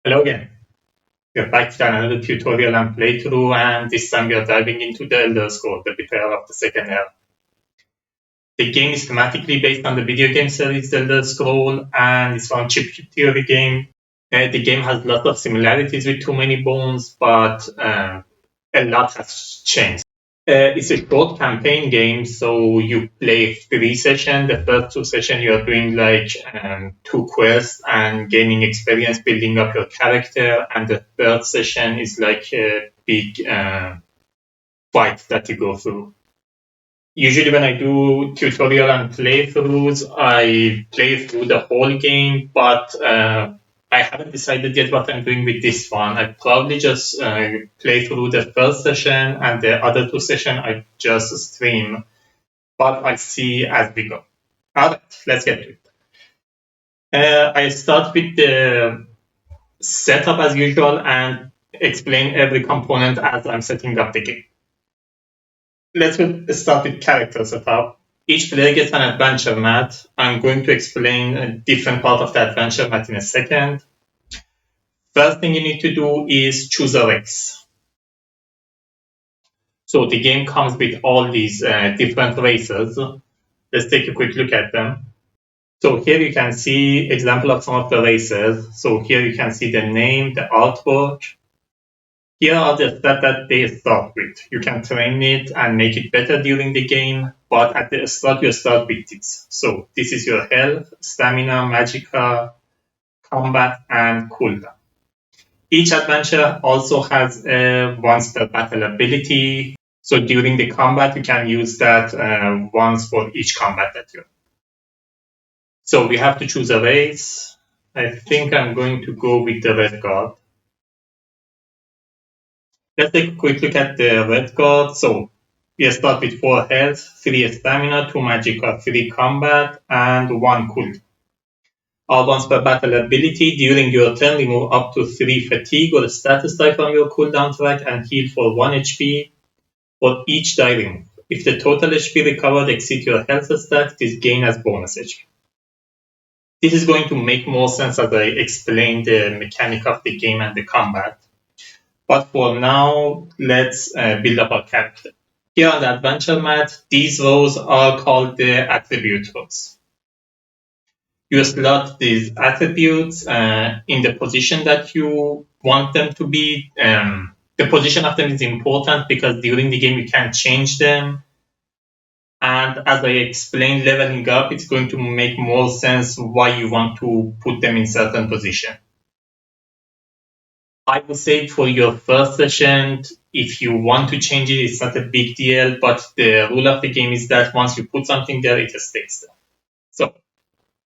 Hello again. We're back to another tutorial and playthrough, and this time we are diving into the Elder Scrolls, the Betrayal of the Second Era. The game is thematically based on the video game series The Elder Scrolls, and it's one chip theory game. The game has lots of similarities with Too Many Bones, but a lot has changed. It's a short campaign game, so you play 3 sessions. The first 2 sessions you are doing like 2 quests and gaining experience, building up your character, and the third session is like a big fight that you go through. Usually when I do tutorial and playthroughs, I play through the whole game, but I haven't decided yet what I'm doing with this one. I probably just play through the first session, and the other 2 sessions I just stream, but I'll see as we go. Alright, let's get to it. I start with the setup as usual and explain every component as I'm setting up the game. Let's start with character setup. Each player gets an adventure mat. I'm going to explain a different part of the adventure mat in a second. First thing you need to do is choose a race. So the game comes with all these different races. Let's take a quick look at them. So here you can see example of some of the races. So here you can see the name, the artwork. Here are the stats that they start with. You can train it and make it better during the game, but at the start you start with this. So this is your health, stamina, magicka, combat, and cooldown. Each adventure also has a once per battle ability. So during the combat you can use that once for each combat that you're. So we have to choose a race. I think I'm going to go with the red guard. Let's take a quick look at the red guard. So we start with 4 health, 3 stamina, 2 magicka, 3 combat, and 1 cooldown. All once per battle ability. During your turn, remove up to 3 fatigue or status die from your cooldown track and heal for 1 HP for each die removed. If the total HP recovered exceeds your health stat, it is gained as bonus HP. This is going to make more sense as I explain the mechanic of the game and the combat. But for now, let's build up our character. Here on the adventure mat, these rows are called the attribute rows. You slot these attributes in the position that you want them to be. The position of them is important because during the game you can change them. And as I explained, leveling up, it's going to make more sense why you want to put them in certain position. I would say for your first session, if you want to change it, it's not a big deal, but the rule of the game is that once you put something there, it stays there. So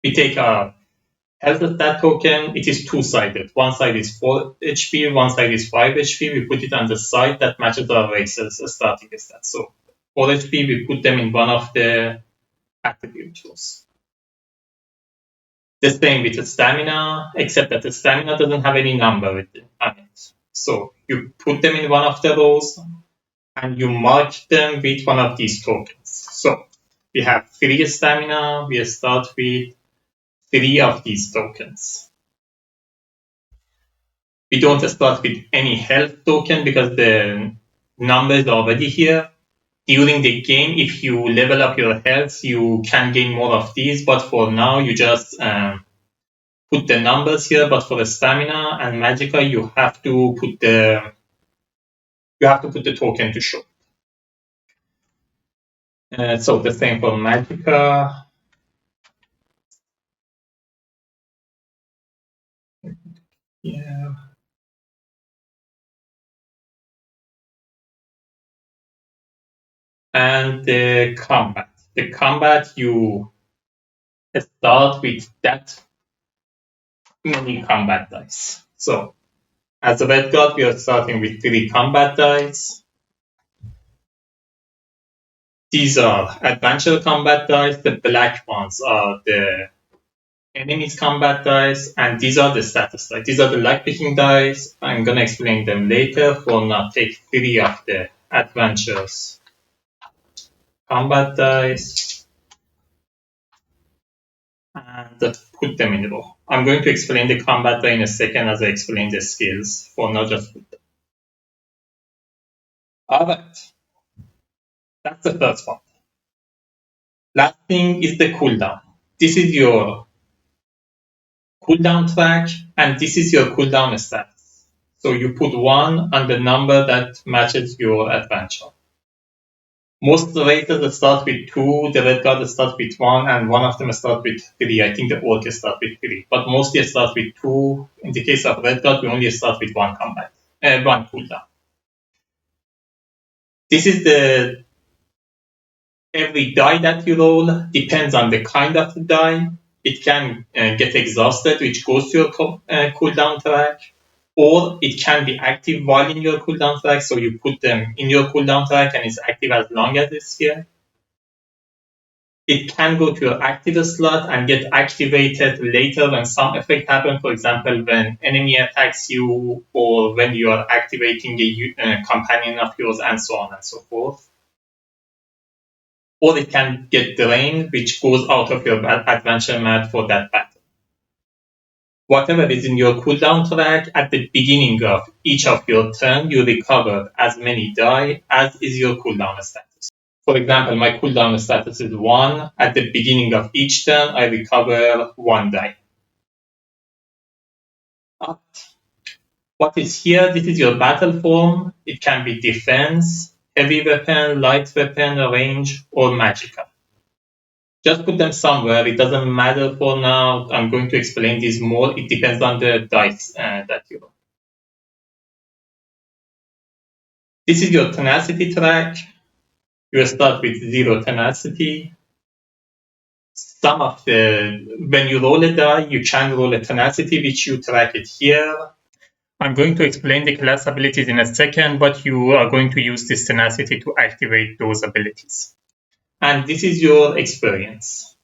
we take a health stat token. It is 2-sided. One side is 4 HP, one side is 5 HP. We put it on the side that matches our race's starting stats. So 4 HP, we put them in one of the attribute rows. The same with the stamina, except that the stamina doesn't have any number on it. So you put them in one of the rows and you mark them with one of these tokens. So we have 3 stamina, we start with 3 of these tokens. We don't start with any health token because the number is already here. During the game, if you level up your health, you can gain more of these, but for now you just put the numbers here. But for the stamina and magicka, you have to put the token to show. So the same for magicka. Yeah. And the combat. The combat, you start with that many combat dice. So as a red guard, we are starting with 3 combat dice. These are adventure combat dice. The black ones are the enemies combat dice, and these are the status dice. These are the luck picking dice. I'm gonna explain them later. For now, take 3 of the adventures combat dice. and put them in a row. I'm going to explain the combat in a second as I explain the skills for not just put them. Alright, that's the first one. Last thing is the cooldown. This is your cooldown track, and this is your cooldown stats. So you put 1 on the number that matches your adventure. Most races start with 2, the red guard starts with 1, and one of them starts with 3. I think the orc starts with 3, but mostly start with 2. In the case of red guard, we only start with 1 combat, 1 cooldown. This is the every die that you roll depends on the kind of the die. It can get exhausted, which goes to your cooldown track, or it can be active while in your cooldown track. So you put them in your cooldown track and it's active as long as it's here. It can go to your active slot and get activated later when some effect happens. For example, when enemy attacks you or when you are activating a companion of yours and so on and so forth. Or it can get drained, which goes out of your adventure map for that battle. Whatever is in your cooldown track, at the beginning of each of your turn, you recover as many die as is your cooldown status. For example, my cooldown status is 1. At the beginning of each turn, I recover 1 die. What is here? This is your battle form. It can be defense, heavy weapon, light weapon, range, or magical. Just put them somewhere. It doesn't matter for now. I'm going to explain this more. It depends on the dice that you roll. This is your tenacity track. You start with 0 tenacity. When you roll a die, you can roll a tenacity, which you track it here. I'm going to explain the class abilities in a second, but you are going to use this tenacity to activate those abilities. And this is your experience.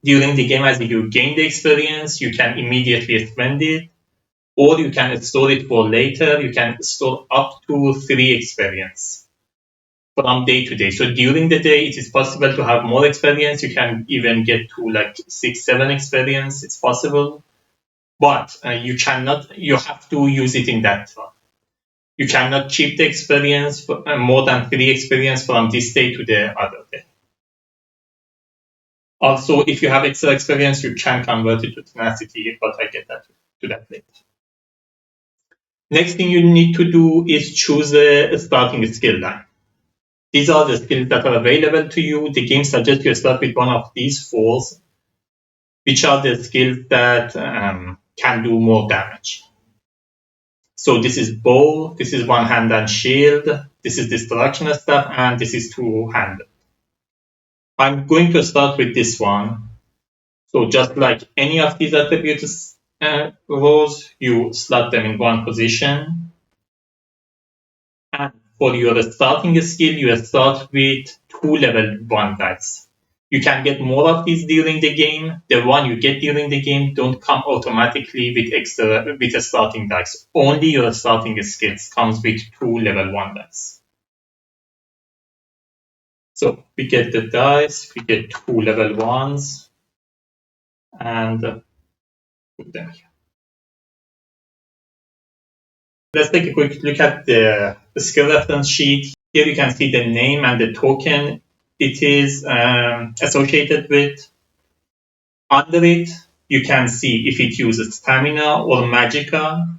During the game, as you gain the experience, you can immediately spend it, or you can store it for later. You can store up to 3 experience from day to day. So during the day, it is possible to have more experience. You can even get to like 6, 7 experience. It's possible, but you have to use it in that time. You cannot cheap the experience for more than 3 experience from this day to the other day. Also, if you have extra experience, you can convert it to tenacity, but I get to that later. Next thing you need to do is choose a starting skill line. These are the skills that are available to you. The game suggests you start with one of these 4, which are the skills that can do more damage. So this is bow, this is one hand and shield, this is destruction stuff, and this is 2-handed. I'm going to start with this one. So just like any of these attributes rows, you slot them in one position. And for your starting skill, you start with 2 level 1 dice. You can get more of these during the game. The one you get during the game don't come automatically with a starting dice. Only your starting skills comes with 2 level 1 dice. So we get the dice, we get 2 level 1s, and put them here. Let's take a quick look at the skill reference sheet. Here you can see the name and the token it is associated with. Under it, you can see if it uses stamina or magicka,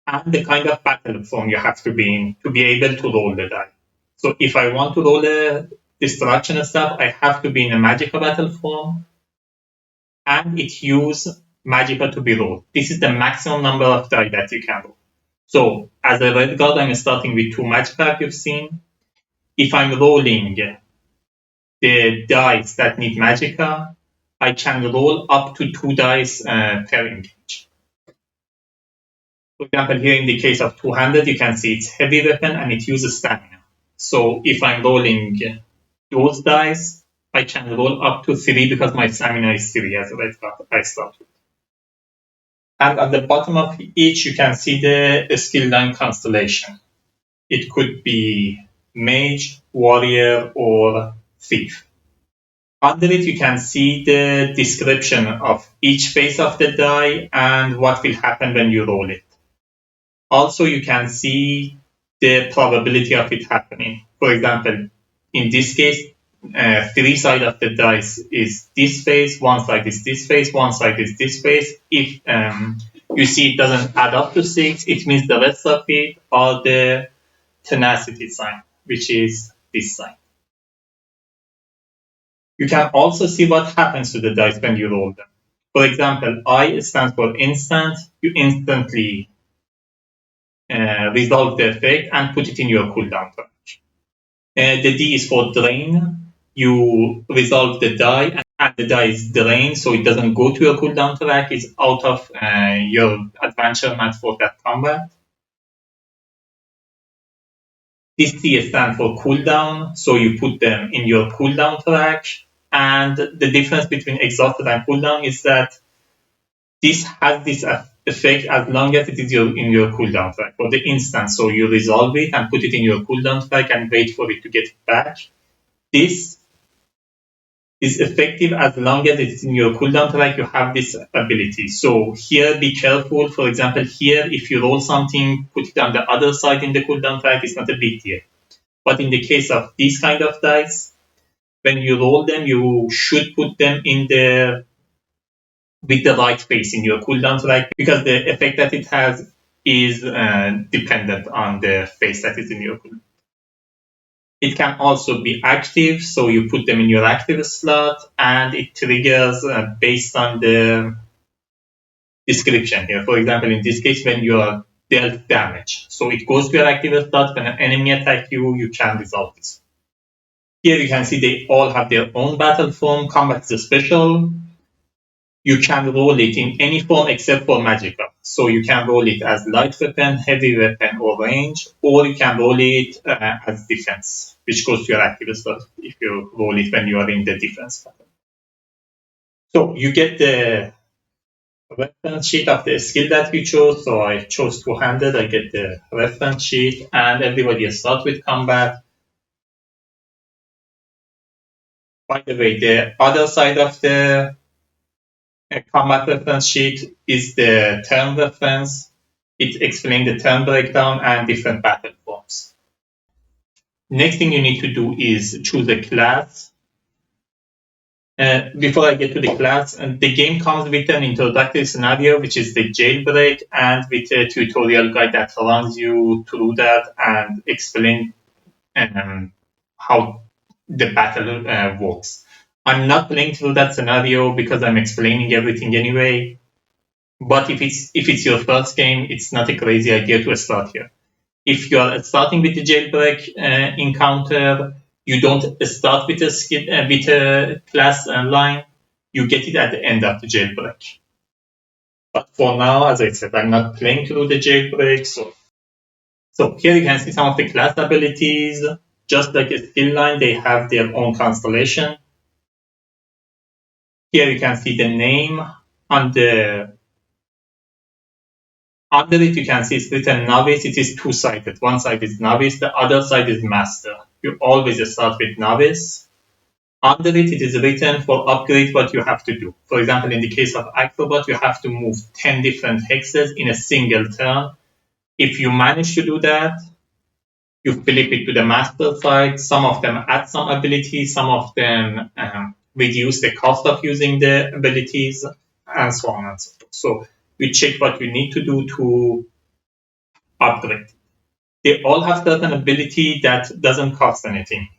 and the kind of battle form you have to be in to be able to roll the die. So if I want to roll a destruction stuff, I have to be in a magicka battle form, and it uses magicka to be rolled. This is the maximum number of die that you can roll. So as a red guard, I'm starting with 2 magicka you've seen. If I'm rolling the dice that need magicka, I can roll up to 2 dice per engage. For example, here in the case of 2-handed, you can see it's heavy weapon and it uses stamina. So if I'm rolling those dice, I can roll up to 3 because my stamina is 3 as a red guard I start with. And at the bottom of each, you can see the skill line constellation. It could be mage, warrior, or thief. Under it, you can see the description of each face of the die and what will happen when you roll it. Also, you can see the probability of it happening. For example, in this case, three sides of the dice is this face, one side is this face, one side is this face. If you see it doesn't add up to 6, it means the rest of it are the tenacity sign, which is this sign. You can also see what happens to the dice when you roll them. For example, I stands for instant. You instantly resolve the effect and put it in your cooldown track. The D is for drain. You resolve the die and the die is drained, so it doesn't go to your cooldown track. It's out of your adventure map for that combat. This C stands for cooldown, so you put them in your cooldown track. And the difference between exhausted and cooldown is that this has this effect as long as it is in your cooldown track for the instance. So you resolve it and put it in your cooldown track and wait for it to get back. This is effective as long as it's in your cooldown track. You have this ability. So here, be careful. For example, here, if you roll something, put it on the other side in the cooldown track. It's not a big deal. But in the case of these kind of dice, when you roll them, you should put them in the with the right face in your cooldown track because the effect that it has is dependent on the face that is in your cooldown. It can also be active, so you put them in your active slot and it triggers based on the description here. For example, in this case, when you are dealt damage. So it goes to your active slot. When an enemy attacks you, you can resolve this. Here you can see they all have their own battle form. Combat is a special. You can roll it in any form except for magical. So you can roll it as light weapon, heavy weapon, or range, or you can roll it as defense, which goes to your active slot if you roll it when you are in the defense pattern. So you get the reference sheet of the skill that you chose. So I chose two-handed. I get the reference sheet, and everybody starts with combat. By the way, the other side of the combat reference sheet is the turn reference. It explains the turn breakdown and different battle forms. Next thing you need to do is choose a class. Before I get to the class, the game comes with an introductory scenario, which is the jailbreak, and with a tutorial guide that runs you through that and explain how the battle works. I'm not playing through that scenario because I'm explaining everything anyway. But if it's your first game, it's not a crazy idea to start here. If you are starting with the jailbreak encounter, you don't start with a class line. You get it at the end of the jailbreak. But for now, as I said, I'm not playing through the jailbreak. So here you can see some of the class abilities. Just like a skill line, they have their own constellation. Here you can see the name on the under it, you can see it's written novice. It is two-sided. One side is novice, the other side is master. You always start with novice. Under it, it is written for upgrade what you have to do. For example, in the case of acrobat, you have to move 10 different hexes in a single turn. If you manage to do that, you flip it to the master side. Some of them add some abilities, some of them reduce the cost of using the abilities, and so on and so forth. So you check what you need to do to upgrade. They all have certain ability that doesn't cost anything.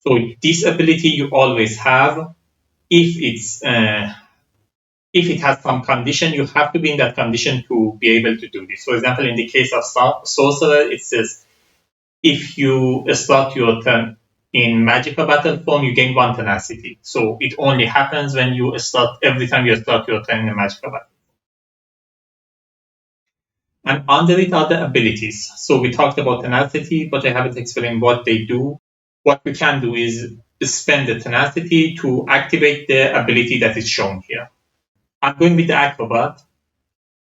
So this ability you always have. If it has some condition, you have to be in that condition to be able to do this. For example, in the case of sorcerer, it says if you start your turn in magical battle form, you gain 1 tenacity. So it only happens when you start every time you start your turn in a magical battle. And under it are the abilities. So we talked about tenacity, but I haven't explained what they do. What we can do is spend the tenacity to activate the ability that is shown here. I'm going with the acrobat.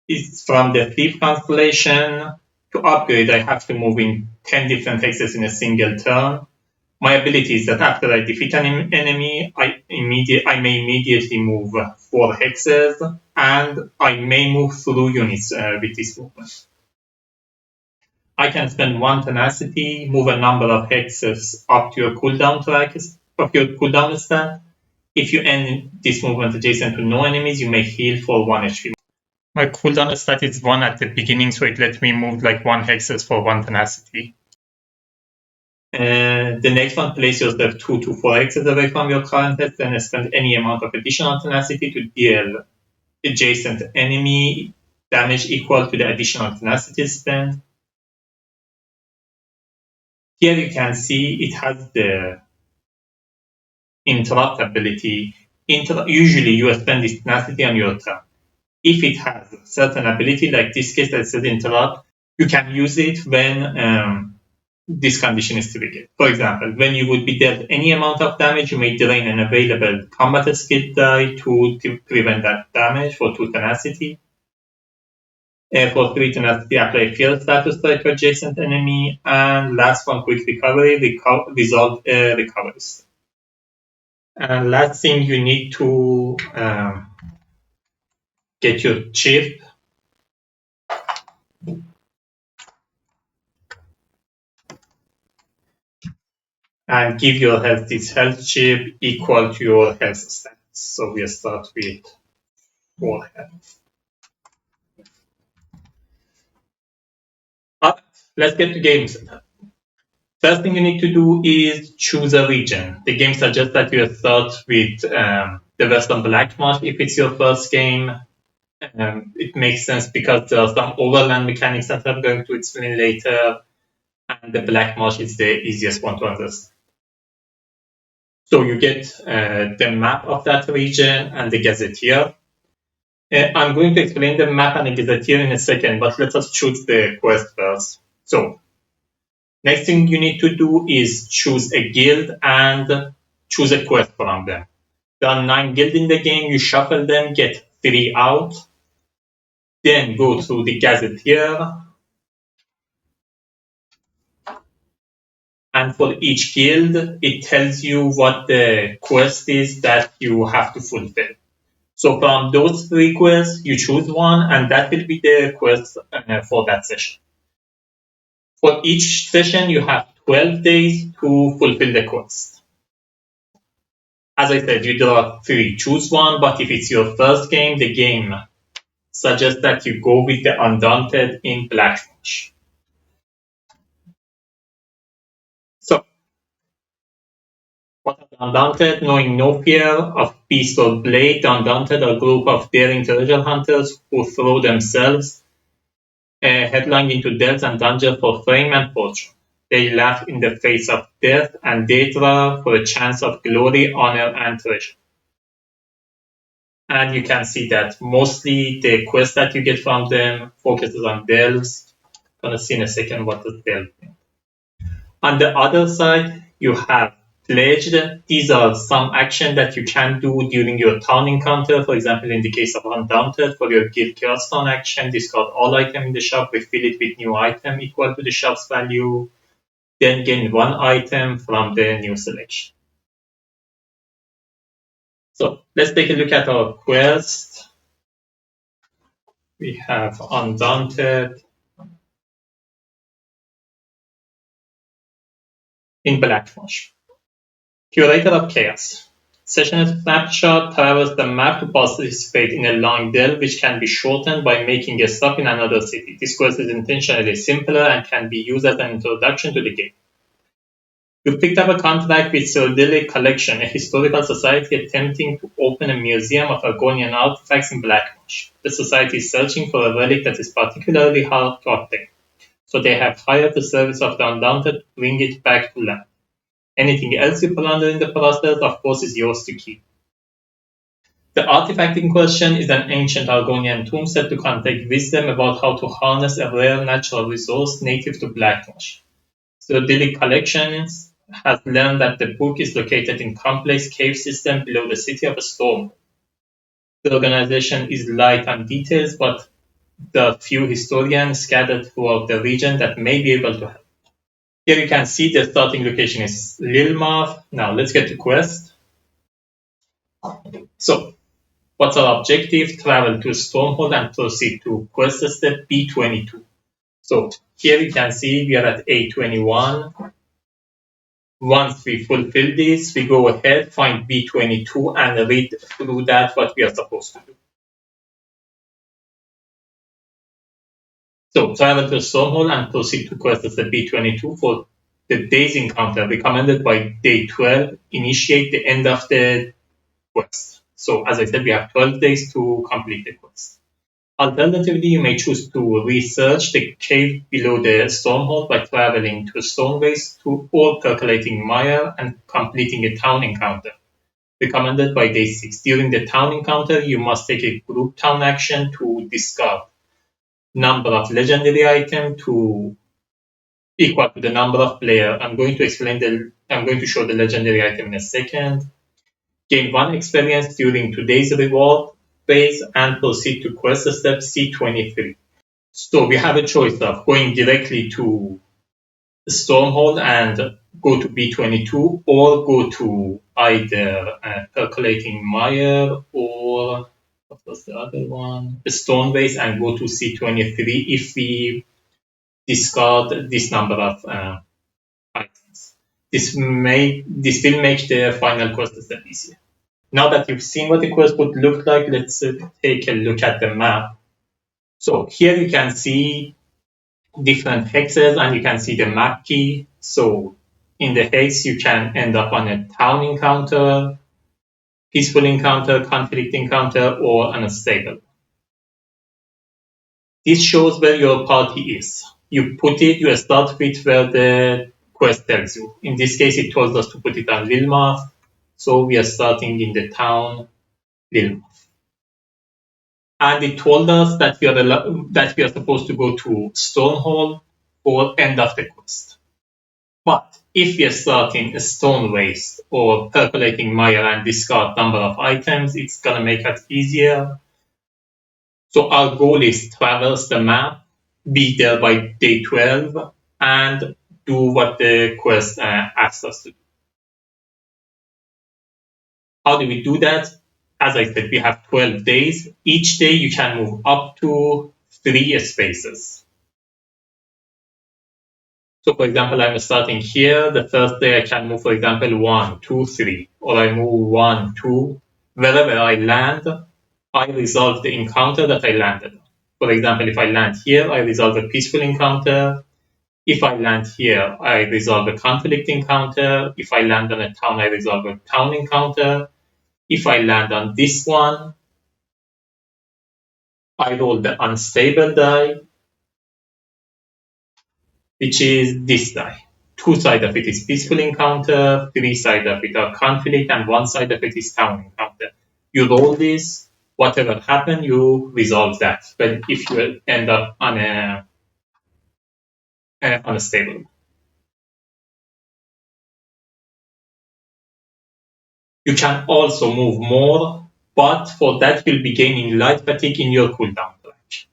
It's from the thief constellation. To upgrade, I have to move in 10 different hexes in a single turn. My ability is that after I defeat an enemy, I may immediately move 4 hexes, and I may move through units with this movement. I can spend 1 tenacity, move a number of hexes up to your cooldown track of your cooldown stat. If you end this movement adjacent to no enemies, you may heal for 1 HP. My cooldown stat is 1 at the beginning, so it lets me move like 1 hexes for 1 tenacity. The next one, place yourself 2 to 4 hexes away from your current hex, and spend any amount of additional tenacity to deal adjacent enemy damage equal to the additional tenacity spent. Here you can see it has the interrupt ability. Usually you spend this tenacity on your turn. If it has a certain ability, like this case that says interrupt, you can use it when this condition is triggered. For example, when you would be dealt any amount of damage, you may drain an available combat skill die to prevent that damage for 2 tenacity. For 3 tenacity, apply fear status die to adjacent enemy. And last one, quick recovery, resolve recoveries. And last thing, you need to get your chip. And give your health this health chip equal to your health stats. So we start with 4 health. Let's get to game setup. First thing you need to do is choose a region. The game suggests that you start with the Western Black Marsh if it's your first game. It makes sense because there are some overland mechanics that I'm going to explain later, and the Black Marsh is the easiest one to understand. So you get the map of that region and the gazetteer. I'm going to explain the map and the gazetteer in a second, but let us choose the quest first. So next thing you need to do is choose a guild and choose a quest from them. There are 9 guilds in the game. You shuffle them, get 3 out, then go through the gazetteer. And for each guild, it tells you what the quest is that you have to fulfill. So from those 3 quests, you choose one, and that will be the quest for that session. For each session, you have 12 days to fulfill the quest. As I said, you draw 3, choose one, but if it's your first game, the game suggests that you go with the Undaunted in Black Marsh. So, what are the Undaunted? Knowing no fear of beast or blade, the Undaunted are a group of daring treasure hunters who throw themselves headlong into death and danger for fame and fortune. They laugh in the face of death, and they draw for a chance of glory, honor, and treasure. And you can see that mostly the quest that you get from them focuses on delves. I'm going to see in a second what does delve mean. On the other side, you have pledged. These are some action that you can do during your town encounter. For example, in the case of Undaunted, for your guild chaos town action, discard all item in the shop, refill it with new item equal to the shop's value, then gain 1 item from the new selection. So let's take a look at our quest. We have Undaunted in Black Marsh. Curator of Chaos. Session snapshot travels the map to participate in a long delve which can be shortened by making a stop in another city. This quest is intentionally simpler and can be used as an introduction to the game. You picked up a contract with Serdilic Collection, a historical society attempting to open a museum of Argonian artifacts in Black Marsh. The society is searching for a relic that is particularly hard to obtain, so they have hired the service of the Undaunted to bring it back to land. Anything else you plunder in the process, of course, is yours to keep. The artifact in question is an ancient Argonian tomb said to contain wisdom about how to harness a rare natural resource native to Black Marsh. Serdilic Collections has learned that the book is located in complex cave system below the city of Storm. The organization is light on details, but there are few historians scattered throughout the region that may be able to help. Here you can see the starting location is Lilmarth. Now let's get to quest. So what's our objective? Travel to Stormhold and proceed to quest step B22. So here you can see we are at A21. Once we fulfill this, we go ahead, find B22 and read through that what we are supposed to do. So travel to Stormhold and proceed to quest step B22 for the day's encounter recommended by day 12. Initiate the end of the quest. So as I said, we have 12 days to complete the quest. Alternatively, you may choose to research the cave below the Stormhold by traveling to Stoneways or percolating mire and completing a town encounter. Recommended by day 6. During the town encounter, you must take a group town action to discard number of legendary item to equal to the number of player. I'm going to show the legendary item in a second. Gain 1 experience during today's reward phase and proceed to quest step C23. So we have a choice of going directly to Stormhold and go to B22 or go to either Percolating Mire or what was the other one? The Stonebase and go to C23 if we discard this number of items. This will make the final quest step easier. Now that you've seen what the quest would look like, let's take a look at the map. So here you can see different hexes and you can see the map key. So in the hex, you can end up on a town encounter, peaceful encounter, conflict encounter, or unstable. This shows where your party is. You start with where the quest tells you. In this case, it told us to put it on Lilmarth. So we are starting in the town Lilmarth. And it told us that we are supposed to go to Stormhold for end of the quest. But if we are starting a stone waste or percolating mire and discard number of items, it's gonna make it easier. So our goal is traverse the map, be there by day 12, and do what the quest asks us to do. How do we do that? As I said, we have 12 days. Each day you can move up to 3 spaces. So for example, I'm starting here. The first day I can move, for example, 1, 2, 3, or I move 1, 2. Wherever I land, I resolve the encounter that I landed. For example, if I land here, I resolve a peaceful encounter. If I land here, I resolve a conflict encounter. If I land on a town, I resolve a town encounter. If I land on this one, I roll the unstable die, which is this die. 2 sides of it is peaceful encounter, 3 sides of it are conflict, and 1 side of it is town encounter. You roll this, whatever happens, you resolve that. But if you end up on a unstable, you can also move more, but for that you'll be gaining light fatigue in your cooldown range.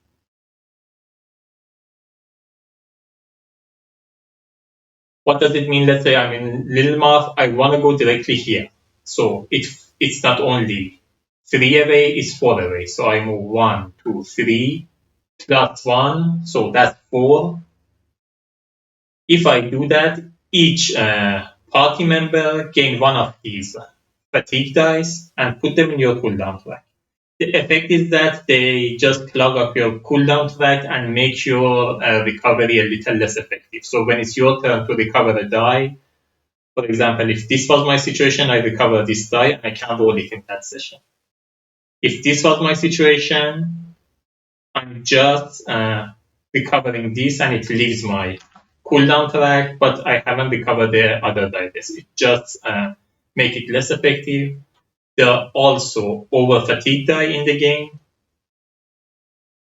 What does it mean? Let's say I'm in Lilmarth, I want to go directly here. So it's not only 3 away, it's 4 away. So I move 1, 2, 3, plus 1, so that's 4. If I do that, each party member gain 1 of these fatigue dice and put them in your cooldown track. The effect is that they just clog up your cooldown track and make your recovery a little less effective. So when it's your turn to recover a die, for example, if this was my situation, I recover this die and I can't roll it in that session. If this was my situation, I'm just recovering this and it leaves my cooldown track, but I haven't recovered the other dice. It just make it less effective. There are also over fatigue die in the game.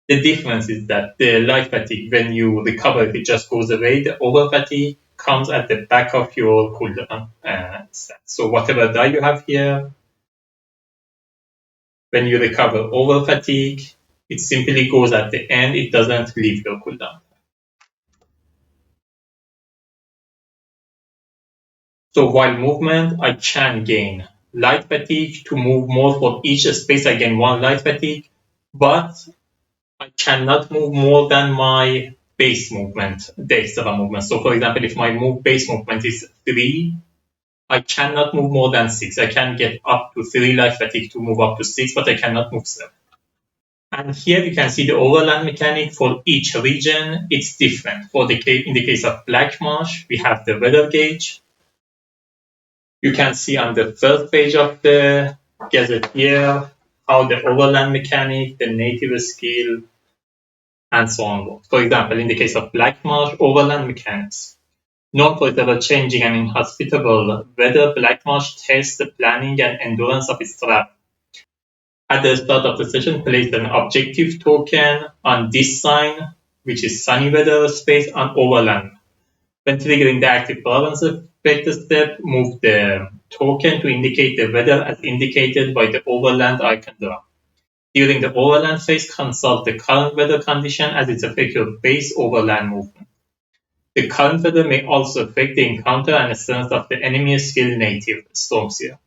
The difference is that the light fatigue, when you recover it just goes away. The over fatigue comes at the back of your cooldown stat. So whatever die you have here, when you recover over fatigue, it simply goes at the end. It doesn't leave your cooldown. So while movement, I can gain light fatigue. To move more for each space, I gain 1 light fatigue, but I cannot move more than my base movement, the extra movement. So for example, if my base movement is 3, I cannot move more than 6. I can get up to 3 light fatigue to move up to 6, but I cannot move 7. And here you can see the overland mechanic for each region. It's different. In the case of Black Marsh, we have the weather gauge. You can see on the first page of the gazetteer how the overland mechanic, the native skill, and so on work. For example, in the case of Black Marsh, overland mechanics. Known for its ever-changing and inhospitable weather, Black Marsh tests the planning and endurance of its travel. At the start of the session, place an objective token on this sign, which is sunny weather space on overland. When triggering the active province effect step, move the token to indicate the weather as indicated by the overland icon draw. During the overland phase, consult the current weather condition as it affects your base overland movement. The current weather may also affect the encounter and strength of the enemy skill native storms here.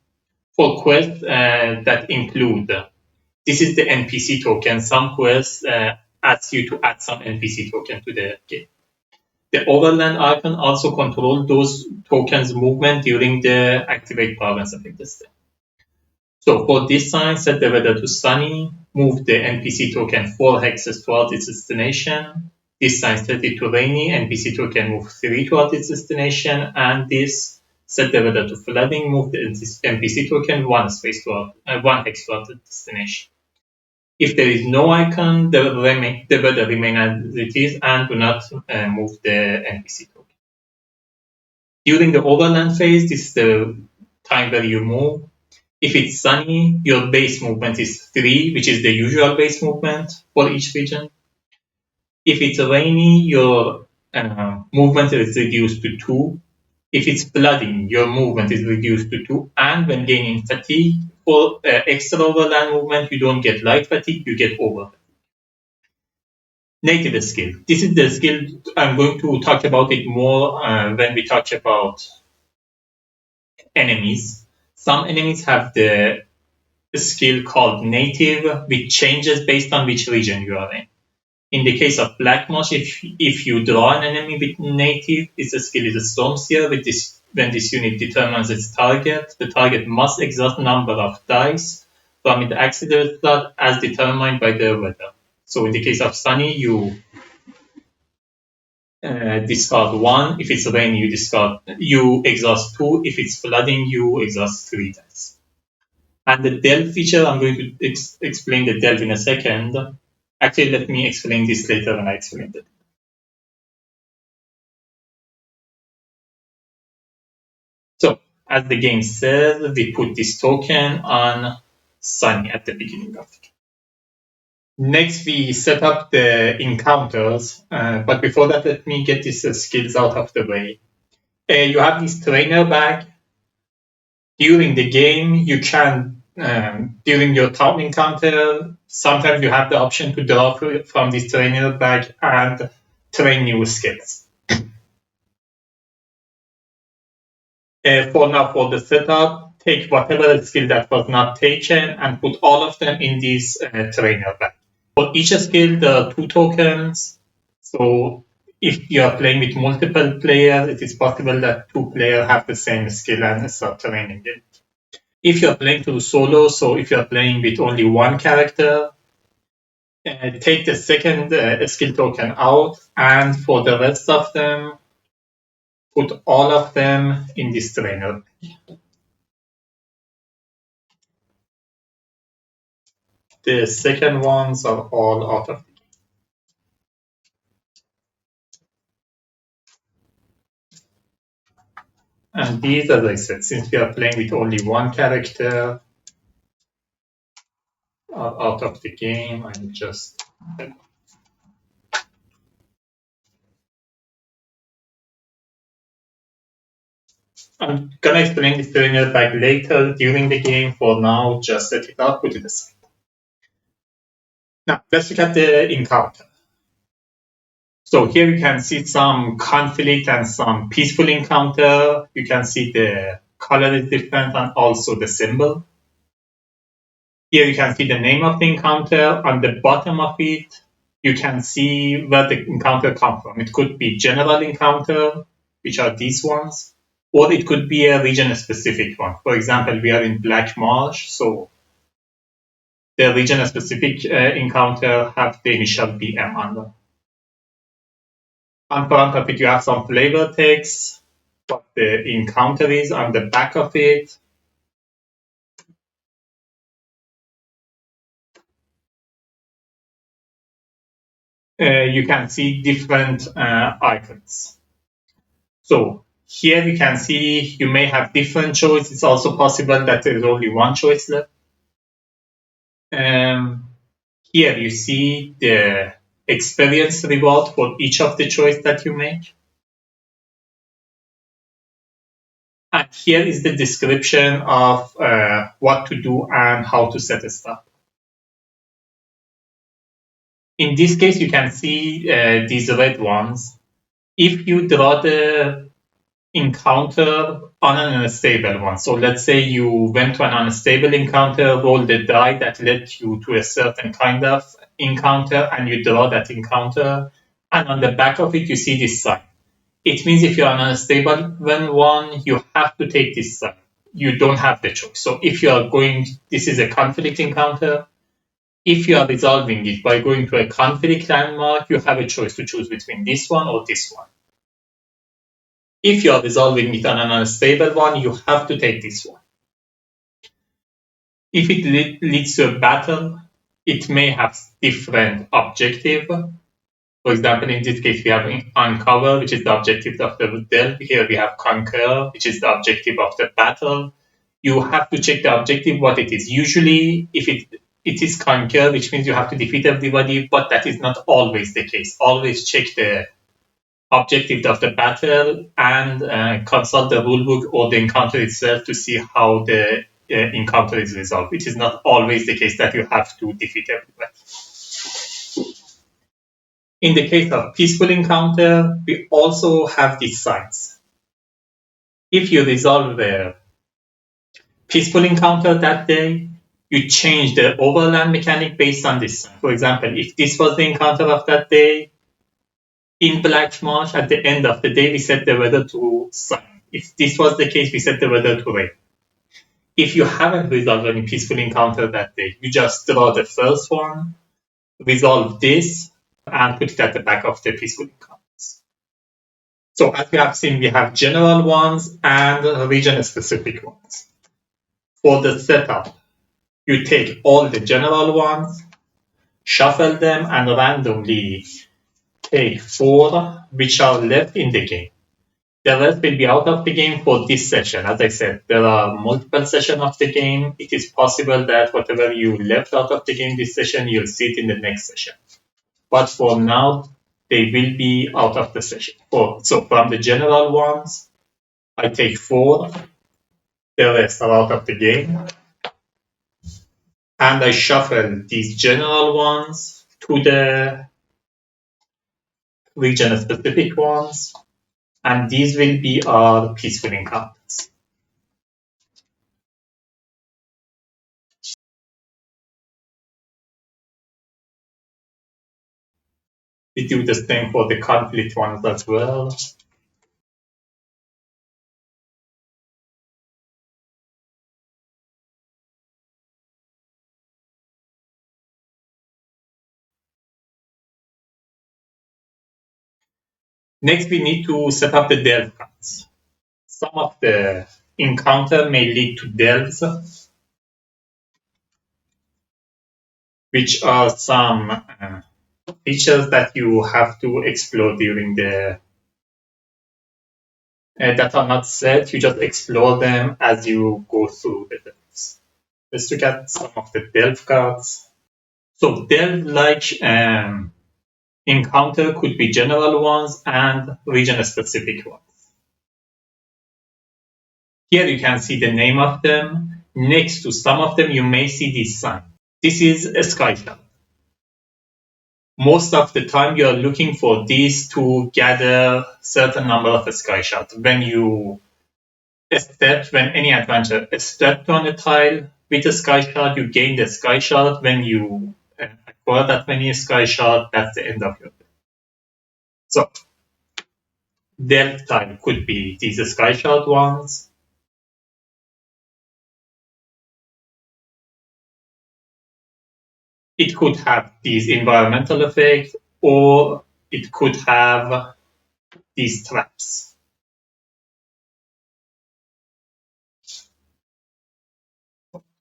For quests that include this is the NPC token. Some quests ask you to add some NPC token to the game. The overland icon also controls those tokens' movement during the activate province effect step. So for this sign, set the weather to sunny, move the NPC token 4 hexes towards its destination. This sign set it to rainy, NPC token move 3 towards its destination, and this set the weather to flooding, move the NPC token 1 hex towards the destination. If there is no icon, the weather remains as it is and do not move the NPC token. During the overland phase, this is the time where you move. If it's sunny, your base movement is 3, which is the usual base movement for each region. If it's rainy, your movement is reduced to 2. If it's flooding, your movement is reduced to 2. And when gaining fatigue, for extra overland movement, you don't get light fatigue, you get over. Native skill. This is the skill I'm going to talk about it more when we talk about enemies. Some enemies have the skill called native, which changes based on which region you are in. In the case of Black Moss, if you draw an enemy with native, its skill is a storm seer. When this unit determines its target, the target must exhaust number of dice from its accident slot as determined by the weather. So in the case of Sunny, you discard 1. If it's rain, you exhaust 2. If it's flooding, you exhaust 3 dice. And the delve feature, I'm going to explain the delve in a second. Actually, let me explain this later when I explain it. So, as the game says, we put this token on Sunny at the beginning of the game. Next, we set up the encounters, but before that, let me get these skills out of the way. You have this trainer bag. During the game, you can, during your town encounter, sometimes you have the option to draw from this trainer bag and train new skills. For now, for the setup, take whatever skill that was not taken and put all of them in this trainer bag. For each skill, there are 2 tokens. So if you are playing with multiple players, it is possible that 2 players have the same skill and start training it. If you are playing to solo, so if you are playing with only 1 character, take the second skill token out, and for the rest of them, put all of them in this trainer. The second ones are all out of the game. And these, as I said, since we are playing with only 1 character, are out of the game. I'm gonna explain this trainer bag later during the game. For now, just set it up, put it aside. Now, let's look at the encounter. So here you can see some conflict and some peaceful encounter. You can see the color is different and also the symbol. Here you can see the name of the encounter. On the bottom of it, you can see where the encounter comes from. It could be general encounter, which are these ones, or it could be a region-specific one. For example, we are in Black Marsh, so the region-specific encounter have the initial BM under. On front of it, you have some flavor text, what the encounter is on the back of it. You can see different icons. So here you can see you may have different choices. It's also possible that there is only one choice left. Um, Here you see the experience reward for each of the choice that you make. And here is the description of what to do and how to set it up. In this case, you can see these red ones. If you draw the encounter on an unstable one, so let's say you went to an unstable encounter, rolled a die that led you to a certain kind of encounter, and you draw that encounter, and on the back of it, you see this sign. It means if you're on an unstable one, you have to take this sign. You don't have the choice. So if you are going, this is a conflict encounter. If you are resolving it by going to a conflict landmark, you have a choice to choose between this one or this one. If you are resolving it on an unstable one, you have to take this one. If it leads to a battle, it may have different objective. For example, in this case, we have uncover, which is the objective of the delve. Here we have conquer, which is the objective of the battle. You have to check the objective, what it is. Usually, if it is conquer, which means you have to defeat everybody, but that is not always the case. Always check the objective of the battle and consult the rulebook or the encounter itself to see how the encounter is resolved. It is not always the case that you have to defeat everybody. In the case of peaceful encounter, we also have these signs. If you resolve the peaceful encounter that day, you change the overland mechanic based on this sign. For example, if this was the encounter of that day, in Black Marsh, at the end of the day, we set the weather to sun. If this was the case, we set the weather to rain. If you haven't resolved any peaceful encounter that day, you just draw the first one, resolve this, and put it at the back of the peaceful encounters. So as we have seen, we have general ones and region-specific ones. For the setup, you take all the general ones, shuffle them, and randomly take 4 which are left in the game. The rest will be out of the game for this session. As I said, there are multiple sessions of the game. It is possible that whatever you left out of the game this session, you'll see it in the next session. But for now, they will be out of the session. So from the general ones, I take 4. The rest are out of the game. And I shuffle these general ones to the region-specific ones. And these will be our peaceful encounters. We do the same for the conflict ones as well. Next, we need to set up the delve cards. Some of the encounter may lead to delves, which are some features that you have to explore during the that are not set. You just explore them as you go through the delves. Let's look at some of the delve cards. So delve-like encounter could be general ones and region-specific ones. Here you can see the name of them. Next to some of them, you may see this sign. This is a sky shot. most of the time you're looking for these to gather certain number of sky shards. When any adventure stepped on a tile with a sky shard, you gain the sky shard. When you acquire that many sky shard, that's the end of your day. So delve tile could be these sky shard ones. It could have these environmental effects, or it could have these traps.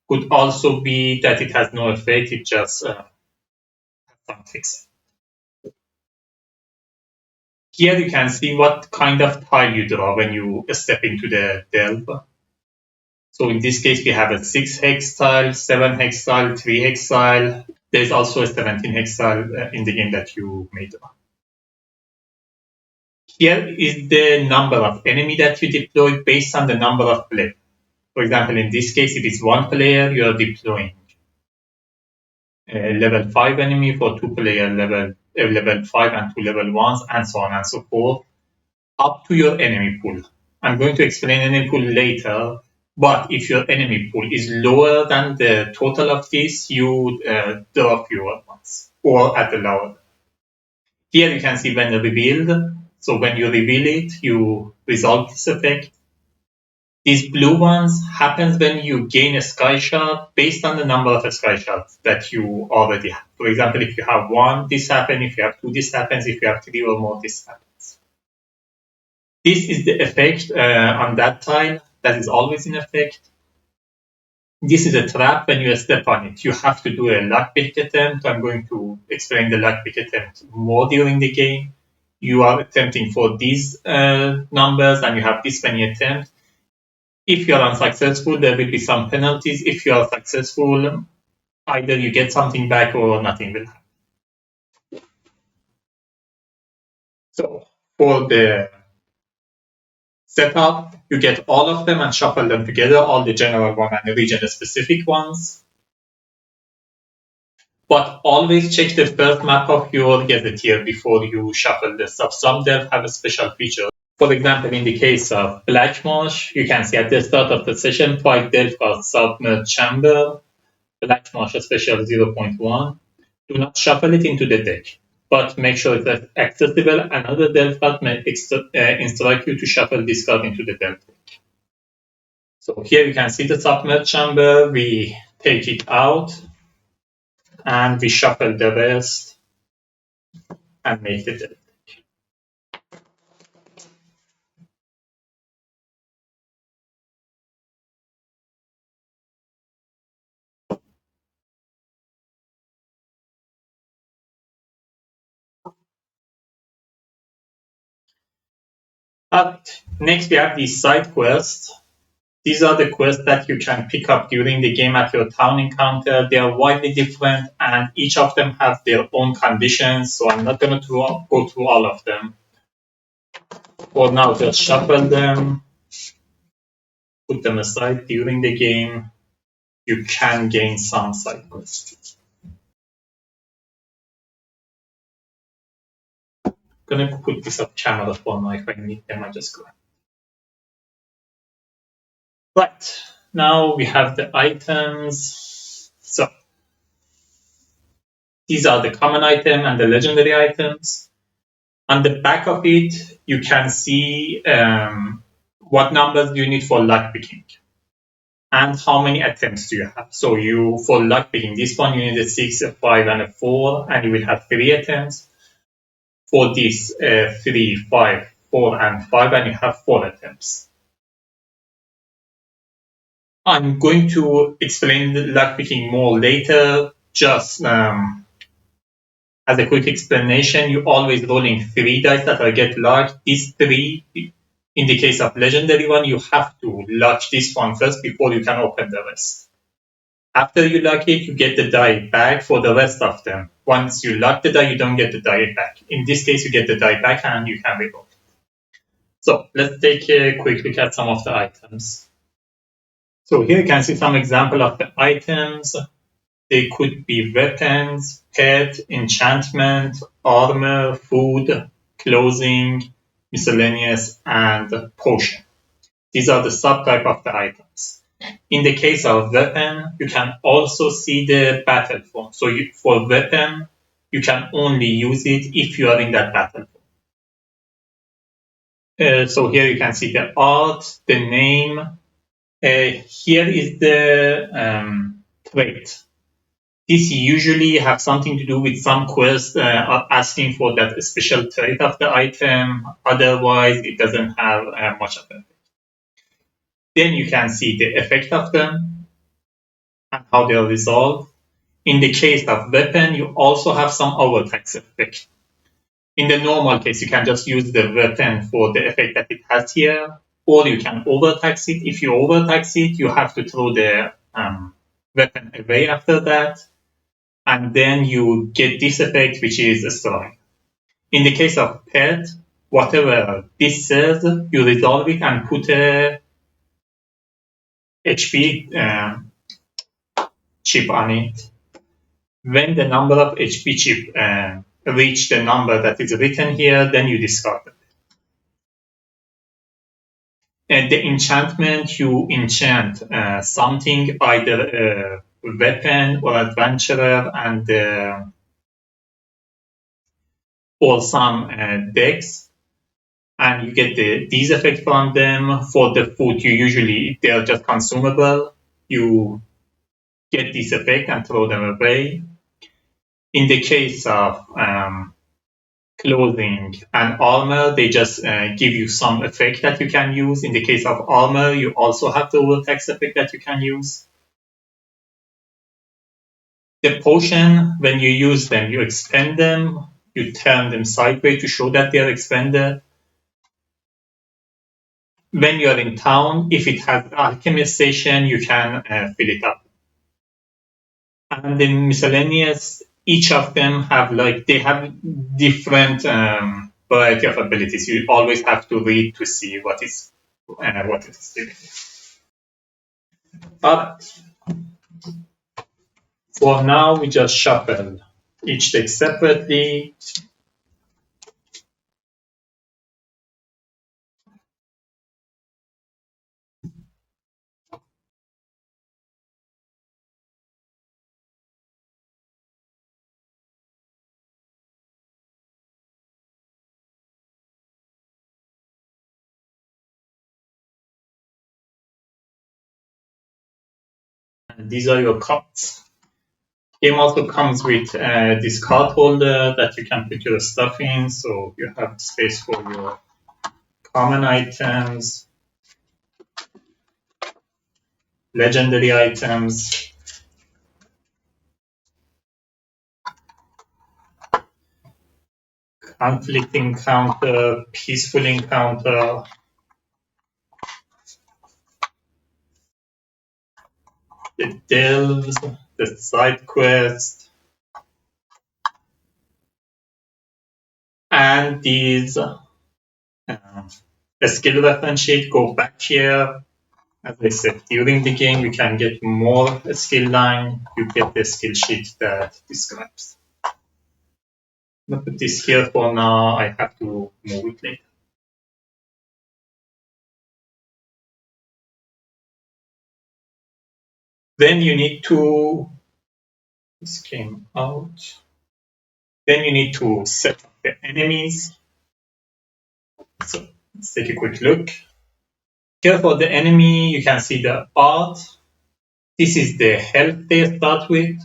Could also be that it has no effect, it just has some fix. Here you can see what kind of tile you draw when you step into the delve. So in this case, we have a 6 hex tile, 7 hex tile, 3 hex tile. There's also a 17 hex tile in the game that you may draw. Here is the number of enemy that you deploy based on the number of players. For example, in this case, if it's one player, you're deploying a level 5 enemy for 2 player level 5 and 2 level 1s, and so on and so forth, up to your enemy pool. I'm going to explain enemy pool later, but if your enemy pool is lower than the total of this, you draw fewer ones, or at the lower. Here you can see when revealed. So when you reveal it, you resolve this effect. These blue ones happens when you gain a sky shard based on the number of sky shards that you already have. For example, if you have one, this happens. If you have two, this happens. If you have three or more, this happens. This is the effect on that tile that is always in effect. This is a trap when you step on it. You have to do a lockpick attempt. I'm going to explain the lockpick attempt more during the game. You are attempting for these numbers and you have this many attempts. If you are unsuccessful, there will be some penalties. If you are successful, either you get something back or nothing will happen. So for the setup, you get all of them and shuffle them together, all the general one and the region specific ones. But always check the first map of your gazetteer before you shuffle the stuff. Some devs have a special feature. For example, in the case of Black Marsh, you can see at the start of the session, 5 delve cards submerged chamber, Black Marsh special 0.1. Do not shuffle it into the deck, but make sure it's accessible. Another delve card may instruct you to shuffle this card into the delve deck. So here you can see the submerged chamber. We take it out and we shuffle the rest and make the delve. Next, we have these side quests. These are the quests that you can pick up during the game at your town encounter. They are widely different and each of them have their own conditions, so I'm not going to go through all of them. For now, just shuffle them, put them aside. During the game, you can gain some side quests. I'm going to put this up camera for now. If I need them, I just go. Right, now we have the items. So these are the common item and the legendary items. On the back of it, you can see what numbers you need for lockpicking and how many attempts do you have. So for lockpicking, this one you need a 6, a 5, and a 4, and you will have 3 attempts. For this, 3, 5, 4, and 5, and you have 4 attempts. I'm going to explain the lockpicking more later. Just as a quick explanation, you always rolling 3 dice that will get locked. These 3, in the case of legendary one, you have to lock this one first before you can open the rest. After you lock it, you get the die back for the rest of them. Once you lock the die, you don't get the die back. In this case, you get the die back and you can revoke it. So let's take a quick look at some of the items. So here you can see some example of the items. they could be weapons, pet, enchantment, armor, food, clothing, miscellaneous, and potion. These are the subtype of the items. In the case of weapon, you can also see the battle form. So for weapon, you can only use it if you are in that battle form. So here you can see the art, the name. Here is the trait. This usually have something to do with some quest asking for that special trait of the item. Otherwise, it doesn't have much of it. Then you can see the effect of them and how they are resolved. In the case of weapon, you also have some overtax effect. In the normal case, you can just use the weapon for the effect that it has here, or you can overtax it. If you overtax it, you have to throw the weapon away after that, and then you get this effect, which is destroying. In the case of pet, whatever this says, you resolve it and put a HP chip on it. When the number of HP chip reach the number that is written here, then you discard it. And the enchantment, you enchant something, either a weapon or adventurer, and or some decks, and you get these effects from them. For the food, you usually they're just consumable. You get this effect and throw them away. In the case of clothing and armor, they just give you some effect that you can use. In the case of armor, you also have the overtax effect that you can use. The potion, when you use them, you expend them, you turn them sideways to show that they are expended. When you are in town, if it has alchemy station, you can fill it up. And the miscellaneous, each of them have they have different variety of abilities. You always have to read to see what it is doing. But for now, we just shuffle each deck separately. And these are your cards. Game also comes with this card holder that you can put your stuff in, so you have space for your common items, legendary items, conflict encounter, peaceful encounter, the delves, the side quest, and these the skill weapon sheet. Go back here. As I said, during the game, you can get more skill line. You get the skill sheet that describes. I'm gonna put this here for now. I have to move it later. Then you need to, this came out. Then you need to set up the enemies. So let's take a quick look. Here for the enemy, you can see the art. This is the health they start with.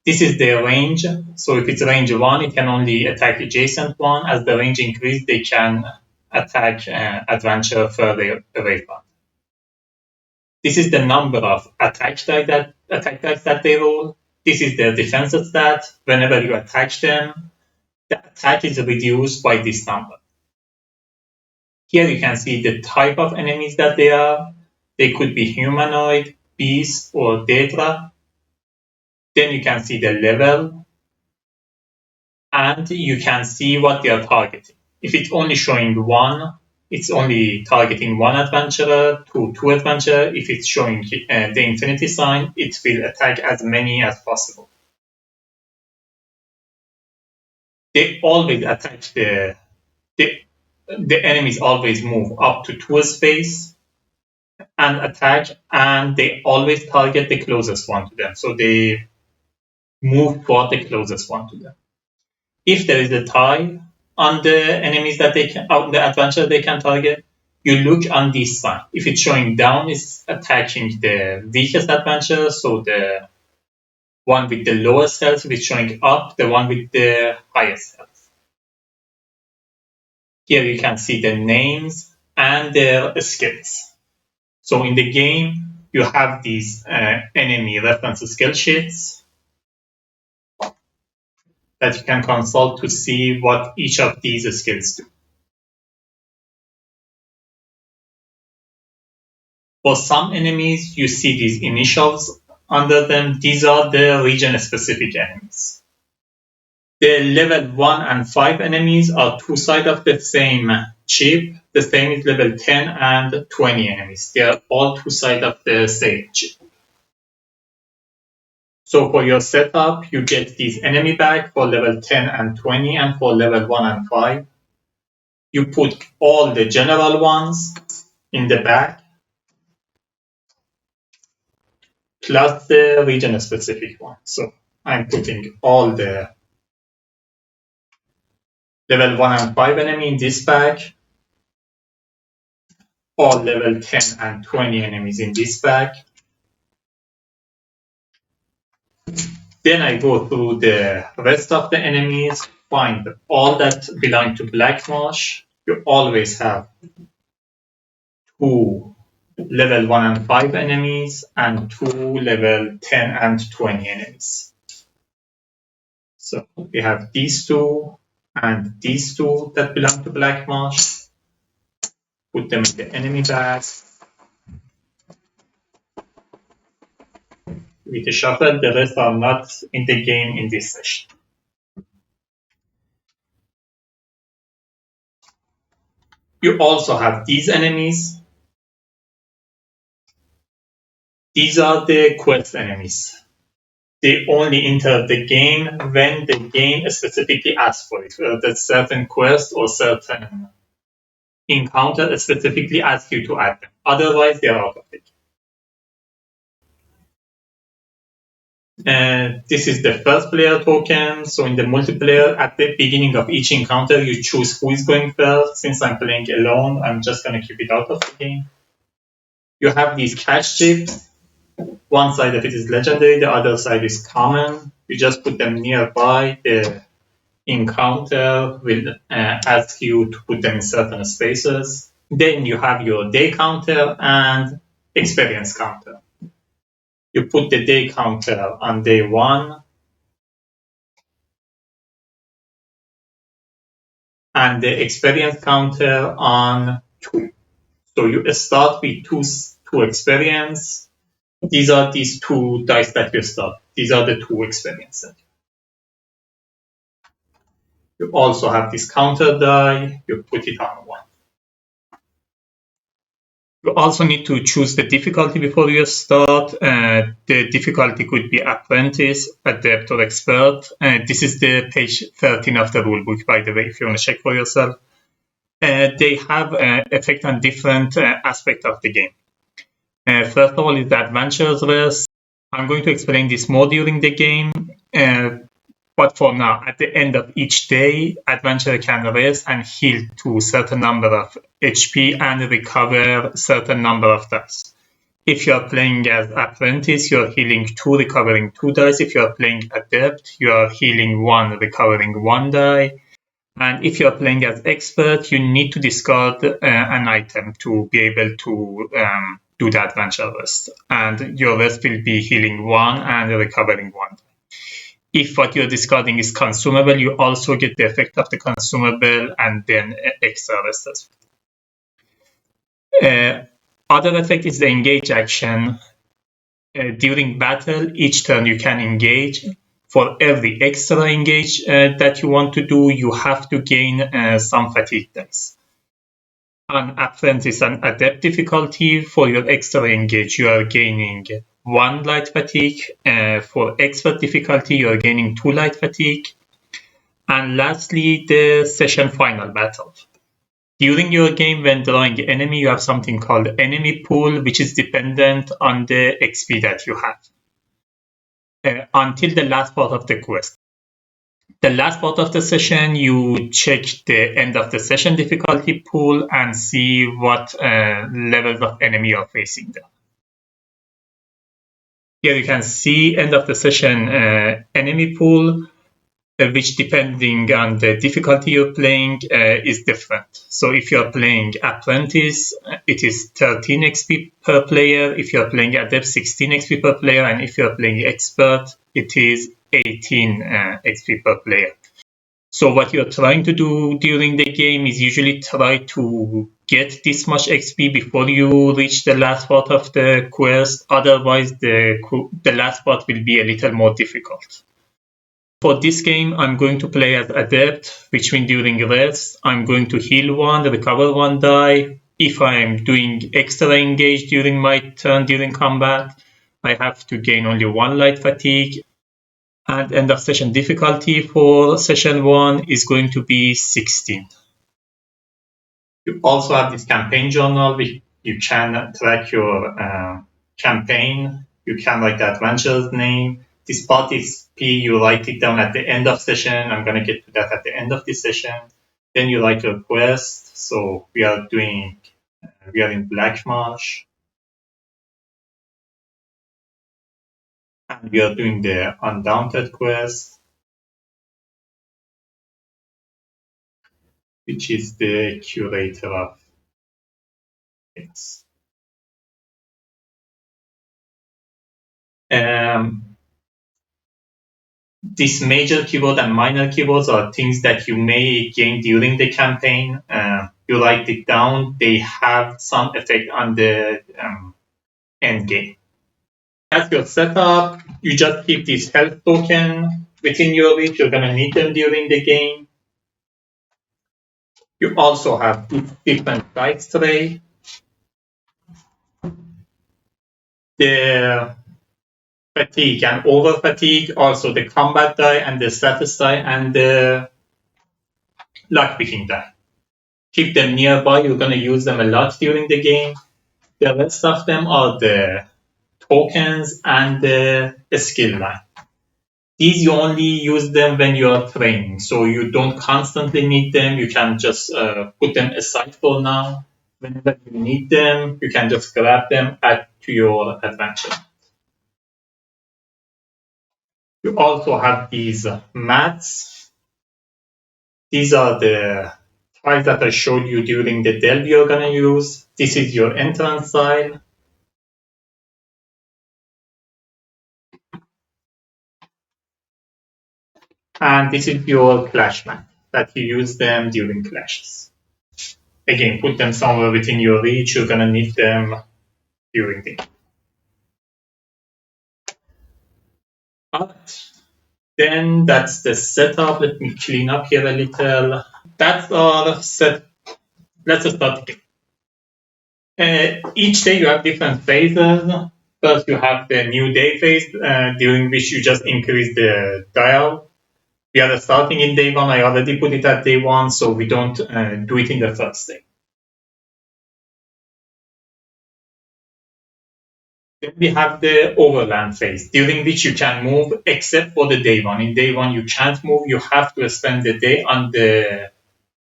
This is their range. So if it's range 1, it can only attack adjacent one. As the range increases, they can attack adventure further away from. This is the number of attack dice that they roll. This is their defensive stat. Whenever you attack them, the attack is reduced by this number. Here you can see the type of enemies that they are. They could be humanoid, beast, or Daedra. Then you can see the level, and you can see what they are targeting. If it's only showing 1, it's only targeting one adventurer to two adventurer. If it's showing the infinity sign, it will attack as many as possible. They always attack the enemies always move up to two space and attack, and they always target the closest one to them. So they move for the closest one to them. If there is a tie on the enemies that they can, the adventure they can target, you look on this side. If it's showing down, it's attacking the weakest adventure, so the one with the lowest health. If it's showing up, the one with the highest health. Here you can see the names and their skills. So in the game, you have these enemy reference skill sheets that you can consult to see what each of these skills do. For some enemies, you see these initials under them. These are the region-specific enemies. The level 1 and 5 enemies are two sides of the same chip. The same is level 10 and 20 enemies. They are all two sides of the same chip. So for your setup, you get these enemy back for level 10 and 20, and for level 1 and 5. You put all the general ones in the back, plus the region-specific one. So I'm putting all the level 1 and 5 enemy in this pack, all level 10 and 20 enemies in this pack. Then I go through the rest of the enemies, find all that belong to Black Marsh. You always have two level 1 and 5 enemies and two level 10 and 20 enemies. So we have these two and these two that belong to Black Marsh. Put them in the enemy bag. With the shuffle, the rest are not in the game in this session. You also have these enemies. These are the quest enemies. They only enter the game when the game specifically asks for it. That certain quest or certain encounter specifically asks you to add them. Otherwise, they are out of it. This is the first player token. So in the multiplayer, at the beginning of each encounter, you choose who is going first. Since I'm playing alone, I'm just going to keep it out of the game. You have these cash chips. One side of it is legendary, the other side is common. You just put them nearby. The encounter will ask you to put them in certain spaces. Then you have your day counter and experience counter. You put the day counter on day 1 and the experience counter on 2. So you start with two experience. These are these two dice that you start. These are the two experiences. You also have this counter die. You put it on 1. You also need to choose the difficulty before you start. The difficulty could be Apprentice, Adept, or Expert. This is the page 13 of the rulebook, by the way, if you want to check for yourself. They have effect on different aspects of the game. First of all is the Adventurer's Rest. I'm going to explain this more during the game. But for now, at the end of each day, adventurer can rest and heal to a certain number of HP and recover a certain number of dice. If you are playing as Apprentice, you are healing 2, recovering 2 dice. If you are playing Adept, you are healing 1, recovering 1 die. And if you are playing as Expert, you need to discard an item to be able to do the adventure rest. And your rest will be healing 1 and recovering 1. If what you're discarding is consumable, you also get the effect of the consumable and then extra rest as well. Other effect is the engage action. During battle, each turn you can engage. For every extra engage that you want to do, you have to gain some fatigue dice. On Apprentice and Adept difficulty, for your extra engage, you are gaining 1 light fatigue. For Expert difficulty, you are gaining 2 light fatigue. And lastly, the session final battle. During your game, when drawing enemy, you have something called enemy pool, which is dependent on the XP that you have until the last part of the quest. The last part of the session, you check the end of the session difficulty pool and see what levels of enemy you're facing there. Here you can see end of the session enemy pool, which depending on the difficulty you're playing is different. So if you're playing Apprentice, it is 13 XP per player. If you're playing Adept, 16 XP per player. And if you're playing Expert, it is 18 XP per player. So what you're trying to do during the game is usually try to get this much XP before you reach the last part of the quest. Otherwise, the last part will be a little more difficult. For this game, I'm going to play as Adept, which means during rest, I'm going to heal 1, recover 1 die. If I'm doing extra engage during my turn during combat, I have to gain only 1 light fatigue. And end of session difficulty for session 1 is going to be 16. You also have this campaign journal, which you can track your campaign. You can write the adventure's name. This part is P, you write it down at the end of session. I'm going to get to that at the end of this session. Then you write your quest. So we are in Black Marsh. And we are doing the Undaunted quest, which is the curator of things. These major keywords and minor keywords are things that you may gain during the campaign. You write it down. They have some effect on the end game. That's your setup. You just keep this health token within your reach. You're going to need them during the game. You also have different dice tray. The fatigue and over fatigue, also the combat die and the status die and the lockpicking die. Keep them nearby. You're going to use them a lot during the game. The rest of them are the tokens and the skill line. These you only use them when you are training, so you don't constantly need them. You can just put them aside for now. Whenever you need them, you can just grab them, add to your adventure. You also have these mats. These are the tiles that I showed you during the delve you're going to use. This is your entrance tile. And this is your clash mat that you use them during clashes. Again, put them somewhere within your reach. You're going to need them during the game. But then that's the setup. Let me clean up here a little. That's our set. Let's start the game. Each day you have different phases. First, you have the new day phase, during which you just increase the dial. We are starting in day 1. I already put it at day 1, so we don't do it in the first day. Then we have the overland phase, during which you can move except for the day 1. In day 1, you can't move. You have to spend the day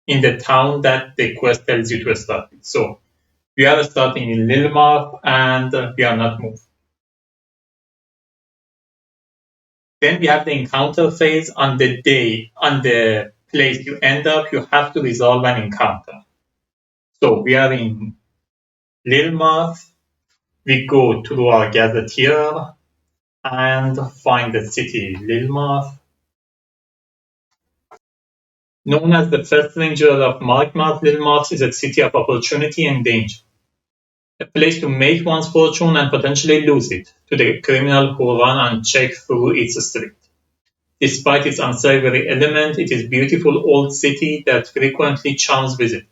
in the town that the quest tells you to start with. So we are starting in Lilmarth and we are not moving. Then we have the encounter phase. On the place you end up, you have to resolve an encounter. So we are in Lilmarth. We go to our gazetteer and find the city Lilmarth. Known as the first ranger of Markmarth, Lilmarth is a city of opportunity and danger. A place to make one's fortune and potentially lose it to the criminal who run unchecked through its street. Despite its unsavory element, it is a beautiful old city that frequently charms visitors.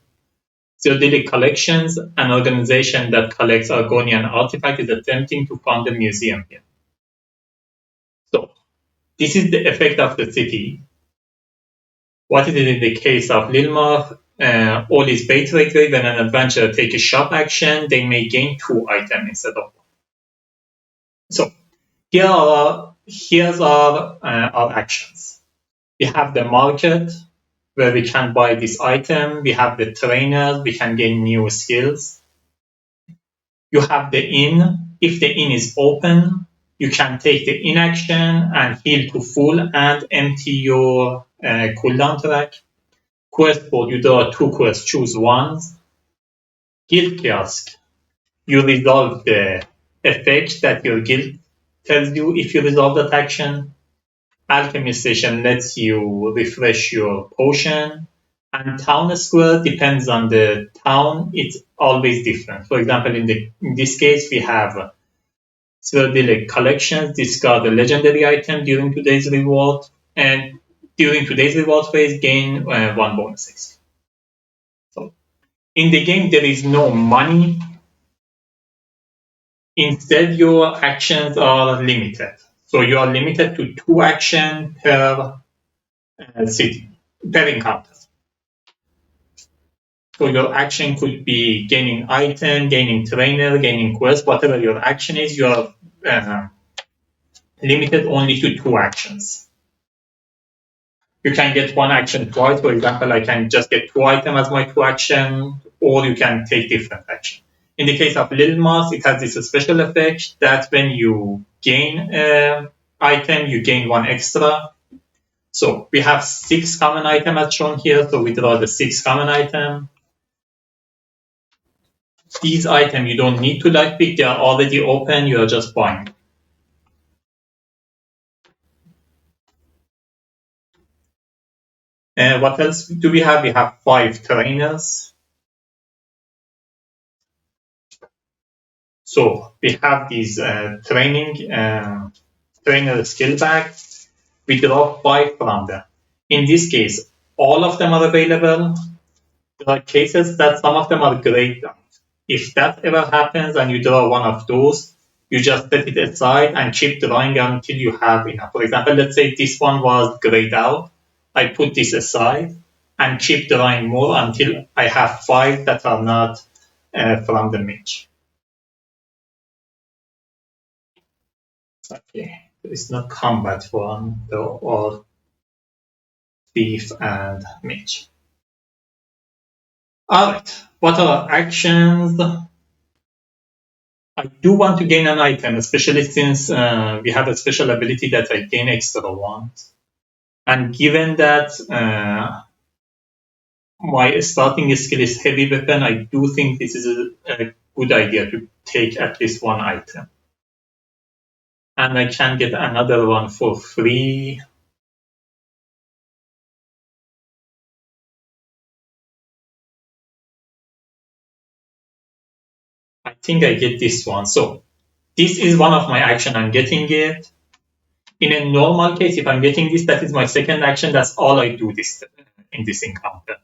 Psychedelic Collections, an organization that collects Argonian artifacts, is attempting to found a museum here. So, this is the effect of the city. What is it in the case of Lilmarth? All is base rate. When an adventurer takes a shop action, they may gain 2 items instead of 1. So, here's our actions. We have the market, where we can buy this item. We have the trainers, we can gain new skills. You have the inn. If the inn is open, you can take the inn action and heal to full and empty your cooldown track. Quest board, you draw 2 quests, choose one. Guild kiosk, you resolve the effect that your guild tells you if you resolve that action. Alchemy station lets you refresh your potion. And town square depends on the town. It's always different. For example, in this case, we have Psychedelic Collections. Discard a legendary item during today's reward. And during today's reward phase, gain 1 bonus XP. So, in the game, there is no money. Instead, your actions are limited. So you are limited to 2 actions per city, per encounter. So your action could be gaining item, gaining trainer, gaining quest, whatever your action is, you are limited only to 2 actions. You can get 1 action twice. For example, I can just get 2 items as my 2 action, or you can take different action. In the case of Little Mouse, it has this special effect that when you gain an item, you gain 1 extra. So we have 6 common items as shown here. So we draw the 6 common items. These items you don't need to light pick, they are already open, you are just buying. What else do we have? We have 5 trainers. So we have these trainer skill bags. We draw 5 from them. In this case, all of them are available. There are cases that some of them are grayed out. If that ever happens and you draw one of those, you just set it aside and keep drawing until you have enough. For example, let's say this one was grayed out. I put this aside and keep drawing more until I have 5 that are not from the mage. Okay, there is no combat one though, or thief and mage. Alright, what are actions? I do want to gain an item, especially since we have a special ability that I gain extra ones. And given that my starting skill is heavy weapon, I do think this is a good idea to take at least 1 item. And I can get another one for free. I think I get this one. So this is one of my action. I'm getting it. In a normal case, if I'm getting this, that is my second action. That's all I do this in this encounter.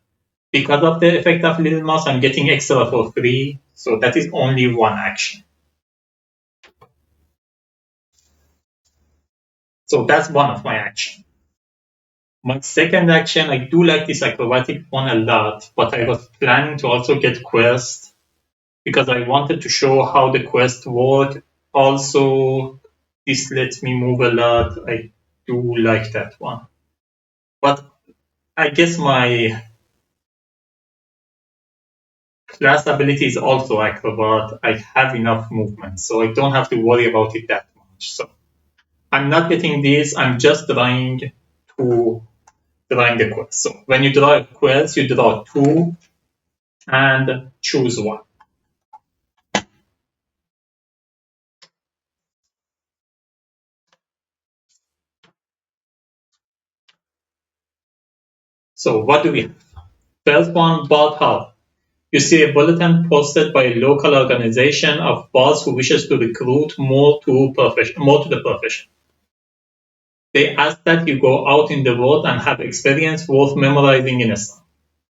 Because of the effect of Little Mouse, I'm getting extra for free. So that is only 1 action. So that's one of my actions. My second action, I do like this acrobatic one a lot, but I was planning to also get quest because I wanted to show how the quest work. Also, this lets me move a lot. I do like that one. But I guess my class ability is also acrobat. I have enough movement, so I don't have to worry about it that much. So I'm not getting this. I'm just drawing the quest. So when you draw a quest, you draw 2 and choose 1. So what do we have? First one, bot hub. You see a bulletin posted by a local organization of bots who wishes to recruit more to the profession. They ask that you go out in the world and have experience worth memorizing in a song.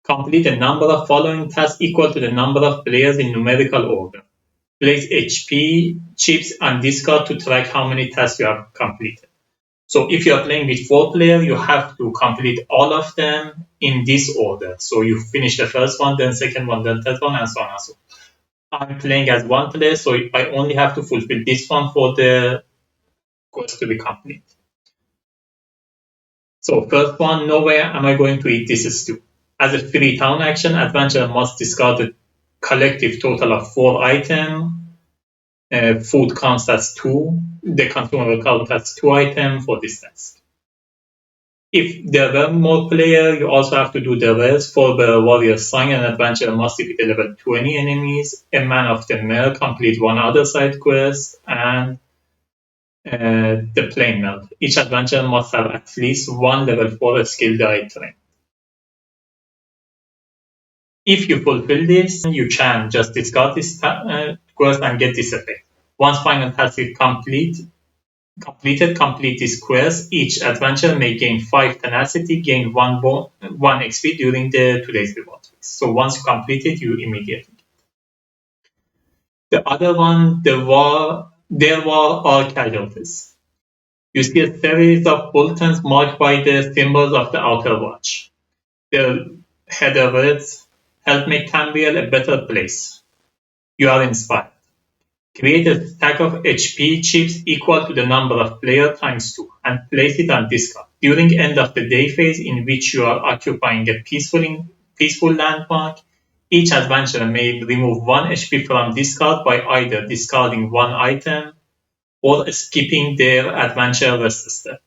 Complete a number of following tasks equal to the number of players in numerical order. Place HP chips on discard to track how many tasks you have completed. So if you are playing with 4 players, you have to complete all of them in this order. So you finish the first one, then second one, then third one, and so on and so on. I'm playing as 1 player, so I only have to fulfill this one for the quest to be complete. So first one, nowhere am I going to eat this stew. As a free town action, adventurer must discard a collective total of 4 items. Food counts as 2. The consumer will count as 2 items for this task. If there were more players, you also have to do the rest. For the warrior sign, an adventurer must defeat a level 20 enemies. A man of the mill complete one other side quest, and the plain melt. Each adventurer must have at least one level 4 skill die train. If you fulfill this, you can just discard this quest and get this effect. Once final task is completed, complete this quest. Each adventure may gain 5 tenacity, gain 1 XP during the today's reward phase. So once you complete it, you immediately. The other one, there were all casualties. You see a series of bulletins marked by the symbols of the Outer Watch. The header reads, "Help make Tamriel a better place. You are inspired. Create a stack of HP chips equal to the number of players times 2 and place it on discard. During end of the day phase in which you are occupying a peaceful landmark, each adventurer may remove 1 HP from discard by either discarding 1 item or skipping their adventure rest step.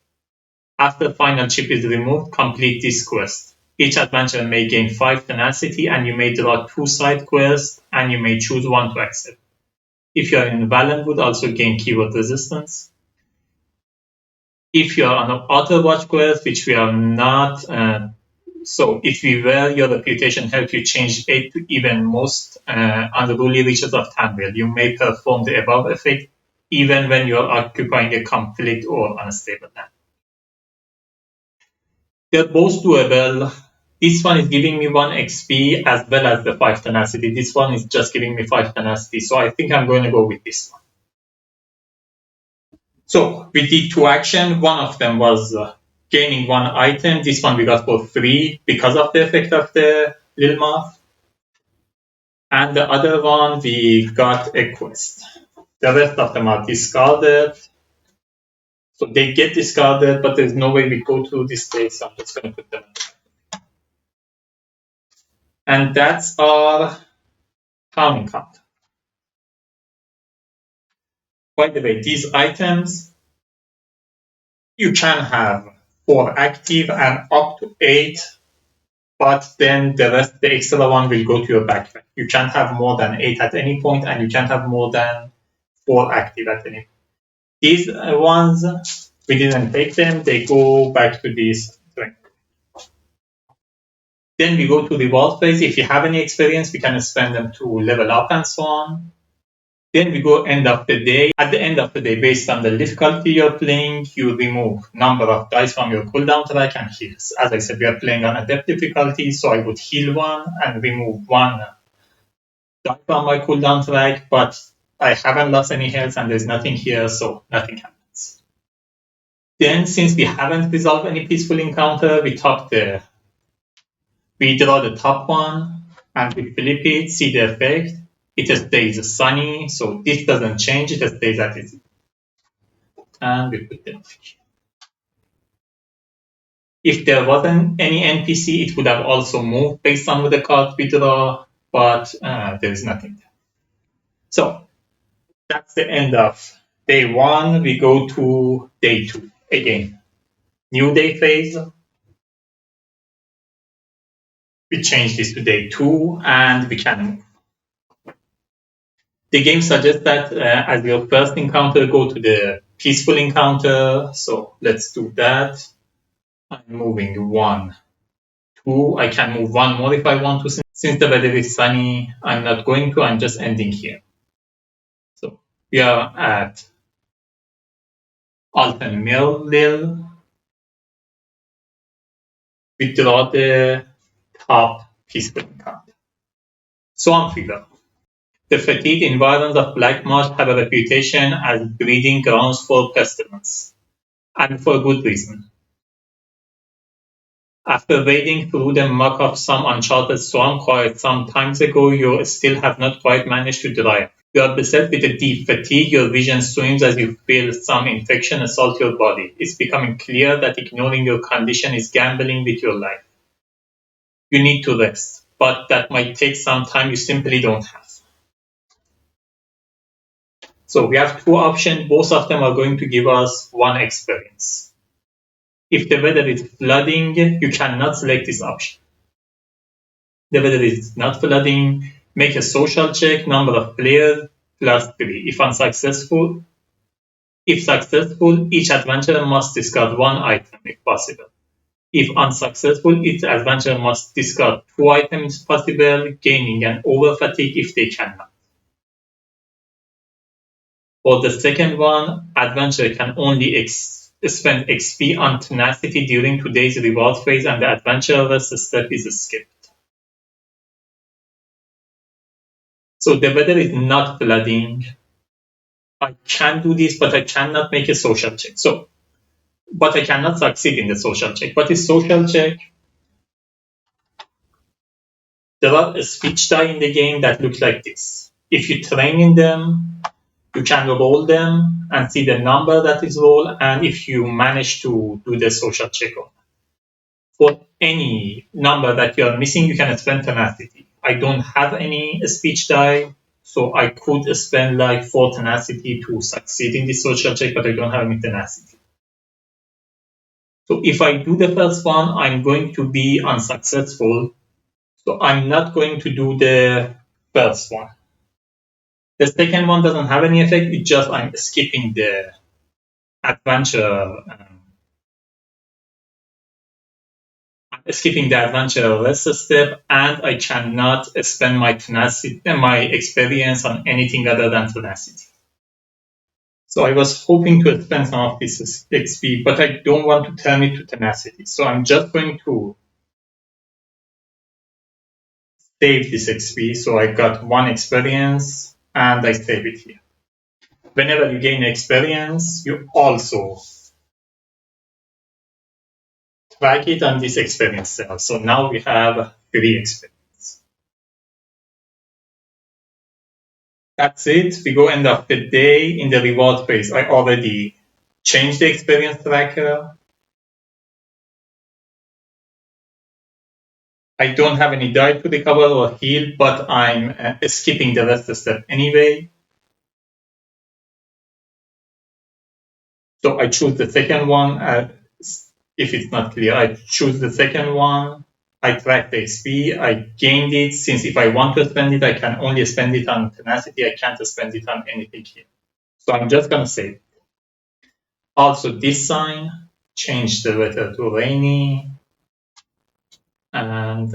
After final chip is removed, complete this quest. Each adventurer may gain 5 tenacity and you may draw 2 side quests and you may choose one to accept. If you are in Valenwood, also gain keyword resistance. If you are on an Outer Watch quest, which we are not, so if we were, your reputation help you change 8 to even most unruly reaches of Tamriel. You may perform the above effect even when you are occupying a conflict or unstable land. They're both doable. This one is giving me 1 XP as well as the 5 tenacity. This one is just giving me 5 tenacity, so I think I'm going to go with this one. So we did 2 action. One of them was gaining 1 item. This one we got for free because of the effect of the little moth. And the other one we got a quest. The rest of them are discarded. So they get discarded, but there's no way we go through this stage, so I'm just going to put them in. And that's our town encounter. By the way, these items, you can have 4 active and up to 8, but then the rest, the extra one will go to your backpack. You can't have more than 8 at any point, and you can't have more than 4 active at any point. These ones, we didn't take them, they go back to this thing. Then we go to the reward phase. If you have any experience, we can spend them to level up and so on. Then we go end of the day. At the end of the day, based on the difficulty you're playing, you remove number of dice from your cooldown track and heals. As I said, we are playing on adept difficulty, so I would heal 1 and remove 1 die from my cooldown track, but I haven't lost any health and there's nothing here, so nothing happens. Then, since we haven't resolved any peaceful encounter, we draw the top one and we flip it, see the effect. It stays sunny, so this doesn't change, it stays at it. And we put them here. If there wasn't any NPC, it would have also moved based on the card we draw, but there is nothing there. So that's the end of day 1. We go to day 2. Again, new day phase. We change this to day 2 and we can move. The game suggests that as your first encounter, go to the peaceful encounter. So let's do that. I'm moving 1, 2. I can move 1 more if I want to. Since the weather is sunny, I'm not going to. I'm just ending here. So we are at Alton Mill. We draw the top peaceful encounter. Swarm fever. The fetid environs of Black Marsh have a reputation as breeding grounds for pestilence, and for good reason. After wading through the muck of some uncharted swamp quite some times ago, you still have not quite managed to dry up. You are beset with a deep fatigue, your vision swims as you feel some infection assault your body. It's becoming clear that ignoring your condition is gambling with your life. You need to rest, but that might take some time you simply don't have. So we have two options, both of them are going to give us one experience. If the weather is flooding, you cannot select this option. The weather is not flooding, make a social check, number of players +3. If successful, each adventurer must discard one item if possible. If unsuccessful, each adventurer must discard 2 items possible, gaining an over fatigue if they cannot. For the second one, adventurer can only spend XP on tenacity during today's reward phase and the adventurer's step is skipped. So the weather is not flooding. I can do this, but I cannot make a social check. But I cannot succeed in the social check. What is social check? There are speech die in the game that look like this. If you train in them, you can roll them and see the number that is rolled, and if you manage to do the social check on. For any number that you are missing, you can spend tenacity. I don't have any speech die, so I could spend like 4 tenacity to succeed in this social check, but I don't have any tenacity. So if I do the first one, I'm going to be unsuccessful. So I'm not going to do the first one. The second one doesn't have any effect. It's just I'm skipping the adventure. Rest step, and I cannot spend my tenacity, my experience on anything other than tenacity. So I was hoping to spend some of this XP, but I don't want to turn it to tenacity. So I'm just going to save this XP. So I got 1 experience and I save it here. Whenever you gain experience, you also track it on this experience cell. So now we have 3 experience. That's it. We go end of the day in the reward phase. I already changed the experience tracker. I don't have any die to recover or heal, but I'm skipping the rest step anyway. So I choose the second one. If it's not clear, I choose the second one. I track the XP. I gained it. Since if I want to spend it, I can only spend it on tenacity. I can't spend it on anything here. So I'm just going to save it. Also, this sign, change the weather to rainy. And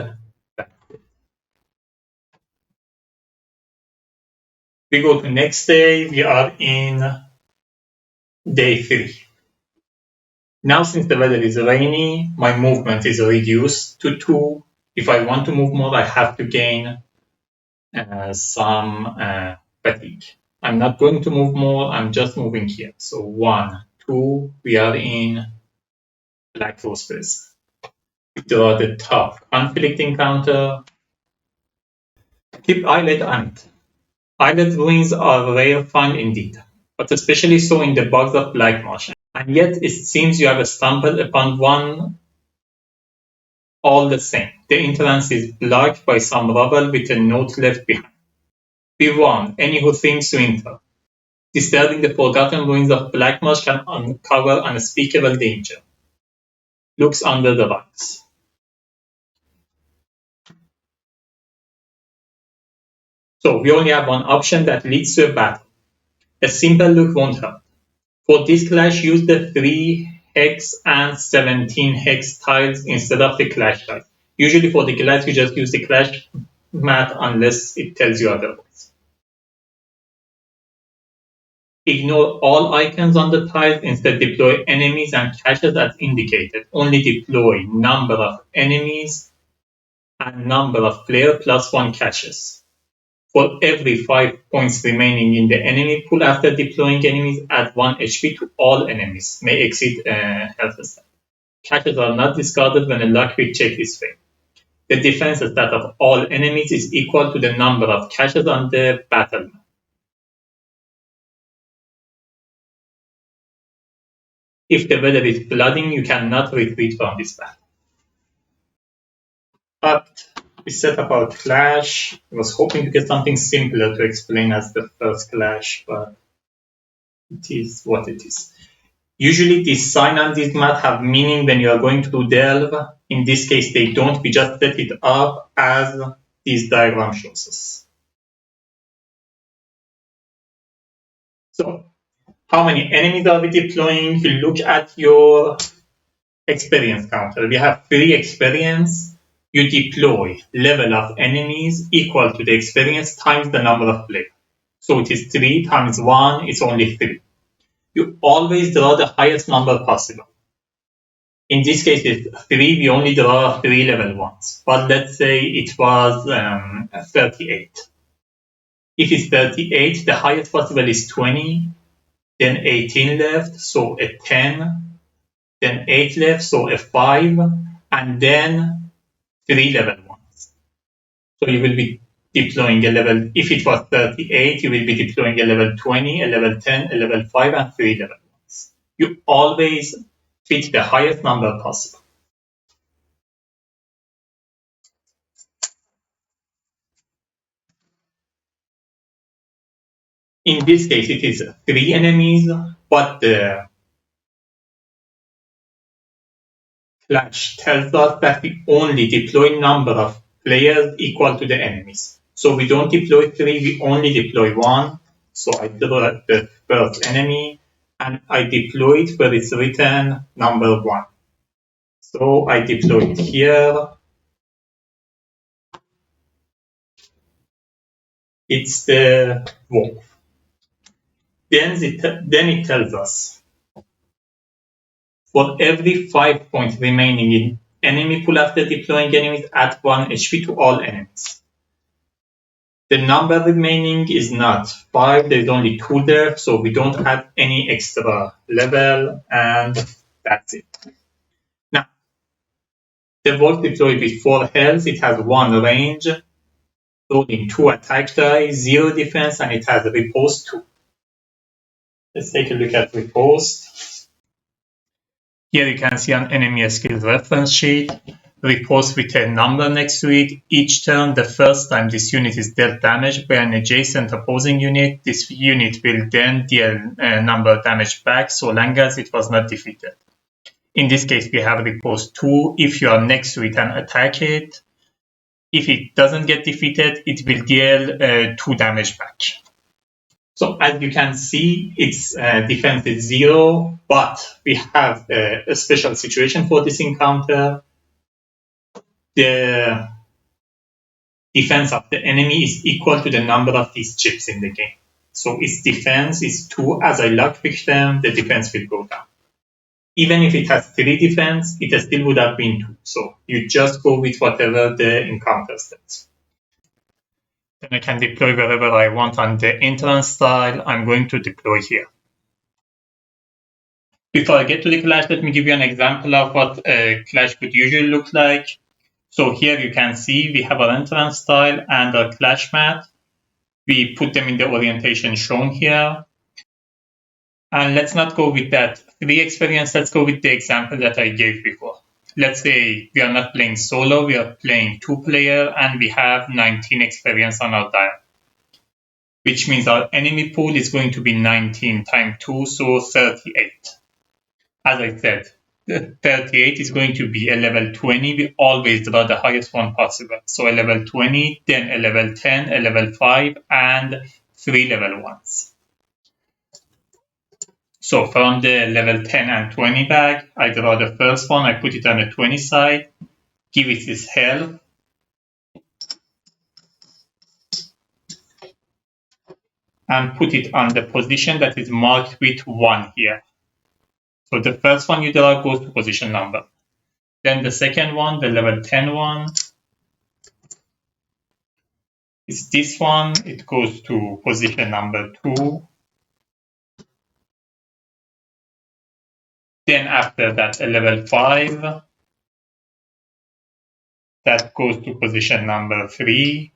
that's it. We go to next day. We are in day 3. Now, since the weather is rainy, my movement is reduced to 2. If I want to move more, I have to gain some fatigue. I'm not going to move more. I'm just moving here. So 1, 2, we are in Black Rose phase. We draw the top conflict encounter. Keep eyelid on it. Eyelid ruins are rare find indeed, but especially so in the bogs of Black Marsh. And yet it seems you have stumbled upon one all the same. The entrance is blocked by some rubble with a note left behind. Be warned, any who thinks to enter. Disturbing the forgotten ruins of Black Marsh can uncover unspeakable danger. Looks under the rocks. So we only have one option that leads to a battle. A simple look won't help. For this clash, use the 3 hex and 17 hex tiles instead of the clash tiles. Usually for the clash, you just use the clash mat unless it tells you otherwise. Ignore all icons on the tiles, instead deploy enemies and caches as indicated. Only deploy number of enemies and number of player plus 1 catches. For every 5 points remaining in the enemy pool after deploying enemies, add 1 HP to all enemies, may exceed health stat. Catches are not discarded when a luck quick check is failed. The defense stat of all enemies is equal to the number of catches on the battle. If the weather is flooding, you cannot retreat from this battle. But we set up our clash. I was hoping to get something simpler to explain as the first clash, but it is what it is. Usually these sign on this map have meaning when you are going to delve. In this case they don't, we just set it up as this diagram shows us. So how many enemies are we deploying? You look at your experience counter. We have 3 experience. You deploy level of enemies equal to the experience times the number of players. So it is 3 times 1 is only 3. You always draw the highest number possible. In this case, it's 3. We only draw 3 level 1s. But let's say it was 38. If it's 38, the highest possible is 20, then 18 left, so a 10, then 8 left, so a 5, and then 3 level 1s. So you will be deploying a level, if it was 38, you will be deploying a level 20, a level 10, a level 5, and 3 level 1s. You always fit the highest number possible. In this case, it is 3 enemies, but the clash tells us that we only deploy number of players equal to the enemies. So we don't deploy 3, we only deploy 1. So I draw the first enemy, and I deploy it where it's written number 1. So I deploy it here. It's the wolf. Then it tells us for every 5 points remaining in enemy pool after deploying enemies, add 1 HP to all enemies. The number remaining is not 5, there's only 2 there, so we don't add any extra level, and that's it. Now, the wolf deployed with 4 health, it has 1 range, loading 2 attack die, 0 defense, and it has riposte 2. Let's take a look at riposte. Here you can see an enemy skills reference sheet, riposte with a number next to it. Each turn, the first time this unit is dealt damage by an adjacent opposing unit, this unit will then deal a number of damage back so long as it was not defeated. In this case, we have riposte 2. If you are next to it and attack it, if it doesn't get defeated, it will deal 2 damage back. So as you can see, its defense is 0, but we have a special situation for this encounter. The defense of the enemy is equal to the number of these chips in the game. So its defense is 2. As I luck pick them, the defense will go down. Even if it has 3 defense, it still would have been 2. So you just go with whatever the encounter stats. Then I can deploy wherever I want on the entrance tile. I'm going to deploy here. Before I get to the clash, let me give you an example of what a clash would usually look like. So here you can see we have our entrance tile and our clash mat. We put them in the orientation shown here. And let's not go with that 3 experience, let's go with the example that I gave before. Let's say we are not playing solo, we are playing 2-player, and we have 19 experience on our dial. Which means our enemy pool is going to be 19 times 2, so 38. As I said, 38 is going to be a level 20. We always draw the highest one possible. So a level 20, then a level 10, a level 5, and 3 level 1s. So from the level 10 and 20 bag, I draw the first one, I put it on the 20 side, give it its health, and put it on the position that is marked with 1 here. So the first one you draw goes to position number. Then the second one, the level 10 one, is this one. It goes to position number 2. Then after that, a level 5. That goes to position number 3.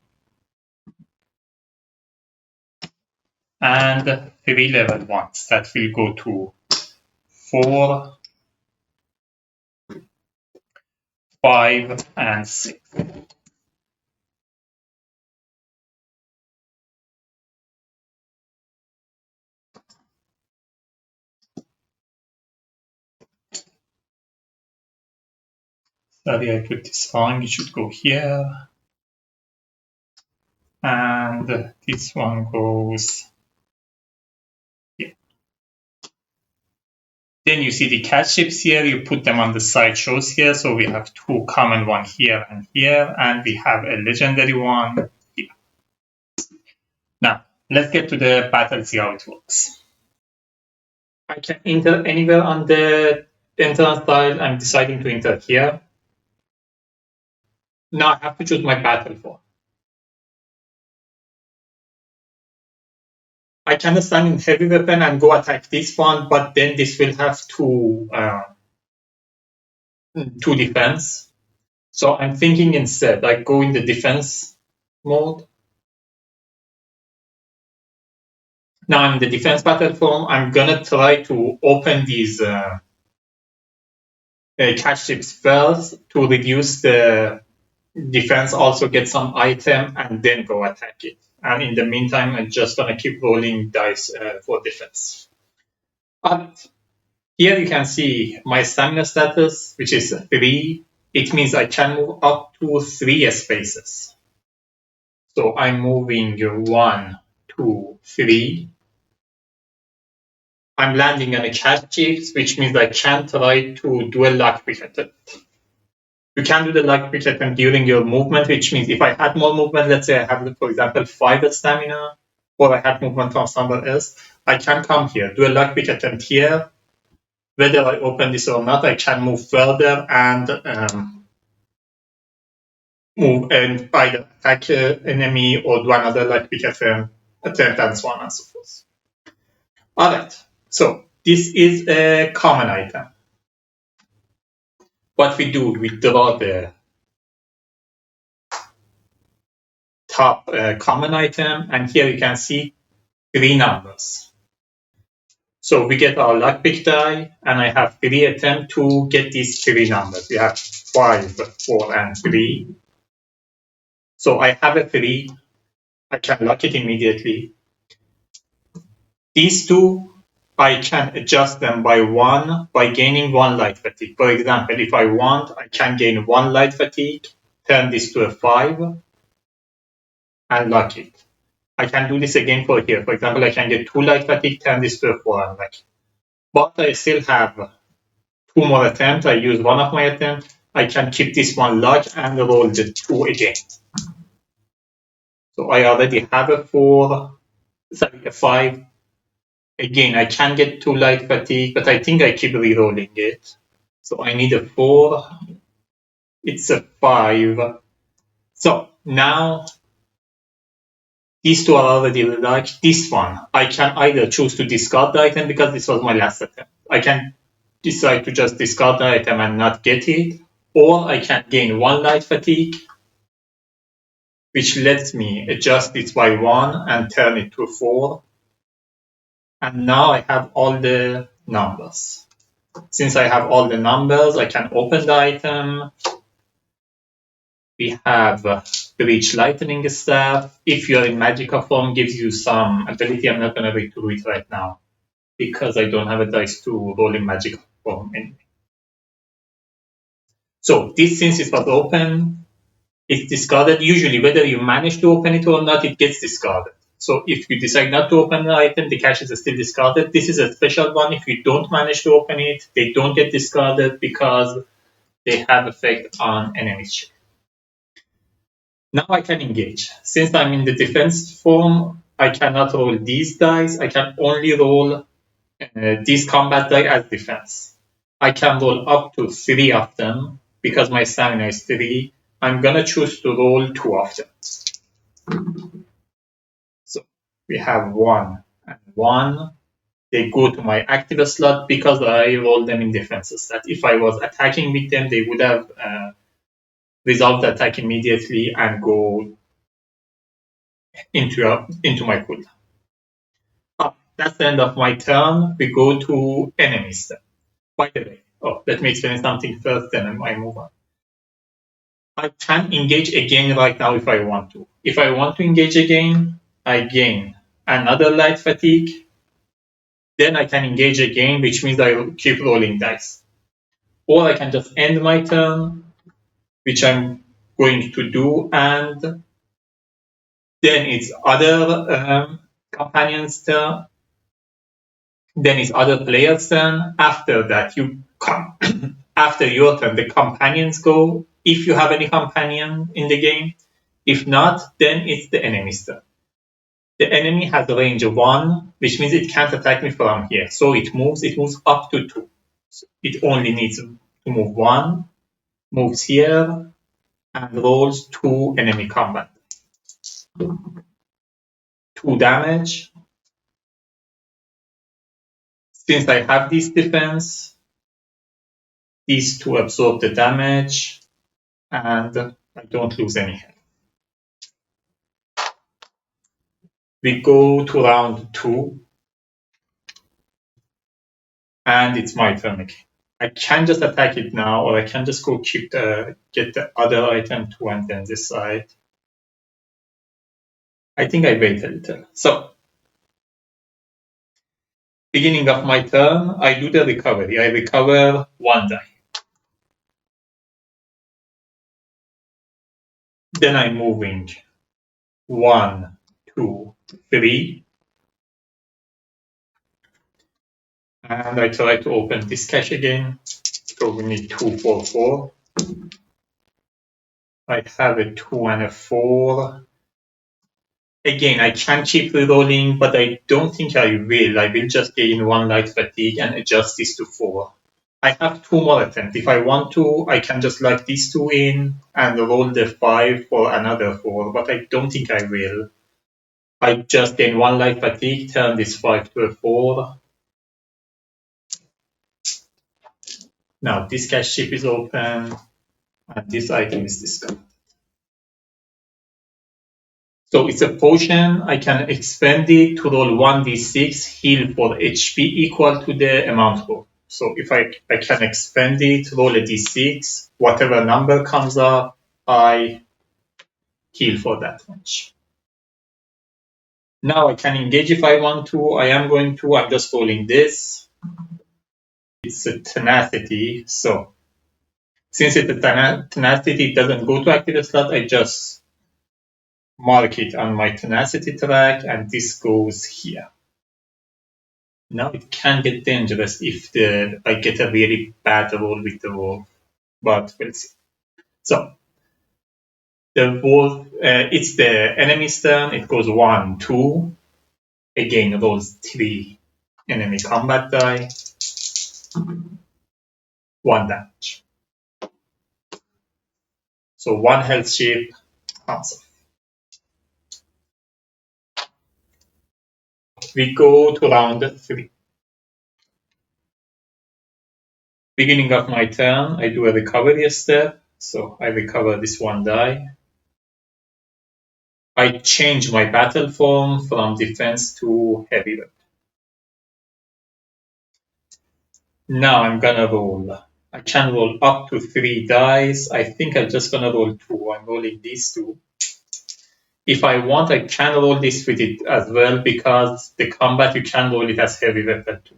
And 3 level 1s. That will go to 4, 5, and 6. Sorry, I put this wrong. It should go here. And this one goes here. Then you see the cat ships here. You put them on the side shows here. So we have 2 common one here and here. And we have a legendary one here. Now, let's get to the battle, see how it works. I can enter anywhere on the entrance tile. I'm deciding to enter here. Now I have to choose my battle form. I can stand in heavy weapon and go attack this one, but then this will have two defense. So I'm thinking instead, I go in the defense mode. Now I'm in the defense battle form. I'm gonna try to open these cat ships first to reduce the defense, also get some item, and then go attack it. And in the meantime, I'm just gonna keep rolling dice for defense. But here you can see my stamina status, which is 3. It means I can move up to 3 spaces. So I'm moving 1, 2, 3. I'm landing on a cat chips, which means I can try to do a luck pick attempt. You can do the luck pick attempt during your movement, which means if I had more movement, let's say I have, for example, 5 stamina, or I had movement from somewhere else, I can come here, do a luck pick attempt here. Whether I open this or not, I can move further and move and either attack an enemy or do another luck pick attempt and so on and so forth. Alright, so this is a common item. What we do, we draw the top common item, and here you can see 3 numbers. So we get our luck pick die, and I have 3 attempts to get these 3 numbers. We have 5, 4, and 3. So I have a 3. I can lock it immediately. These 2, I can adjust them by 1 by gaining 1 light fatigue. For example, if I want, I can gain 1 light fatigue, turn this to a 5, and lock it. I can do this again for here. For example, I can get 2 light fatigue, turn this to a 4, and lock it. But I still have 2 more attempts. I use 1 of my attempts. I can keep this one locked and roll the 2 again. So I already have a 5. Again, I can get 2 light fatigue, but I think I keep re-rolling it. So I need a 4. It's a 5. So now these 2 are already locked. This one, I can either choose to discard the item because this was my last attempt. I can decide to just discard the item and not get it, or I can gain 1 light fatigue, which lets me adjust it by 1 and turn it to 4. And now I have all the numbers. Since I have all the numbers, I can open the item. We have Breach Lightning Staff. If you're in Magical form, gives you some ability. I'm not going to read through it right now because I don't have a dice to roll in Magical form anyway. So this, since it was open, it's discarded. Usually, whether you manage to open it or not, it gets discarded. So if you decide not to open the item, the cache is still discarded. This is a special one. If you don't manage to open it, they don't get discarded because they have effect on enemies. Now I can engage. Since I'm in the defense form, I cannot roll these dice. I can only roll these combat die as defense. I can roll up to 3 of them because my stamina is 3. I'm gonna choose to roll 2 of them. we have 1 and 1. They go to my active slot because I roll them in defenses. That if I was attacking with them, they would have resolved the attack immediately and go into my cooldown. That's the end of my turn. We go to enemies then. By the way, let me explain something first, then I move on. I can engage again right now if I want to. If I want to engage again, I gain another light fatigue. Then I can engage again, which means I keep rolling dice. Or I can just end my turn, which I'm going to do, and then it's other companions' turn. Then it's other players' turn. After that, you come. After your turn, the companions go. If you have any companion in the game, if not, then it's the enemy's turn. The enemy has a range of 1, which means it can't attack me from here. So it moves up to 2. So it only needs to move 1, moves here, and rolls 2 enemy combat. 2 damage. Since I have this defense, these 2 absorb the damage, and I don't lose any health. We go to round 2, and it's my turn again. I can just attack it now, or I can just go get the other item 2 and then decide. I think I wait a little. So, beginning of my turn, I do the recovery. I recover 1 die. Then I'm moving 1, 2, 3. And I try to open this cache again. So we need 2, 4, 4. I have a 2 and a 4. Again, I can keep rerolling, but I don't think I will. I will just gain 1 light fatigue and adjust this to 4. I have 2 more attempts. If I want to, I can just lock these 2 in and roll the 5 for another 4, but I don't think I will. I just gain 1 light fatigue, turn this 5 to a 4. Now this cache chip is open, and this item is discovered. So it's a potion. I can expend it to roll 1d6, heal for HP equal to the amount rolled. So if I can expend it, roll a d6, whatever number comes up, I heal for that much. Now I can engage if I want to. I am going to. I'm just rolling this. It's a tenacity. So since it's a tenacity, it doesn't go to active slot. I just mark it on my tenacity track, and this goes here. Now it can get dangerous if I get a really bad roll with the wolf, but we'll see. So the wolf, it's the enemy's turn. It goes 1, 2. Again, rolls 3 enemy combat die. 1 damage. So 1 health chip comes off. We go to round 3. Beginning of my turn, I do a recovery step. So I recover this 1 die. I change my battle form from defense to heavy weapon. Now I'm gonna roll. I can roll up to 3 dice. I think I'm just gonna roll 2. I'm rolling these 2. If I want, I can roll this with it as well, because the combat you can roll it as heavy weapon too.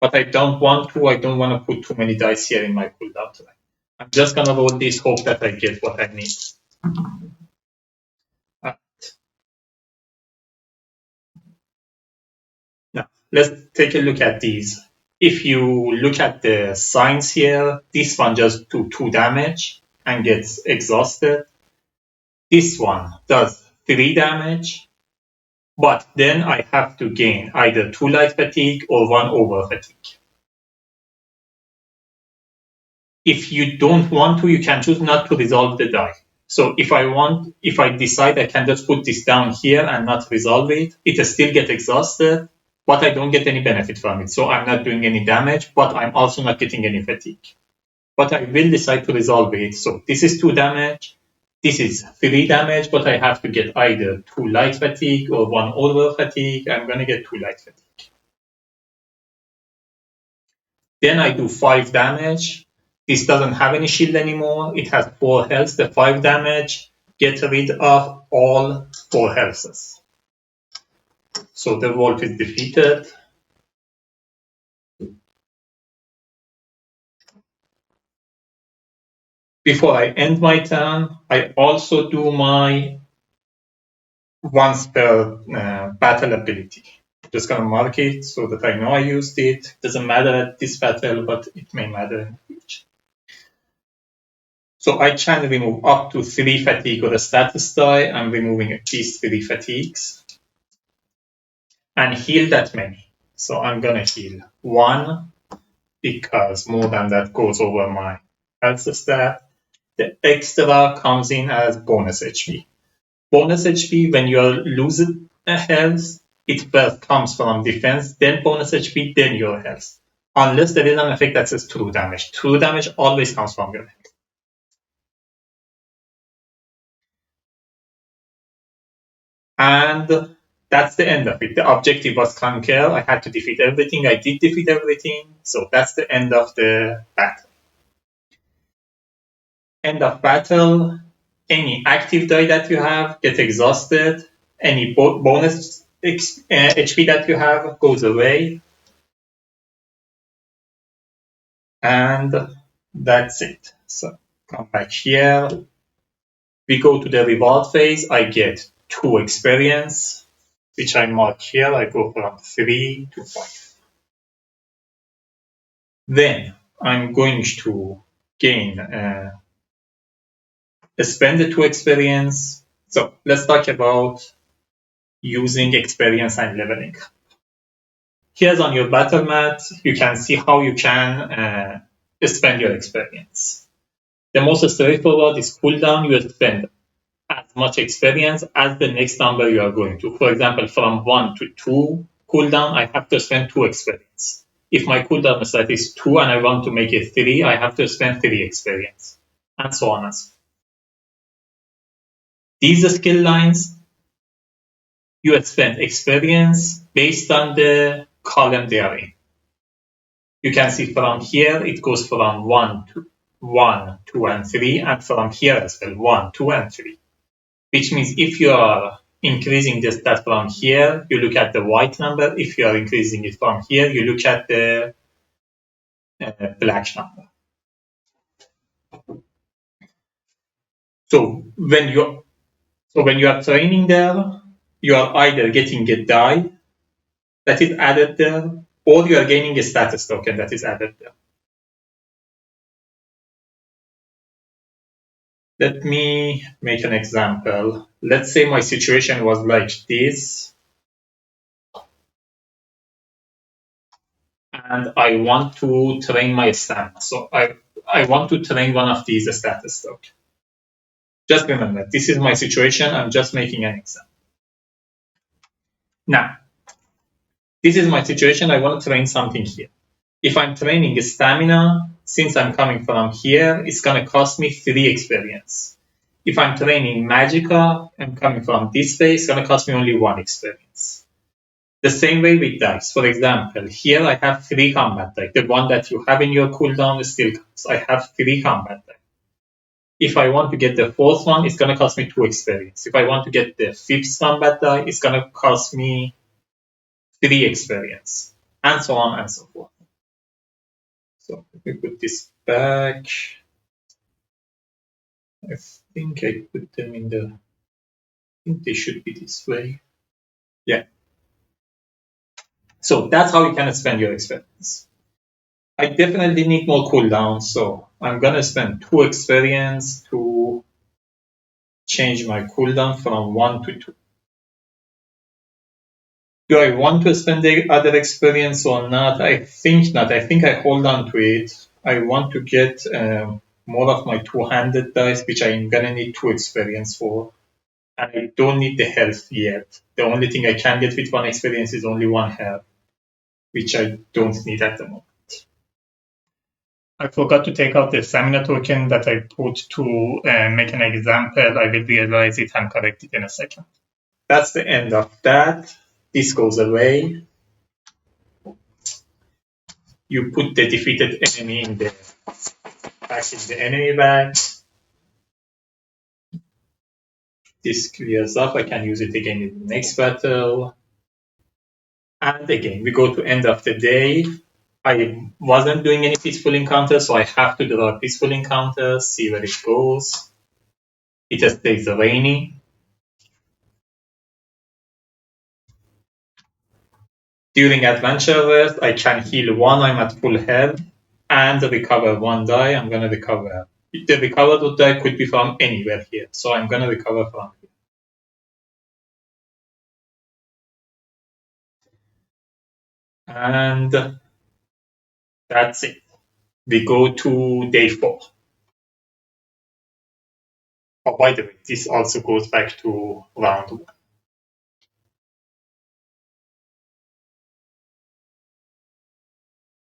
But I don't want to. I don't want to put too many dice here in my cooldown tonight. I'm just gonna roll this, hope that I get what I need. Now let's take a look at these. If you look at the signs here, this one just do 2 damage and gets exhausted. This one does 3 damage, but then I have to gain either 2 light fatigue or 1 over fatigue. If you don't want to, you can choose not to resolve the die. So if I decide I can just put this down here and not resolve it, it will still get exhausted, but I don't get any benefit from it. So I'm not doing any damage, but I'm also not getting any fatigue. But I will decide to resolve it. So this is 2 damage, this is 3 damage, but I have to get either 2 light fatigue or 1 over fatigue. I'm going to get 2 light fatigue. Then I do 5 damage. This doesn't have any shield anymore. It has 4 health. The 5 damage get rid of all 4 healths. So the wolf is defeated. Before I end my turn, I also do my once per battle ability. I'm just going to mark it so that I know I used it. Doesn't matter at this battle, but it may matter in the future. So I can remove up to 3 fatigue or a status die. I'm removing at least 3 fatigues. And heal that many. So I'm going to heal 1 because more than that goes over my health stat. The extra comes in as bonus HP. Bonus HP, when you're losing a health, it first comes from defense, then bonus HP, then your health. Unless there is an effect that says true damage. True damage always comes from your health. And that's the end of it. The objective was conquer. I had to defeat everything. I did defeat everything. So that's the end of the battle. End of battle. Any active die that you have gets exhausted. Any bonus HP that you have goes away. And that's it. So come back here. We go to the reward phase. I get 2 experience, which I mark here. I go from 3 to 5. Then I'm going to gain spend the 2 experience. So let's talk about using experience and leveling. Here's on your battle mat, you can see how you can spend your experience. The most straightforward is cooldown. You spend as much experience as the next number you are going to. For example, from 1 to 2 cooldown, I have to spend 2 experience. If my cooldown stat is 2 and I want to make it 3, I have to spend 3 experience, and so on and so forth. These skill lines, you spend experience based on the column they are in. You can see from here, it goes from 1, 2, and 3, and from here as well, 1, 2, and 3. Which means if you are increasing the stat from here, you look at the white number. If you are increasing it from here, you look at the black number. So when you are training there, you are either getting a die that is added there, or you are gaining a status token that is added there. Let me make an example. Let's say my situation was like this, and I want to train my stamina. So I want to train one of these status tokens. Just remember, this is my situation. I'm just making an example. Now, this is my situation. I want to train something here. If I'm training stamina, since I'm coming from here, it's going to cost me 3 experience. If I'm training magicka, I'm coming from this way, it's going to cost me only 1 experience. The same way with dice. For example, here I have 3 combat dice. The one that you have in your cooldown still counts. I have 3 combat dice. If I want to get the 4th one, it's going to cost me 2 experience. If I want to get the 5th combat die, it's going to cost me 3 experience, and so on and so forth. So let me put this back. I think I put them in the... I think they should be this way. Yeah. So that's how you can spend your experience. I definitely need more cooldown, so I'm going to spend 2 experience to change my cooldown from 1 to 2. Do I want to spend the other experience or not? I think not. I think I hold on to it. I want to get more of my two-handed dice, which I'm gonna need 2 experience for. And I don't need the health yet. The only thing I can get with 1 experience is only 1 health, which I don't need at the moment. I forgot to take out the stamina token that I put to make an example. I will realize it and correct it in a second. That's the end of that. This goes away. You put the defeated enemy in the back in the enemy bag. This clears up. I can use it again in the next battle. And again, we go to end of the day. I wasn't doing any peaceful encounters, so I have to draw a peaceful encounter, see where it goes. It just stays rainy. During adventure rest, I can heal 1, I'm at full health, and recover 1 die. I'm gonna recover. The recovered die could be from anywhere here, so I'm gonna recover from here. And that's it. We go to day 4. Oh, by the way, this also goes back to round 1.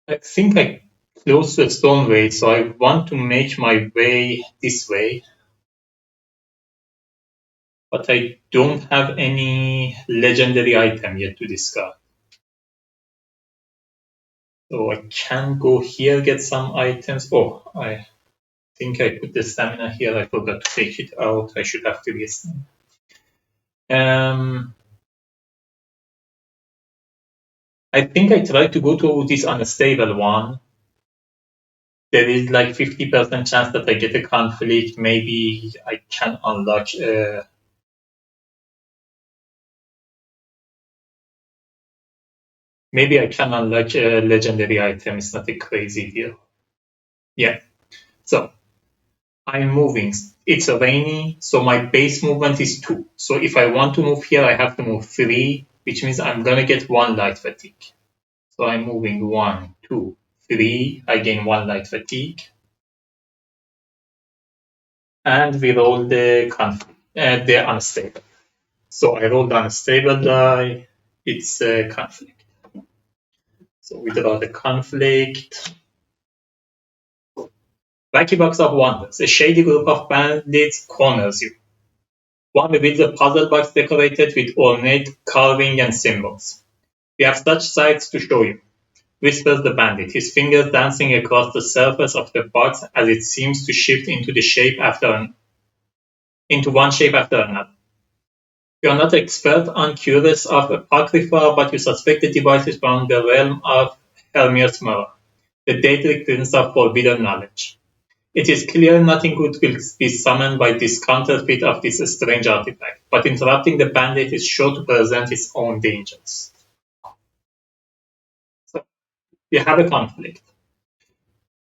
I think I close the stone way, so I want to make my way this way. But I don't have any legendary item yet to discard. So I can go here, get some items. Oh, I think I put the stamina here. I forgot to take it out. I should have previous. I think I tried to go to this unstable one. There is like 50% chance that I get a conflict. Maybe I can unlock. Maybe I can unlock a legendary item. It's not a crazy deal. Yeah. So I'm moving. It's rainy, so my base movement is 2. So if I want to move here, I have to move 3, which means I'm going to get 1 light fatigue. So I'm moving 1, 2, 3. I gain 1 light fatigue. And we roll the unstable. So I rolled the unstable die. It's a conflict. So we draw the conflict. Lucky Box of Wonders. A shady group of bandits corners you. One reveals a puzzle box decorated with ornate carving and symbols. We have such sights to show you, whispers the bandit, his fingers dancing across the surface of the box as it seems to shift into one shape after another. You are not expert on curious of Apocrypha, but you suspect the device is from the realm of Hermias Mirror, the Daedric prince of forbidden knowledge. It is clear nothing good will be summoned by this counterfeit of this strange artifact, but interrupting the bandit is sure to present its own dangers. So, you have a conflict.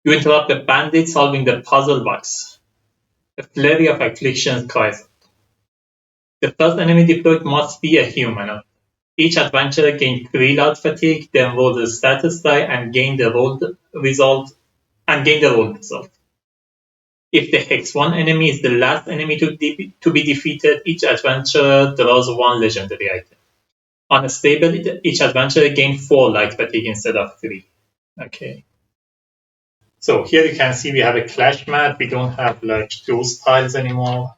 You interrupt the bandit solving the puzzle box. A flurry of afflictions cries out. The first enemy deployed must be a human. Each adventurer gained 3 loud fatigue, then rolled a status die and gained the rolled result. If the Hex 1 enemy is the last enemy to be defeated, each adventurer draws 1 legendary item. On a stable, each adventurer gains 4 light fatigue instead of 3. Okay. So here you can see we have a clash mat. We don't have like those tiles anymore.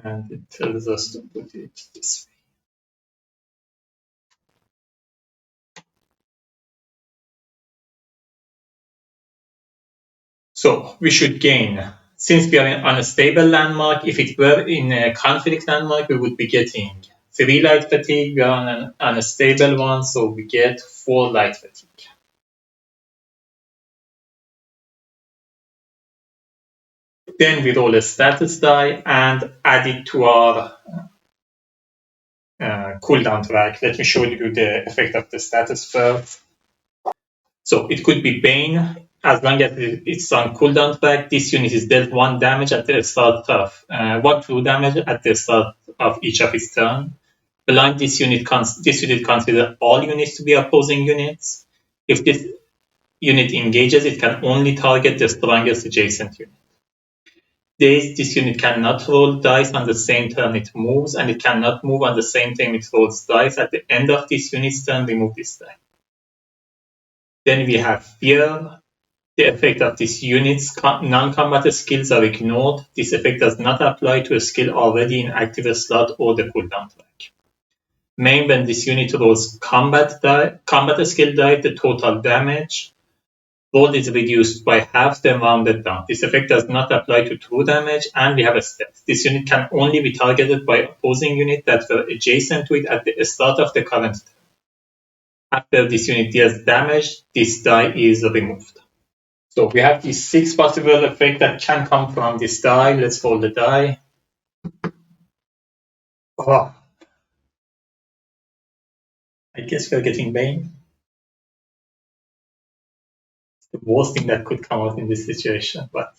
And it tells us to put it this way. So we should gain, since we are on a stable landmark, if it were in a conflict landmark, we would be getting 3 light fatigue. We are on an unstable one, so we get 4 light fatigue. Then we roll a status die and add it to our cooldown track. Let me show you the effect of the status first. So it could be Bane. As long as it's on cooldown track, this unit is dealt 1 damage at the start of 1 true damage at the start of each of its turn. Blind, this unit considers all units to be opposing units. If this unit engages, it can only target the strongest adjacent unit. This unit cannot roll dice on the same turn it moves, and it cannot move on the same time it rolls dice. At the end of this unit's turn, remove this die. Then we have Fear. The effect of this unit's non-combat skills are ignored. This effect does not apply to a skill already in active slot or the cooldown track. When this unit rolls combat skill die, the total damage roll is reduced by half, then rounded down. This effect does not apply to true damage, and we have a stealth. This unit can only be targeted by opposing units that were adjacent to it at the start of the current turn. After this unit deals damage, this die is removed. So we have these 6 possible effects that can come from this die. Let's roll the die. Oh, I guess we're getting Bane. The worst thing that could come out in this situation, but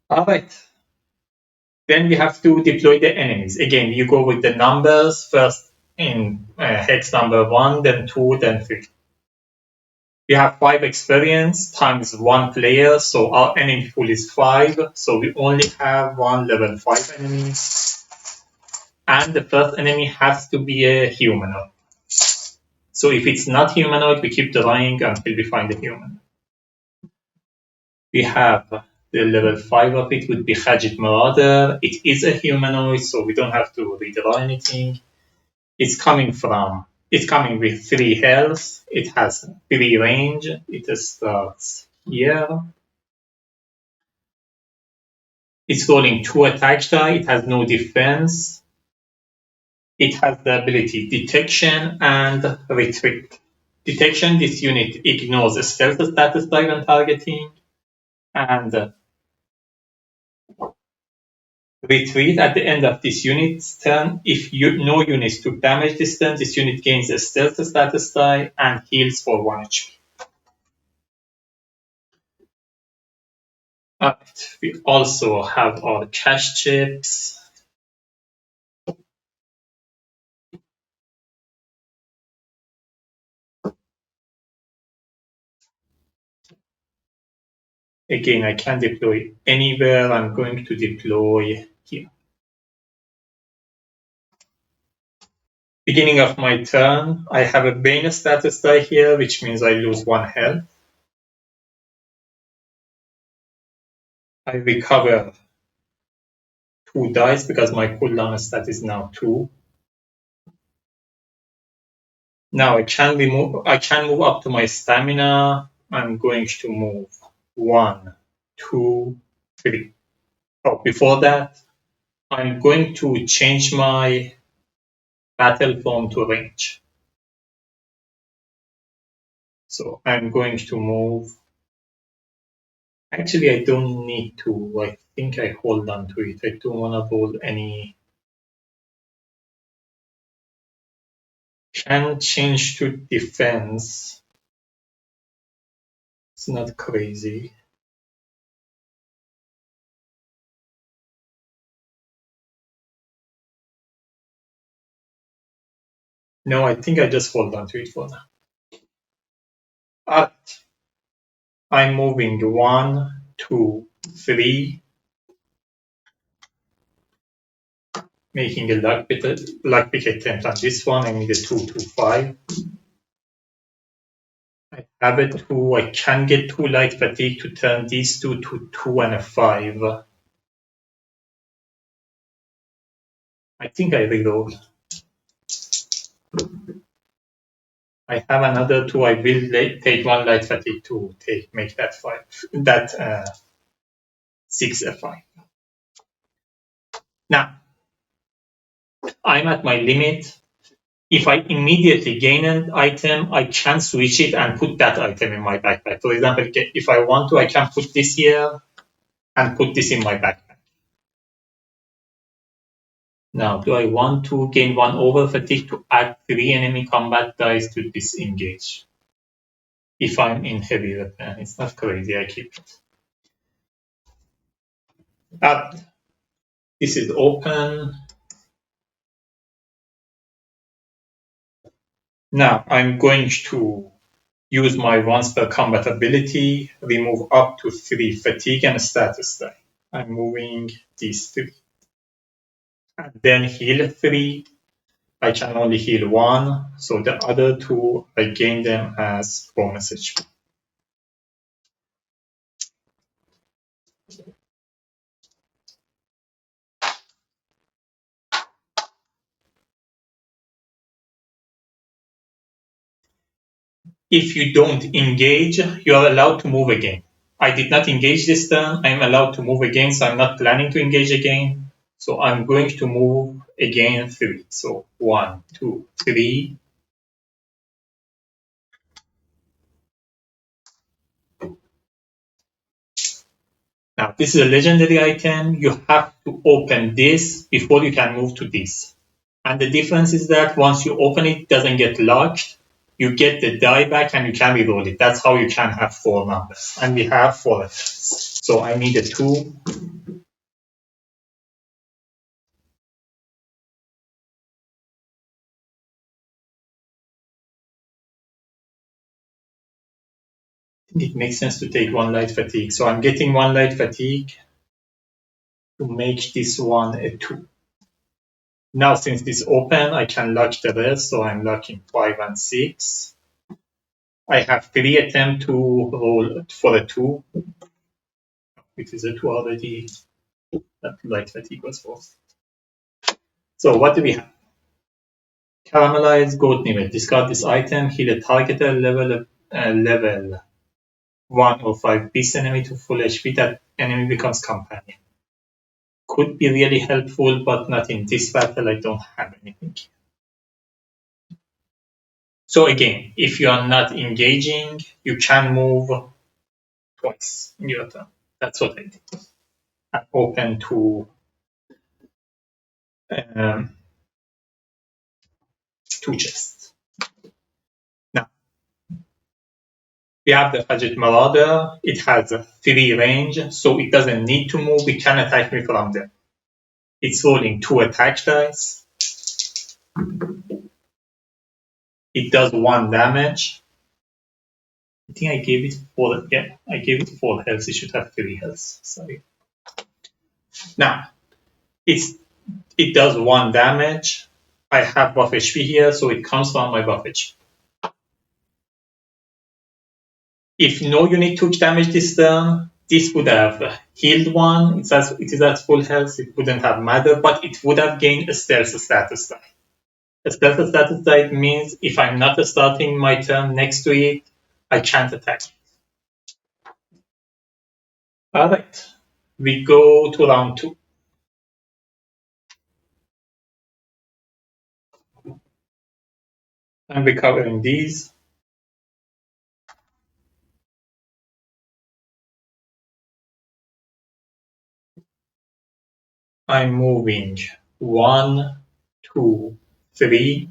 alright. Then we have to deploy the enemies. Again, you go with the numbers first in hex number 1, then 2, then 3. We have 5 experience times 1 player, so our enemy pool is 5. So we only have 1 level 5 enemy. And the first enemy has to be a humanoid. So if it's not humanoid, we keep drawing until we find a human. We have the level 5 of it would be Khajit Marauder. It is a humanoid, so we don't have to redraw anything. It's coming with 3 health. It has 3 range. It starts here. It's rolling 2 attack die. It has no defense. It has the ability Detection and Retreat. Detection, this unit ignores a stealth status die when targeting. And Retreat at the end of this unit's turn. If no units took damage this turn, this unit gains a stealth status die and heals for 1 HP. We also have our cash chips. Again, I can deploy anywhere. I'm going to deploy here. Beginning of my turn, I have a Bane status die here, which means I lose 1 health. I recover 2 dice because my cooldown stat is now 2. Now I can move up to my stamina. I'm going to move 1, 2, 3. Oh, before that, I'm going to change my battle form to range. So I'm going to move. Actually, I don't need to. I think I hold on to it. I don't want to roll any. Can change to defense. It's not crazy. No, I think I just hold on to it for now. I'm moving 1, 2, 3. Making a lockpick attempt on this one. I need a 2, 2, 5. I have a 2. I can get 2 light fatigue to turn these 2 to 2 and a 5. I think I reroll. I have another 2. I will take 1 light fatigue to make that 5. That 6 a 5. Now, I'm at my limit. If I immediately gain an item, I can switch it and put that item in my backpack. For example, if I want to, I can put this here and put this in my backpack. Now, do I want to gain 1 over fatigue to add 3 enemy combat dice to disengage? If I'm in heavy weapon, it's not crazy, I keep it. This is open. Now I'm going to use my once per combat ability, remove up to 3 fatigue and status die. I'm moving these 3. And then heal 3. I can only heal 1, so the other 2, I gain them as bonus HP. If you don't engage, you are allowed to move again. I did not engage this turn. I'm allowed to move again, so I'm not planning to engage again. So I'm going to move again 3. So 1, 2, 3. Now, this is a legendary item. You have to open this before you can move to this. And the difference is that once you open it, it doesn't get locked. You get the die back and you can reroll it. That's how you can have 4 numbers. And we have 4 attacks. So I need a 2. It makes sense to take 1 light fatigue. So I'm getting 1 light fatigue to make this one a 2. Now, since this open, I can lock the rest. So I'm locking 5 and 6. I have 3 attempts to roll for a 2. Which is a 2 already. That light fatigue was forced. So what do we have? Caramelized goat liver. Discard this item. Heal a targeted level 1 or 5 beast enemy to full HP. That enemy becomes companion. Could be really helpful, but not in this battle. I don't have anything. So again, if you are not engaging, you can move twice in your turn. That's what I did. I'm open to um, 2 chests. Now, we have the Fajit Marauder. It has a 3 range, so it doesn't need to move. It can attack me from there. It's rolling 2 attack dice. It does 1 damage. I think I gave it 4. Yeah, I gave it 4 health. It should have 3 health. Sorry. Now, it does 1 damage. I have buff HP here, so it comes from my buff HP. If no unit took damage this turn, this would have healed 1. It is at full health. It wouldn't have mattered, but it would have gained a stealth status die. A stealth status die means if I'm not starting my turn next to it, I can't attack. Alright, we go to round 2. I'm recovering these. I'm moving 1, 2, 3.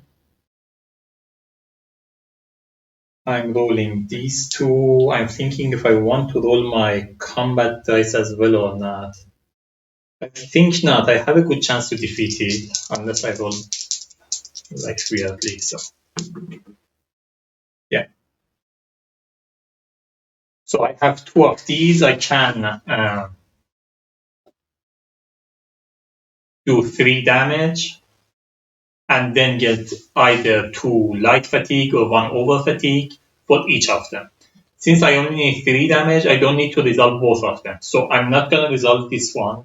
I'm rolling these 2. I'm thinking if I want to roll my combat dice as well or not. I think not. I have a good chance to defeat it unless I roll like weirdly. So yeah. So I have 2 of these. I can do 3 damage and then get either 2 light fatigue or 1 over fatigue for each of them. Since I only need 3 damage, I don't need to resolve both of them. So I'm not going to resolve this one.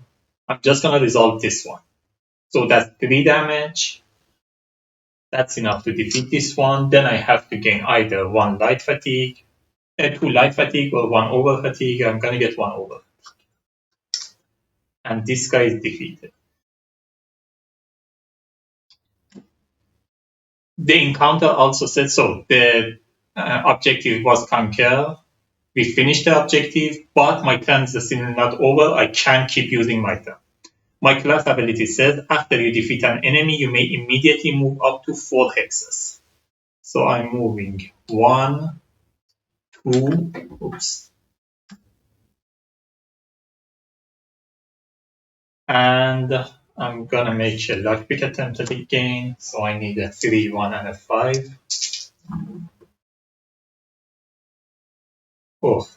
I'm just going to resolve this one. So that's 3 damage. That's enough to defeat this one. Then I have to gain either 1 light fatigue, 2 light fatigue, or 1 over fatigue. I'm going to get 1 over. And this guy is defeated. The encounter also said so. The objective was conquer. We finished the objective, but my turn is still not over. I can keep using my turn. My class ability says after you defeat an enemy, you may immediately move up to 4 hexes. So I'm moving 1, 2, oops. And I'm gonna make a lockpick attempt at it again. So I need a 3, 1, and a 5. Oh,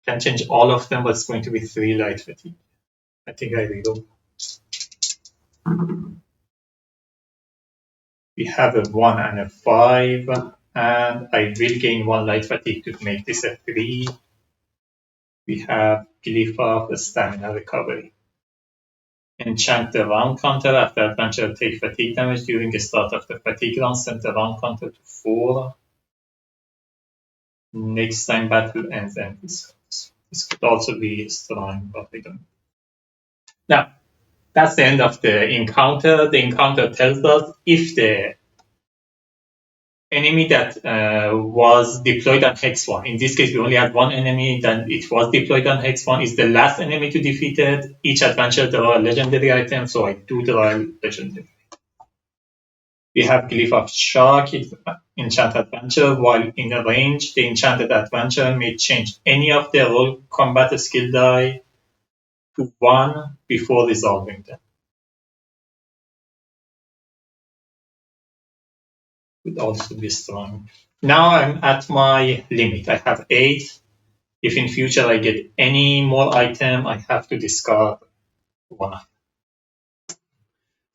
can change all of them, but it's going to be 3 light fatigue. I think I will. We have a 1 and a 5, and I will gain 1 light fatigue to make this a 3. We have Glyph of Stamina Recovery. Enchant the round counter after adventure take fatigue damage during the start of the fatigue round. Send the round counter to 4. Next time battle ends, and this could also be strong, but we don't. Now, that's the end of the encounter. The encounter tells us if the enemy that was deployed on Hex 1, in this case we only had one enemy that it was deployed on Hex 1, is the last enemy to defeat it. Each adventure draw a legendary item, so I do draw a legendary. We have Glyph of Shock, enchant adventure. While in a range, the enchanted adventure may change any of the roll combat skill die to 1 before resolving them. Would also be strong. Now I'm at my limit. I have 8. If in future I get any more item, I have to discard 1.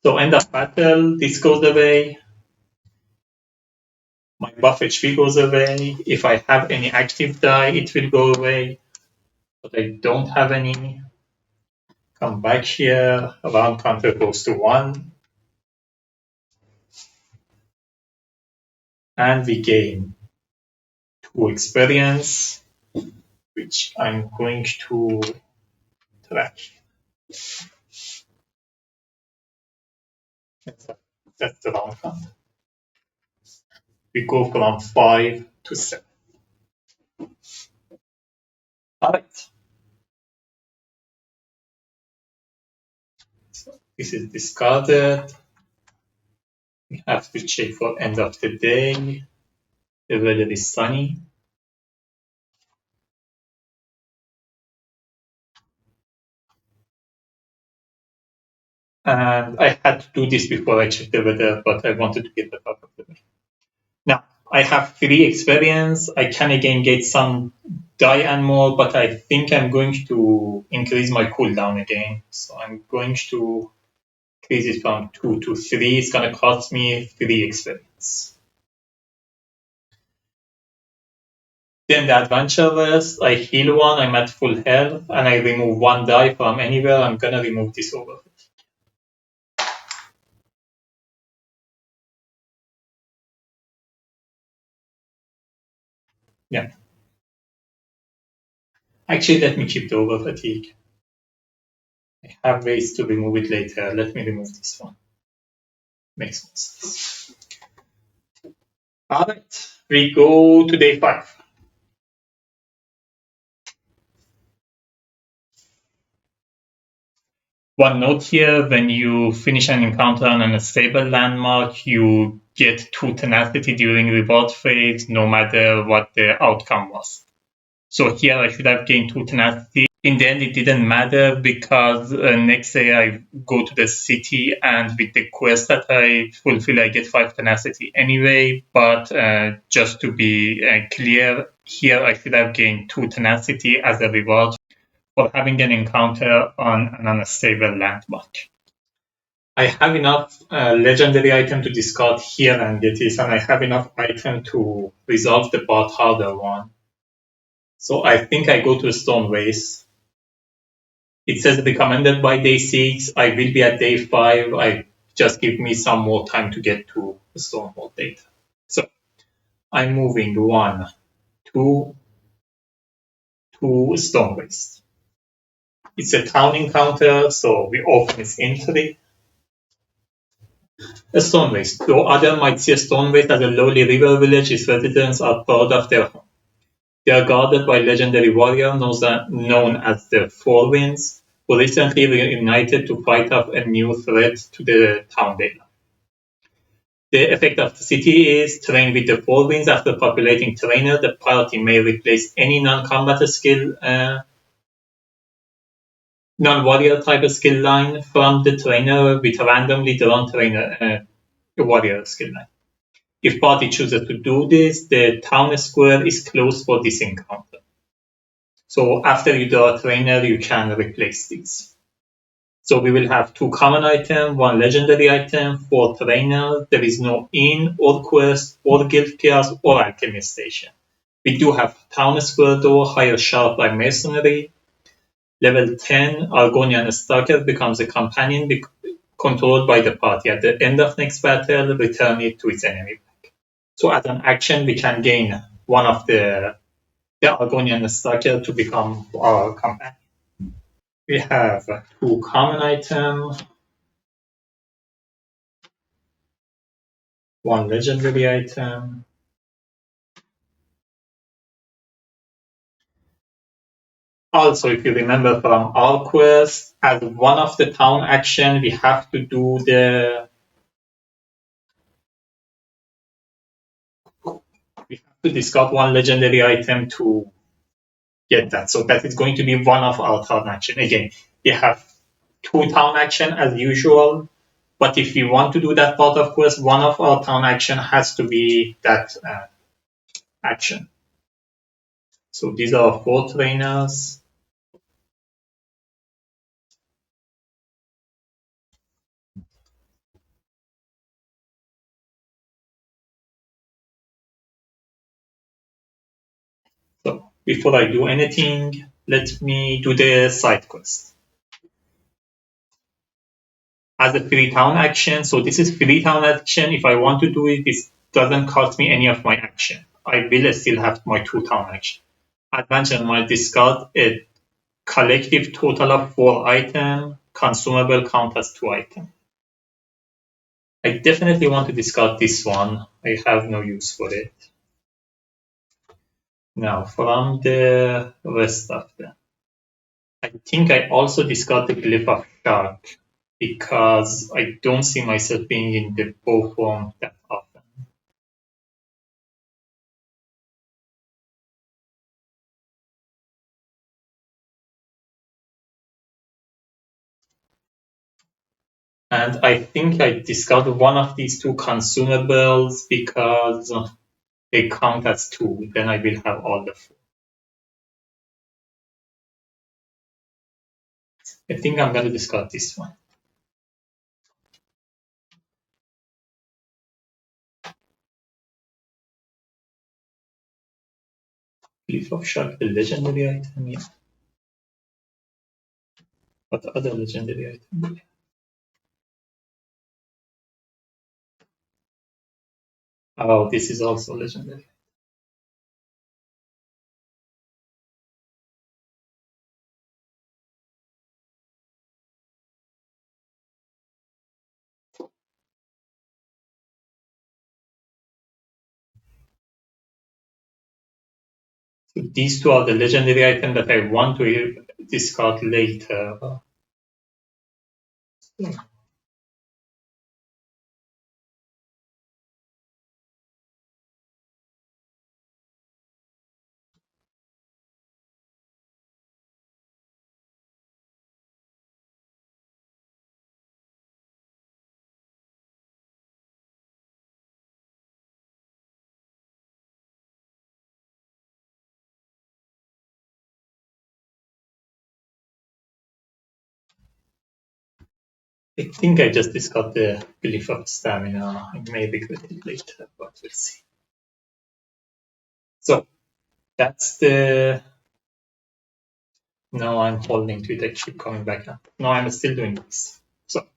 So end of battle, this goes away. My buff HP goes away. If I have any active die, it will go away. But I don't have any. Come back here. Round counter goes to 1. And we gain 2 experience, which I'm going to track. That's the round count. We go from 5 to 7. Alright. So this is discarded. We have to check for end of the day. The weather is sunny. And I had to do this before I checked the weather, but I wanted to get the top of the weather. Now, I have 3 experience. I can again get some die and more, but I think I'm going to increase my cooldown again. So I'm going to increase it from 2 to 3. It's going to cost me 3 experience. Then the adventure list, I heal 1, I'm at full health, and I remove 1 die from anywhere. I'm going to remove this over. Yeah. Actually, let me keep the over fatigue. I have ways to remove it later. Let me remove this one. Makes more sense. Alright, we go to day 5. One note here, when you finish an encounter on a stable landmark, you get 2 tenacity during reward phase, no matter what the outcome was. So here I should have gained 2 tenacity. In the end, it didn't matter because next day I go to the city, and with the quest that I fulfill, I get 5 tenacity anyway. But just to be clear, here I should have gained 2 tenacity as a reward for having an encounter on an unstable landmark. I have enough legendary item to discard here and get this, and I have enough item to resolve the bot harder one. So I think I go to Stone Waste. It says recommended by day 6. I will be at day 5. I just give me some more time to get to the Stonehold data. So I'm moving 1, 2 to Stone Waste. It's a town encounter, so we open its entry. A stone waste. Though others might see a stone waste as a lowly river village, its residents are proud of their home. They are guarded by legendary warrior known as the Four Winds, who recently reunited to fight off a new threat to the town data. The effect of the city is train with the Four Winds. After populating trainer, the party may replace any non-combat skill, non-warrior type skill line from the trainer with a randomly drawn trainer warrior skill line. If party chooses to do this, the town square is closed for this encounter. So after you draw a trainer, you can replace these. So we will have 2 common items, 1 legendary item, 4 trainer. There is no inn or quest or guild chaos or alchemy station. We do have town square though, higher sharp by mercenary. Level 10, Argonian Stalker becomes a companion controlled by the party. At the end of next battle, return it to its enemy. So as an action, we can gain one of the Argonian Stalker to become our companion. We have 2 common items, 1 legendary item. Also, if you remember from our quest, as one of the town action, we have to do we have to discard 1 legendary item to get that. So that is going to be one of our town action. Again, we have 2 town action as usual, but if we want to do that part of quest, one of our town action has to be that action. So these are 4 trainers. So before I do anything, let me do the side quest. As a free town action, so this is free town action. If I want to do it, this doesn't cost me any of my action. I will still have my 2 town action. Adventure might discard a collective total of 4 items, consumable count as 2 items. I definitely want to discard this one. I have no use for it. Now, from the rest of them, I think I also discard the Glyph of Shark because I don't see myself being in the bow form that often. And I think I discarded one of these 2 consumables because they count as 2. Then I will have all the 4. I think I'm going to discard this one. Glyph of Shark, the legendary item, yeah. What other legendary item? Oh, this is also legendary. So these 2 are the legendary items that I want to discard later. I think I just discard the Glyph of Stamina. I may regret it later, but we'll see. So that's the. No, I'm holding to it. I keep coming back up. No, I'm still doing this. So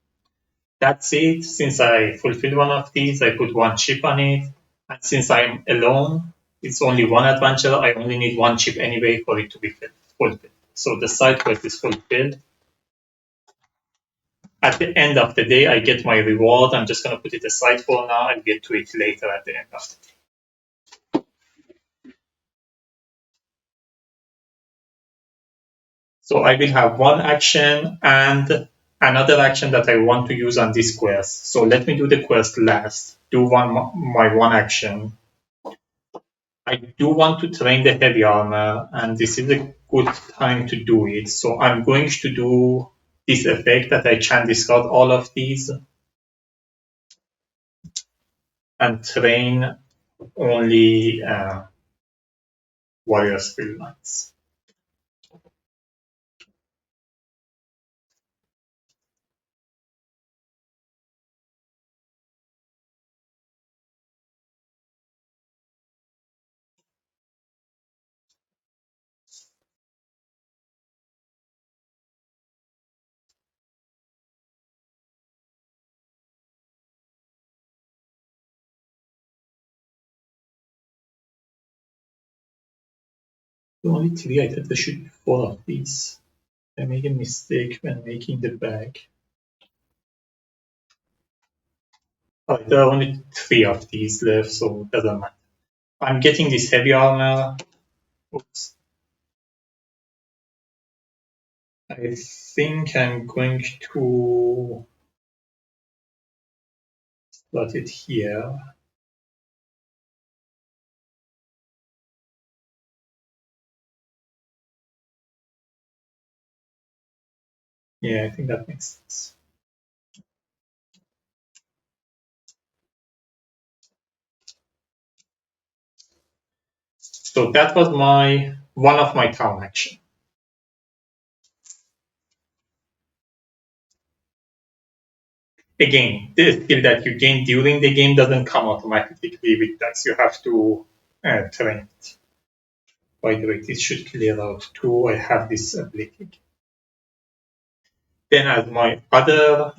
that's it. Since I fulfilled one of these, I put 1 chip on it. And since I'm alone, it's only 1 adventure. I only need 1 chip anyway for it to be fulfilled. So the side quest is fulfilled. At the end of the day, I get my reward. I'm just going to put it aside for now and get to it later at the end of the day. So I will have 1 action and another action that I want to use on this quest. So let me do the quest last. Do my 1 action. I do want to train the heavy armor, and this is a good time to do it. So I'm going to do this effect that I can discard all of these. and train only warrior skill lines. Only 3, I thought there should be 4 of these. I made a mistake when making the bag. Oh, there are only 3 of these left, so it doesn't matter. I'm getting this heavy armor. Oops. I think I'm going to slot it here. Yeah, I think that makes sense. So that was one of my town action. Again, the skill that you gain during the game doesn't come automatically with dice. You have to train it. By the way, this should clear out too. I have this ability. Then as my other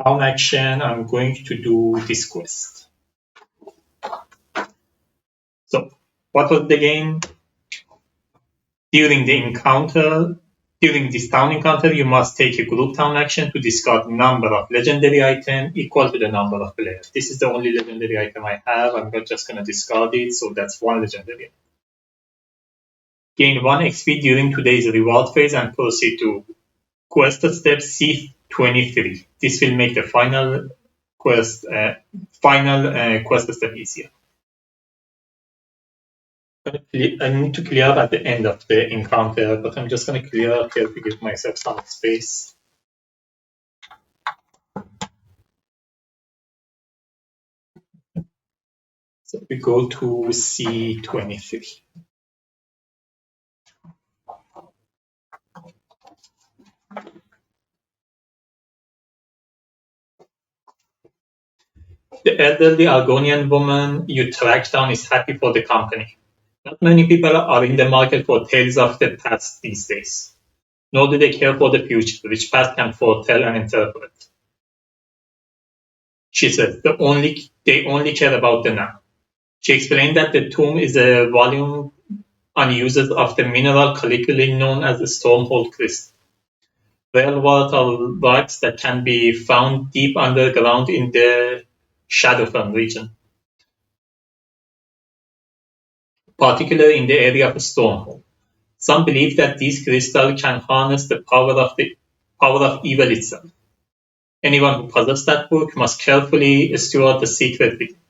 town action, I'm going to do this quest. So what was the game? During this town encounter, you must take a group town action to discard number of legendary item equal to the number of players. This is the only legendary item I have. I'm not just going to discard it, so that's 1 legendary. Gain 1 XP during today's reward phase and proceed to quest step C23. This will make the final quest step easier. I need to clear at the end of the encounter, but I'm just going to clear up here to give myself some space. So we go to C23. The elderly Argonian woman you track down is happy for the company. Not many people are in the market for tales of the past these days, nor do they care for the future, which past can foretell and interpret. She said, they only care about the now. She explained that the tomb is a volume on uses of the mineral colloquially known as the Stormhold crystal. Rare volatile rocks that can be found deep underground in the Shadowfen region, particularly in the area of Stormhold. Some believe that these crystals can harness the power of evil itself. Anyone who possesses that book must carefully steward the secret within.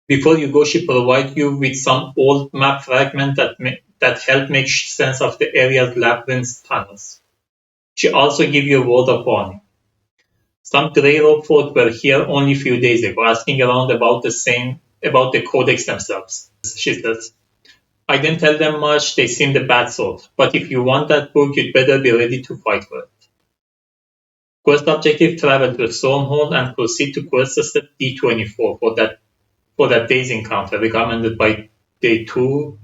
Before you go, she provides you with some old map fragment that help make sense of the area's labyrinth tunnels. She also gives you a word of warning. Some grey robe folk were here only a few days ago, asking around about the codex themselves. She says, I didn't tell them much, they seemed a bad sort, but if you want that book, you'd better be ready to fight for it. Quest objective, travel to Stormhold and proceed to quest step D24 for that day's encounter, recommended by day 12,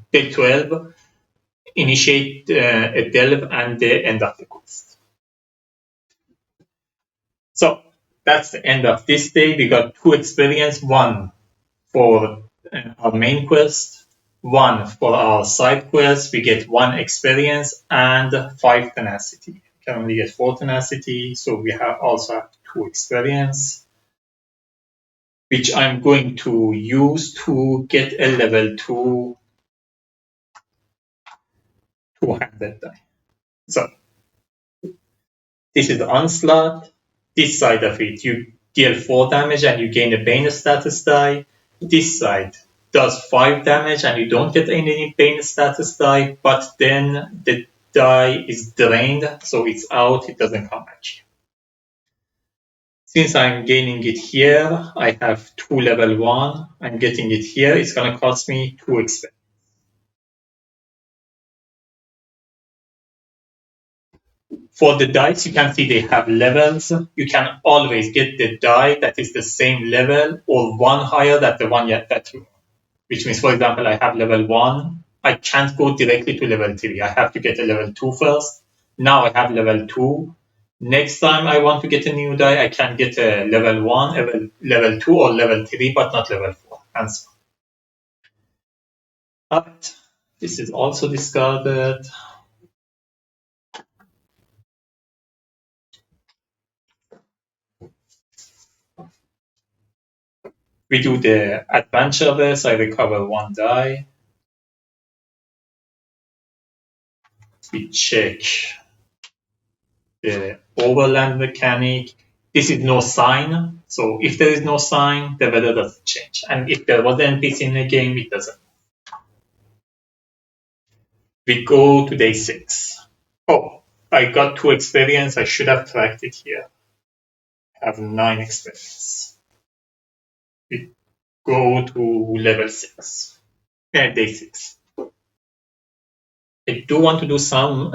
initiate a delve and the end of the quest. So that's the end of this day. We got 2 experience, 1 for our main quest, 1 for our side quest. We get 1 experience and 5 tenacity. We can only get 4 tenacity, so we also have 2 experience, which I'm going to use to get a level 2 200 die. So this is the onslaught. This side of it, you deal 4 damage and you gain a Bane status die. This side does 5 damage and you don't get any Bane status die, but then the die is drained, so it's out, it doesn't come back. Since I'm gaining it here, I have 2 level 1. I'm getting it here. It's going to cost me 2 experience. For the dice, you can see they have levels. You can always get the die that is the same level or one higher than the one that you, which means, for example, I have level 1. I can't go directly to level 3. I have to get a level 2 first. Now I have level 2. Next time I want to get a new die, I can get a level 1, level 2, or level 3, but not level 4. And so on. But this is also discarded. We do the adventure list. I recover 1 die. We check the overland mechanic. This is no sign. So if there is no sign, the weather doesn't change. And if there was an NPC in the game, it doesn't. We go to day 6. Oh, I got 2 experience. I should have tracked it here. I have 9 experience. We go to level 6. Day 6. I do want to do some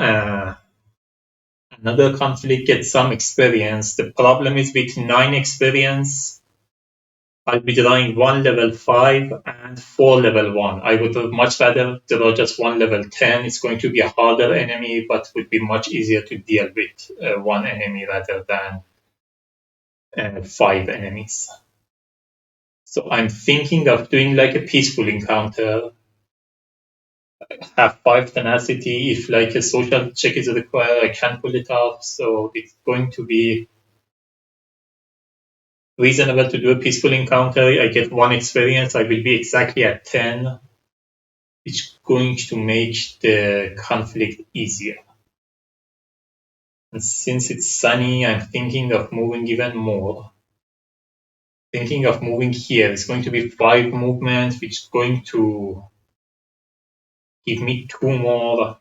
another conflict, get some experience. The problem is with 9 experience, I'll be drawing 1 level 5 and 4 level 1. I would much rather draw just 1 level 10. It's going to be a harder enemy, but would be much easier to deal with 1 enemy rather than 5 enemies. So I'm thinking of doing like a peaceful encounter. Have 5 tenacity. If like a social check is required, I can pull it off. So it's going to be reasonable to do a peaceful encounter. I get 1 experience. I will be exactly at 10, which is going to make the conflict easier. And since it's sunny, I'm thinking of moving even more. Thinking of moving here. It's going to be 5 movements, which is going to give me 2 more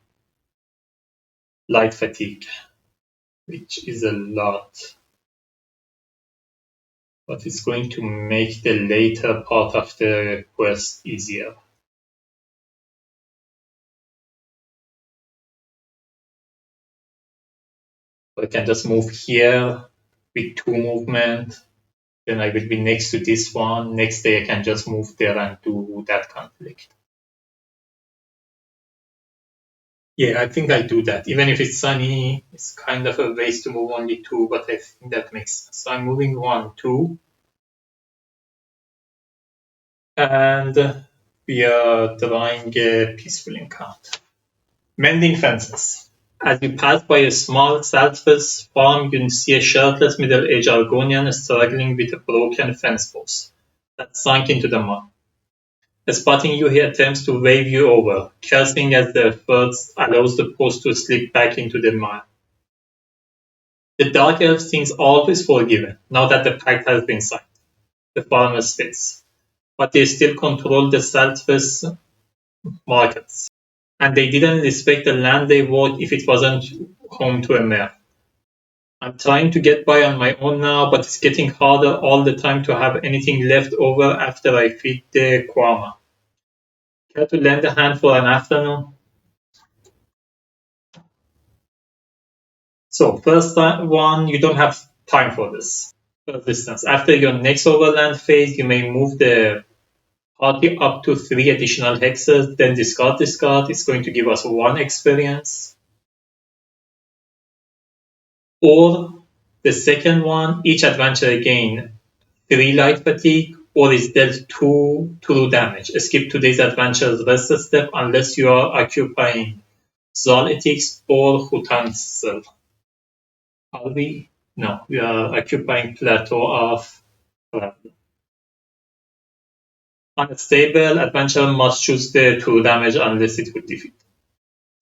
light fatigue, which is a lot. But it's going to make the later part of the quest easier. I can just move here with 2 movement. Then I will be next to this one. Next day I can just move there and do that conflict. Yeah, I think I do that. Even if it's sunny, it's kind of a waste to move only 2, but I think that makes sense. So I'm moving 1, 2. And we are drawing a peaceful encounter. Mending fences. As you pass by a small southwest farm, you see a shirtless middle-aged Argonian struggling with a broken fence post that sunk into the mud. Spotting you, he attempts to wave you over, cursing as the effort allows the post to slip back into the mud. The Dark Elf thinks all is forgiven, now that the pact has been signed. The farmer states. But they still control the southwest markets. And they didn't respect the land they bought if it wasn't home to a mayor. I'm trying to get by on my own now, but it's getting harder all the time to have anything left over after I feed the Kwama. Care to lend a hand for an afternoon? So first one, you don't have time for this. First distance. After your next overland phase, you may move the party up to 3 additional hexes, then discard. It's going to give us 1 experience. Or the second one, each adventurer gain 3 light fatigue or is dealt 2 true damage. Skip today's adventure's rest step unless you are occupying Zal Ethics or Hutansel. Are we? No, we are occupying Plateau of Travel. Unstable, adventurer must choose the true damage unless it would defeat.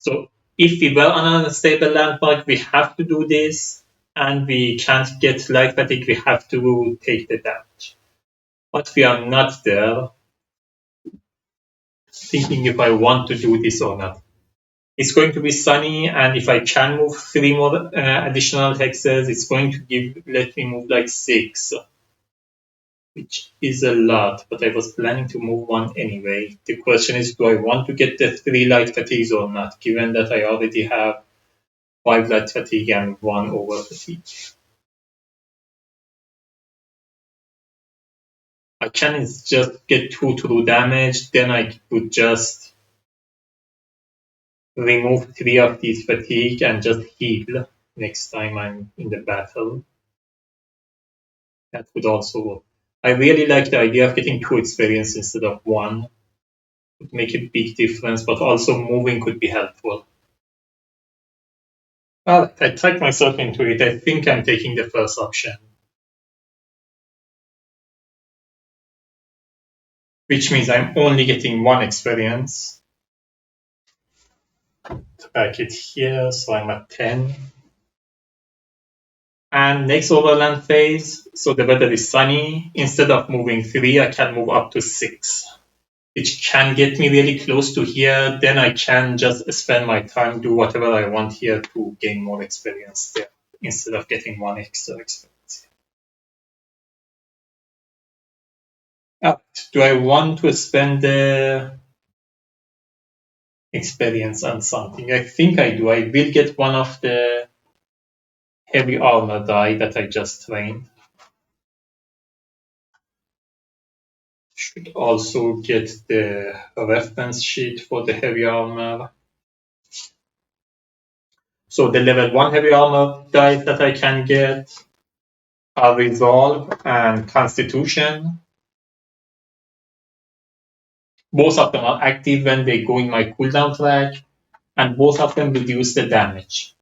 So if we were on an unstable landmark, we have to do this, and we can't get light fatigue, we have to take the damage. But we are not there, thinking if I want to do this or not. It's going to be sunny, and if I can move 3 more additional hexes, it's going to let me move like 6, which is a lot, but I was planning to move 1 anyway. The question is, do I want to get the 3 light fatigues or not, given that I already have 5 light fatigue and 1 over fatigue? I can just get 2 true damage, then I would just remove 3 of these fatigue and just heal next time I'm in the battle. That would also work. I really like the idea of getting 2 experience instead of 1. It would make a big difference, but also moving could be helpful. Well, I typed myself into it. I think I'm taking the first option, which means I'm only getting 1 experience. Back it here, so I'm at 10. And next overland phase, so the weather is sunny. Instead of moving 3, I can move up to 6, which can get me really close to here. Then I can just spend my time, do whatever I want here to gain more experience there, instead of getting 1 extra experience. Do I want to spend the experience on something? I think I do. I will get one of the heavy armor die that I just trained. Should also get the reference sheet for the heavy armor. So the level 1 heavy armor dice that I can get are Resolve and Constitution. Both of them are active when they go in my cooldown track, and both of them reduce the damage.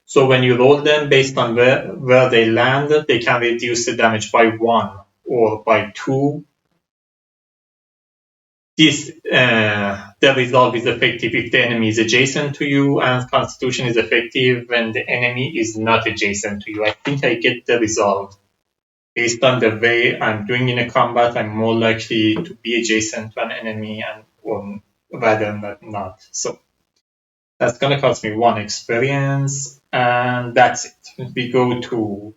So when you roll them based on where they land, they can reduce the damage by 1 or by 2. The resolve is effective if the enemy is adjacent to you, and Constitution is effective when the enemy is not adjacent to you. I think I get the resolve. Based on the way I'm doing in a combat, I'm more likely to be adjacent to an enemy rather than not. So that's going to cost me 1 experience, and that's it. We go to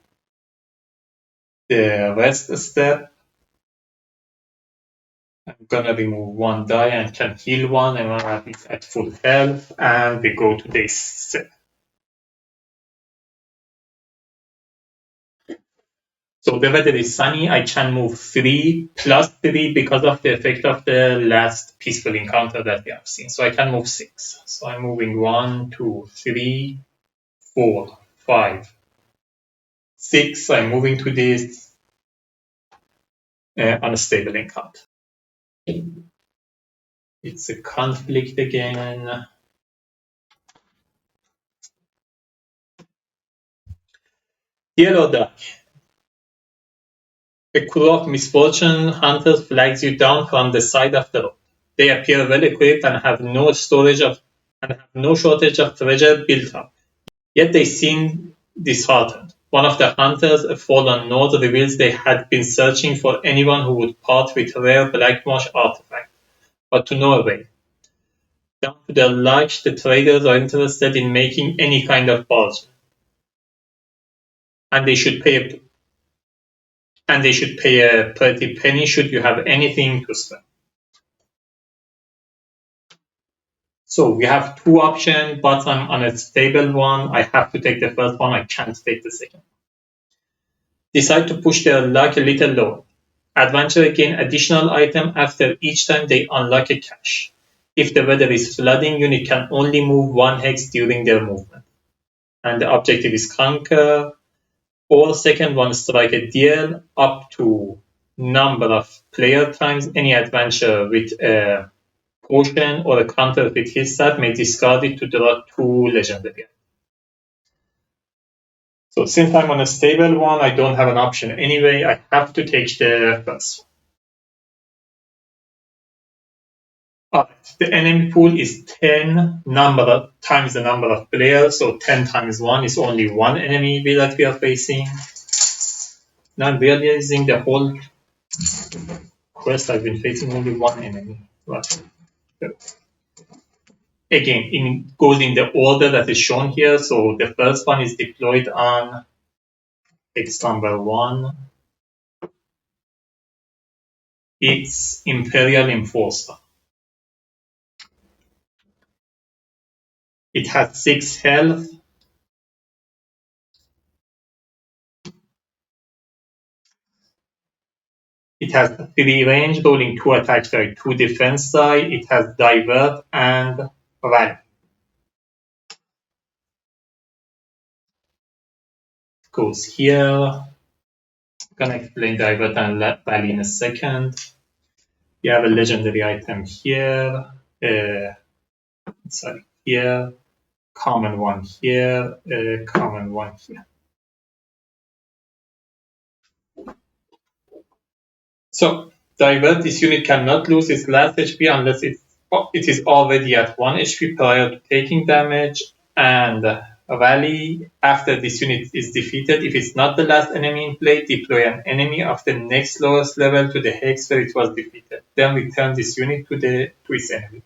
the rest step. I'm going to remove 1 die and can heal 1, and I'm at full health, and we go to day 7. So the weather is sunny. I can move 3 plus 3 because of the effect of the last peaceful encounter that we have seen. So I can move 6. So I'm moving 1, 2, 3, 4, 5, 6. I'm moving to this unstable encounter. It's a conflict again. Dear Oda, a crew of misfortune hunters flags you down from the side of the road. They appear well equipped and have no shortage of treasure built up. Yet they seem disheartened. One of the hunters, a fallen Nord, reveals they had been searching for anyone who would part with rare blackmarsh artifact, but to no avail. Down to their luck, the traders are interested in making any kind of bargain, and they should pay a pretty penny should you have anything to spend. So we have 2 options, but I'm on a stable one. I have to take the first one. I can't take the second. Decide to push their luck a little lower. Adventurer gain additional item after each time they unlock a cache. If the weather is flooding, unit can only move 1 hex during their movement. And the objective is conquer, or second one, strike a deal up to number of player times any adventurer with a potion or a counterfeit his set may discard it to draw 2 legendary. So since I'm on a stable one, I don't have an option anyway. I have to take the first one. Alright, the enemy pool is 10 times the number of players, so 10 times 1 is only 1 enemy that we are facing. Now realizing the whole quest I've been facing only 1 enemy. Right. again, it goes in the order that is shown here. So the first one is deployed on X number 1. It's Imperial Enforcer. It has 6 health. It has 3 range, rolling 2 attack die, 2 defense die. It has Divert and Rally. Goes here. I'm gonna explain Divert and Rally in a second. You have a legendary item here. Sorry, here. Common one here. Common one here. So, Divert, this unit cannot lose its last HP unless it is already at 1 HP prior to taking damage, and Rally, after this unit is defeated, if it's not the last enemy in play, deploy an enemy of the next lowest level to the hex where it was defeated. Then return this unit to its enemy.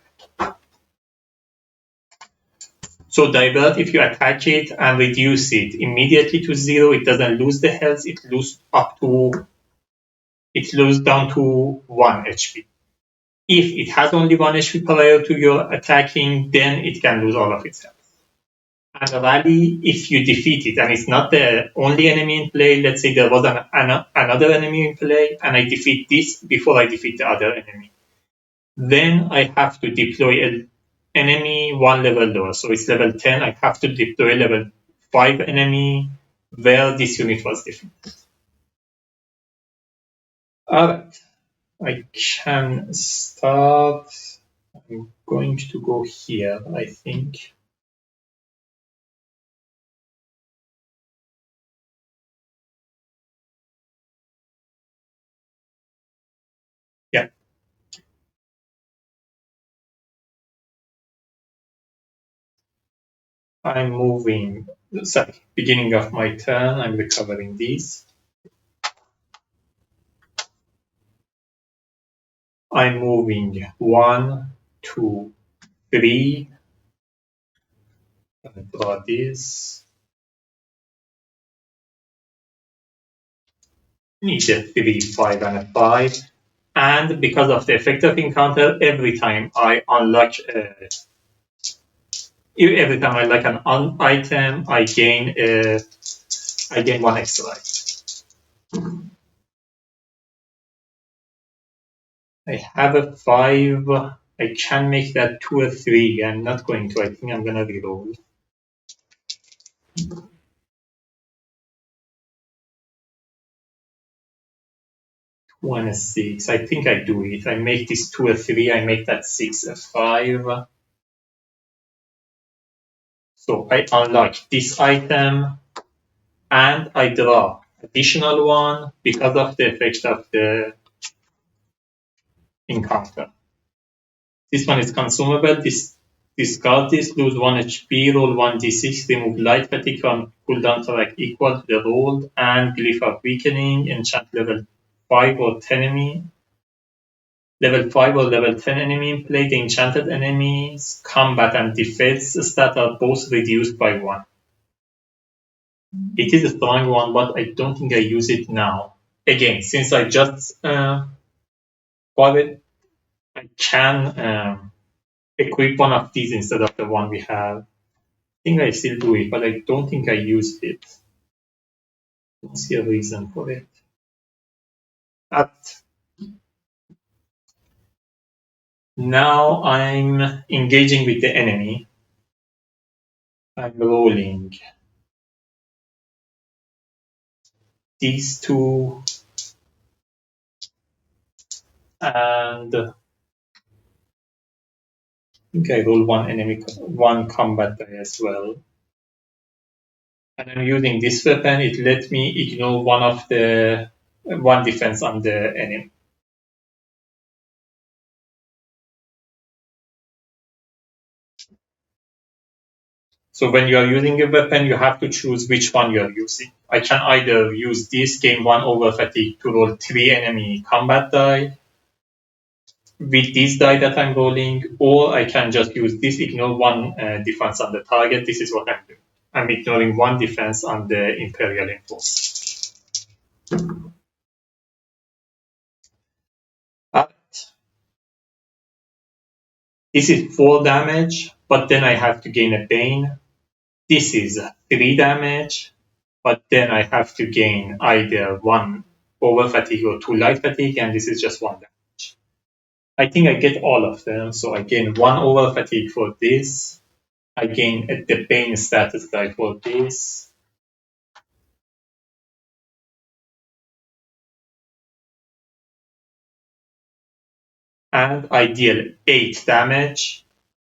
So Divert, if you attack it and reduce it immediately to 0, it doesn't lose the health, it loses down to 1 HP. If it has only 1 HP prior to your attacking, then it can lose all of its health. And Rally, if you defeat it, and it's not the only enemy in play, let's say there was another enemy in play, and I defeat this before I defeat the other enemy, then I have to deploy an enemy 1 level lower. So it's level 10, I have to deploy level 5 enemy where this unit was defeated. Alright, I can start. I'm going to go here, I think. Yeah. I'm moving, sorry, beginning of my turn, I'm recovering these. I'm moving 1, 2, 3. I draw this. Need a 3, 5, and a 5. And because of the effect of encounter, every time I unlock an item, I gain 1 extra life. I have a 5. I can make that 2 or 3. I'm not going to. I think I'm gonna reroll. 2 and a 6. I think I do it. I make this 2 or 3. I make that 6 a 5. So I unlock this item and I draw additional 1 because of the effect of the encounter. This one is consumable. Discard this, lose 1 HP, roll 1d6, remove light fatigue from cooldown track equal to the rolled, and Glyph of Weakening, enchant level 5 or 10 enemy. Level 5 or level 10 enemy in play, the enchanted enemies, combat and defense stat are both reduced by 1. It is a strong one, but I don't think I use it now. Again, since I just bought it, I can equip one of these instead of the one we have. I think I still do it, but I don't think I used it. Don't see a reason for it. But now I'm engaging with the enemy. I'm rolling these 2 and I think I roll 1 combat die as well. And I'm using this weapon, it let me ignore one defense on the enemy. So when you are using a weapon, you have to choose which one you are using. I can either use this, gain 1 over fatigue to roll 3 enemy combat die, with this die that I'm rolling, or I can just use this, ignore one defense on the target. This is what I'm doing. I'm ignoring one defense on the Imperial Enforce. This is 4 damage, but then I have to gain a Bane. This is 3 damage, but then I have to gain either 1 over fatigue or 2 light fatigue, and this is just 1 damage. I think I get all of them, so I gain 1 over fatigue for this. I gain the Bane status die for this. And I deal 8 damage.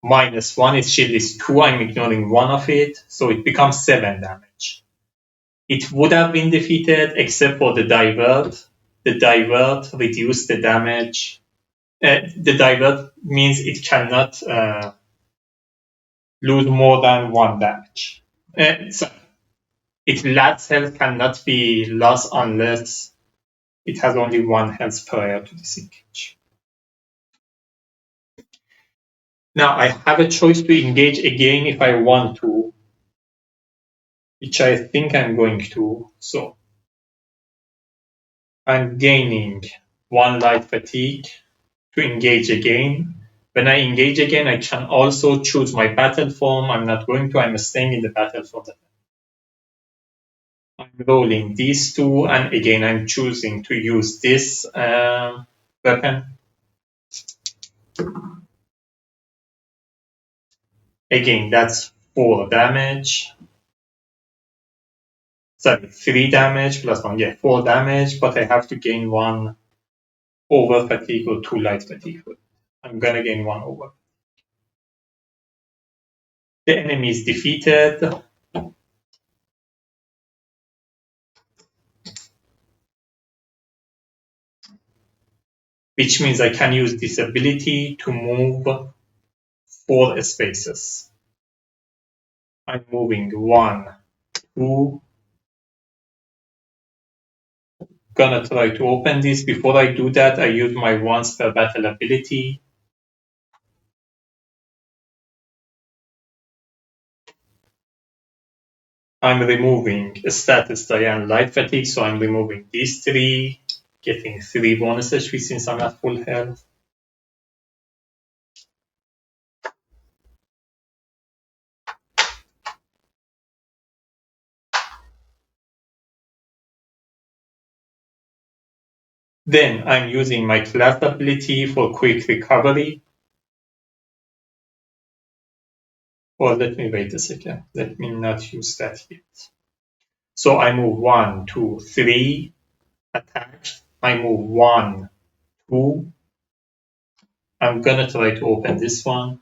Minus 1, its shield is 2, I'm ignoring 1 of it, so it becomes 7 damage. It would have been defeated except for the divert. The divert reduced the damage. The divert means it cannot lose more than 1 damage. So its last health cannot be lost unless it has only 1 health prior to disengage. Now I have a choice to engage again if I want to, which I think I'm going to. So I'm gaining 1 light fatigue to engage again. When I engage again, I can also choose my battle form. I'm not going to, I'm staying in the battle form. I'm rolling these 2, and again, I'm choosing to use this weapon. Again, that's 4 damage. Sorry, 3 damage plus 1, yeah, 4 damage, but I have to gain 1 over fatigue or 2 light fatigue. I'm gonna gain 1 over. The enemy is defeated. Which means I can use this ability to move 4 spaces. I'm moving 1, 2. Gonna try to open this. Before I do that, I use my once per battle ability. I'm removing a status die and light fatigue, so I'm removing these 3, getting 3 bonus HP since I'm at full health. Then I'm using my class ability for quick recovery. Or let me wait a second. Let me not use that yet. So I move 1, 2, 3, attack. I move 1, 2. I'm gonna try to open this one.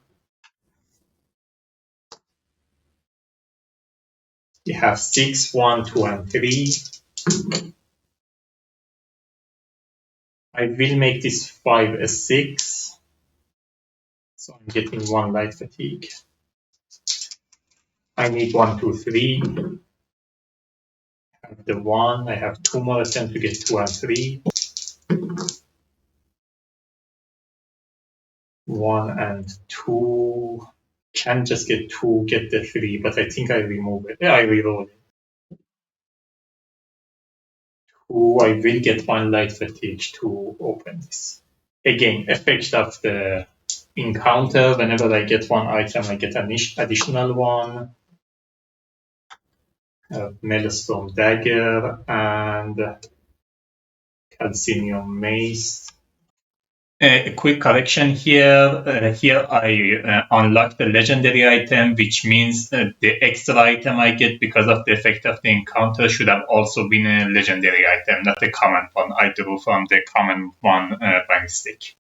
You have 6, 1, 2, and 3. I will make this 5 a 6. So I'm getting 1 light fatigue. I need 1, 2, 3. I have the 1. I have 2 more attempts to get 2 and 3. 1 and 2. Can just get 2, get the 3, but I think I remove it. I reroll it. 2, I will get 1 light fatigue to open this. Again, effect of the encounter. Whenever I get 1 item, I get an additional 1. Maelstrom Dagger and Calcinium Mace. A quick correction here. Here I unlock the legendary item, which means the extra item I get because of the effect of the encounter should have also been a legendary item, not a common one. I drew from the common one by mistake.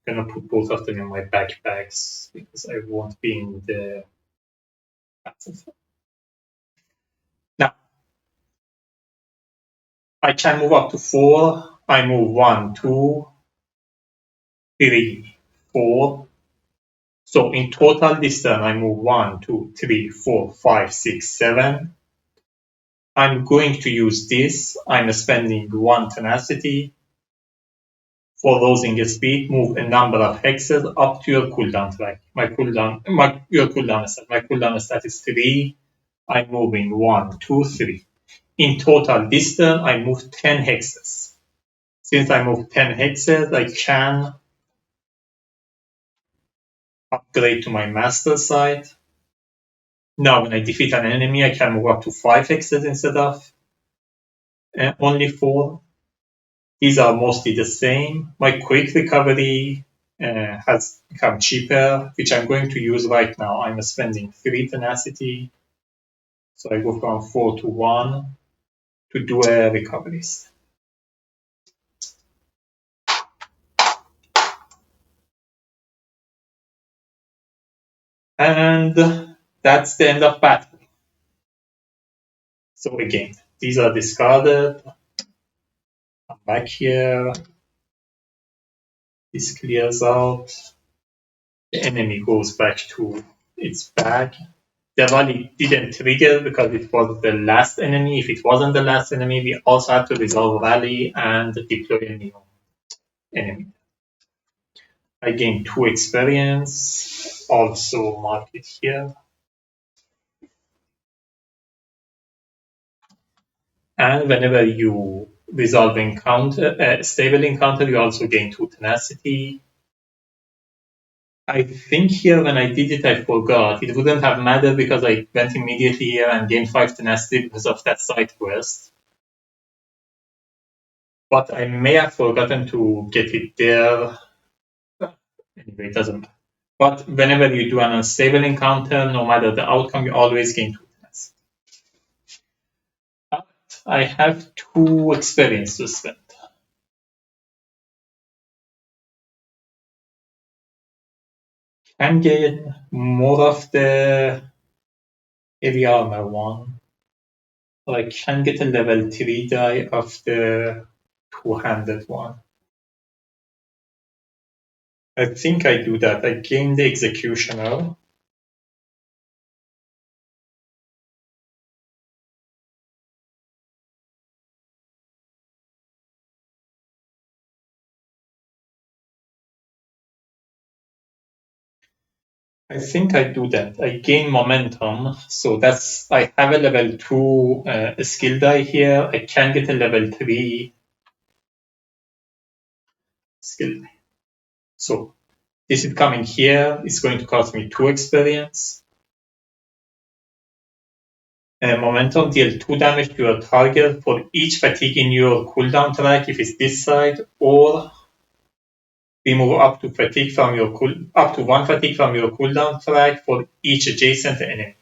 I'm gonna put both of them in my backpacks because I won't be in the battle. Now, I can move up to 4. I move 1, 2, 3, 4. So in total this turn, I move 1, 2, 3, 4, 5, 6, 7. I'm going to use this. I'm spending 1 tenacity. For losing speed, move a number of hexes up to your cooldown track. Your cooldown stat. My cooldown stat is 3. I'm moving 1, 2, 3. In total, this turn I move 10 hexes. Since I move 10 hexes, I can upgrade to my master side. Now, when I defeat an enemy, I can move up to 5 hexes instead of only 4. These are mostly the same. My quick recovery has become cheaper, which I'm going to use right now. I'm spending 3 tenacity, so I go from 4 to 1 to do a recovery. And that's the end of battle. So again, these are discarded. I'm back here. This clears out. The enemy goes back to its bag. The rally didn't trigger because it was the last enemy. If it wasn't the last enemy, we also had to resolve rally and deploy a new enemy. I gained 2 experience. Also mark it here. And whenever you resolve encounter, stable encounter, you also gain 2 tenacity. I think here when I did it, I forgot. It wouldn't have mattered because I went immediately here and gained 5 tenacity because of that side quest. But I may have forgotten to get it there. Anyway, it doesn't matter. But whenever you do an unstable encounter, no matter the outcome, you always gain 2 tenacity. But I have 2 experience to spend. Can gain more of the heavy armor one. Or I can get a level 3 die of the 2-handed one. I think I do that. I gain the executioner. I think I do that. I gain momentum. So that's, I have a level 2 skill die here. I can get a level 3 skill die. So this is coming here. It's going to cost me 2 experience. Momentum deal 2 damage to your target for each fatigue in your cooldown track if it's this side, or remove up to 1 fatigue from your cooldown track for each adjacent enemy.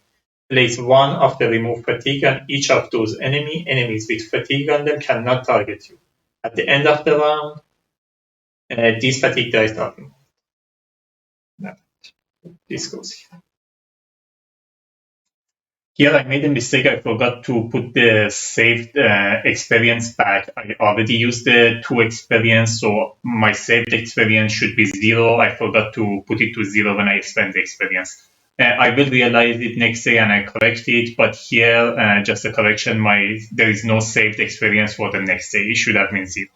Place 1 of the remove fatigue on each of those enemies with fatigue on them cannot target you. At the end of the round, these fatigue dice are removed. No, this goes here. Here I made a mistake. I forgot to put the saved experience back. I already used the 2 experience, so my saved experience should be 0. I forgot to put it to 0 when I spent the experience. I will realize it next day and I correct it, but here, just a correction, there is no saved experience for the next day. It should have been 0.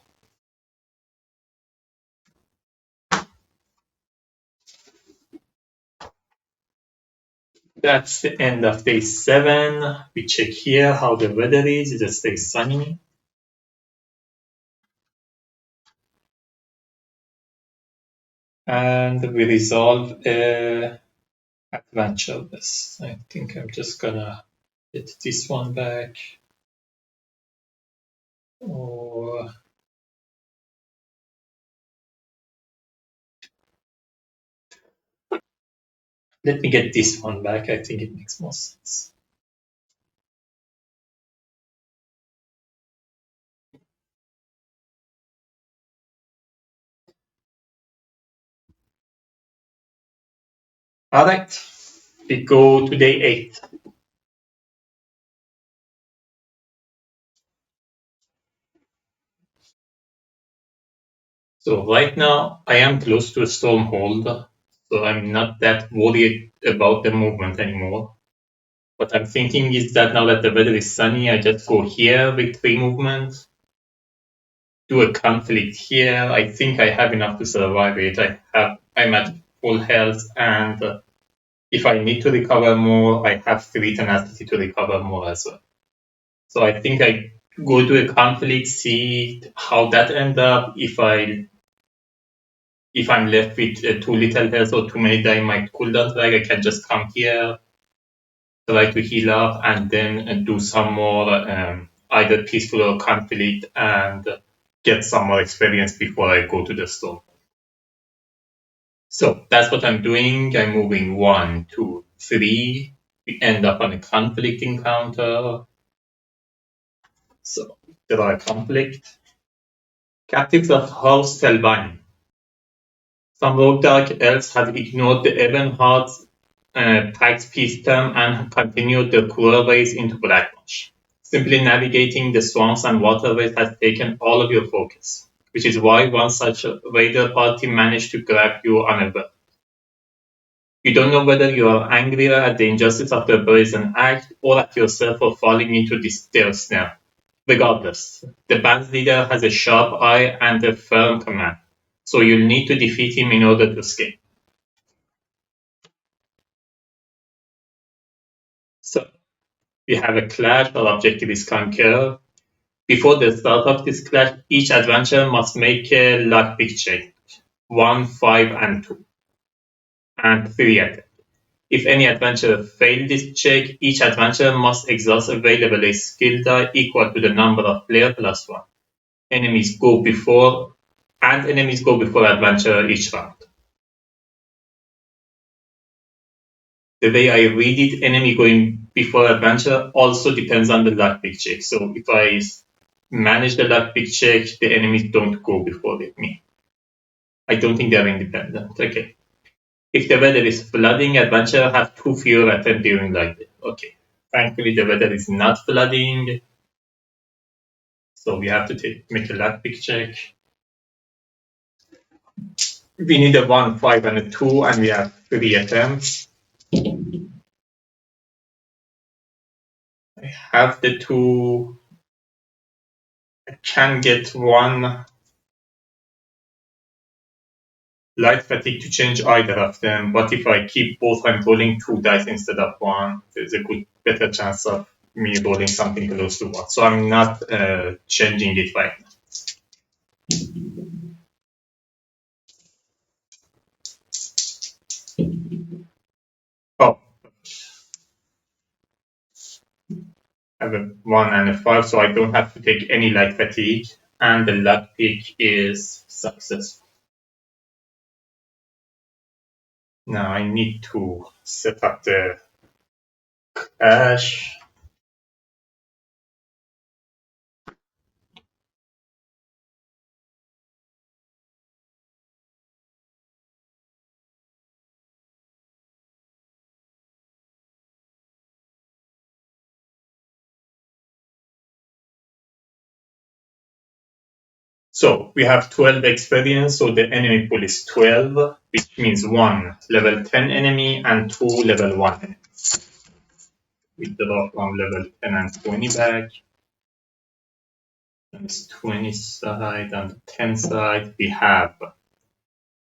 That's the end of day 7. We check here how the weather is. It stays sunny. And we resolve a adventure list. I think I'm just gonna get this one back. Or let me get this one back. I think it makes more sense. All right, we go to day 8. So right now I am close to a stronghold, so I'm not that worried about the movement anymore. What I'm thinking is that now that the weather is sunny, I just go here with 3 movements. do a conflict here. I think I have enough to survive it. I'm at full health, and if I need to recover more, I have 3 tenacity to recover more as well. So I think I go to a conflict, see how that ends up. If I'm left with too little health or too many die my cooldown drag, I can just come here, try to heal up, and then do some more either peaceful or conflict and get some more experience before I go to the storm. So that's what I'm doing. I'm moving 1, 2, 3. We end up on a conflict encounter. So there are a conflict. Captives of House Selvine. Some rogue dark elves had ignored the Ebonheart's pact peace term and continued their cruel ways into Blackmarsh. Simply navigating the swamps and waterways has taken all of your focus, which is why one such raider party managed to grab you unaware. You don't know whether you are angrier at the injustice of the brazen act or at yourself for falling into their snare. Regardless, the band's leader has a sharp eye and a firm command, so you'll need to defeat him in order to escape. So, we have a clash. Our objective is conquer. Before the start of this clash, each adventurer must make a lockpick check. 1, 5, and 2. And 3 attempts. If any adventurer fails this check, each adventurer must exhaust available skill die equal to the number of player plus 1. Enemies go before adventurer each round. The way I read it, enemy going before adventure also depends on the lockpick check. So if I manage the lockpick check, the enemies don't go before me. I don't think they're independent. Okay. If the weather is flooding, adventure have 2 fewer attempts during like this. Okay. Thankfully, the weather is not flooding. So we have to make a lockpick check. We need a 1, 5, and a 2, and we have 3 attempts. I have the 2. I can get 1 light fatigue to change either of them, but if I keep both, I'm rolling 2 dice instead of 1. There's a better chance of me rolling something close to 1. So I'm not changing it right now. Oh, I have a 1 and a 5, so I don't have to take any light fatigue, and the luck pick is successful. Now I need to set up the cache. So we have 12 experience, so the enemy pool is 12, which means 1 level 10 enemy and 2 level 1 enemy. We draw from level 10 and 20 back. On this 20 side and the 10 side, we have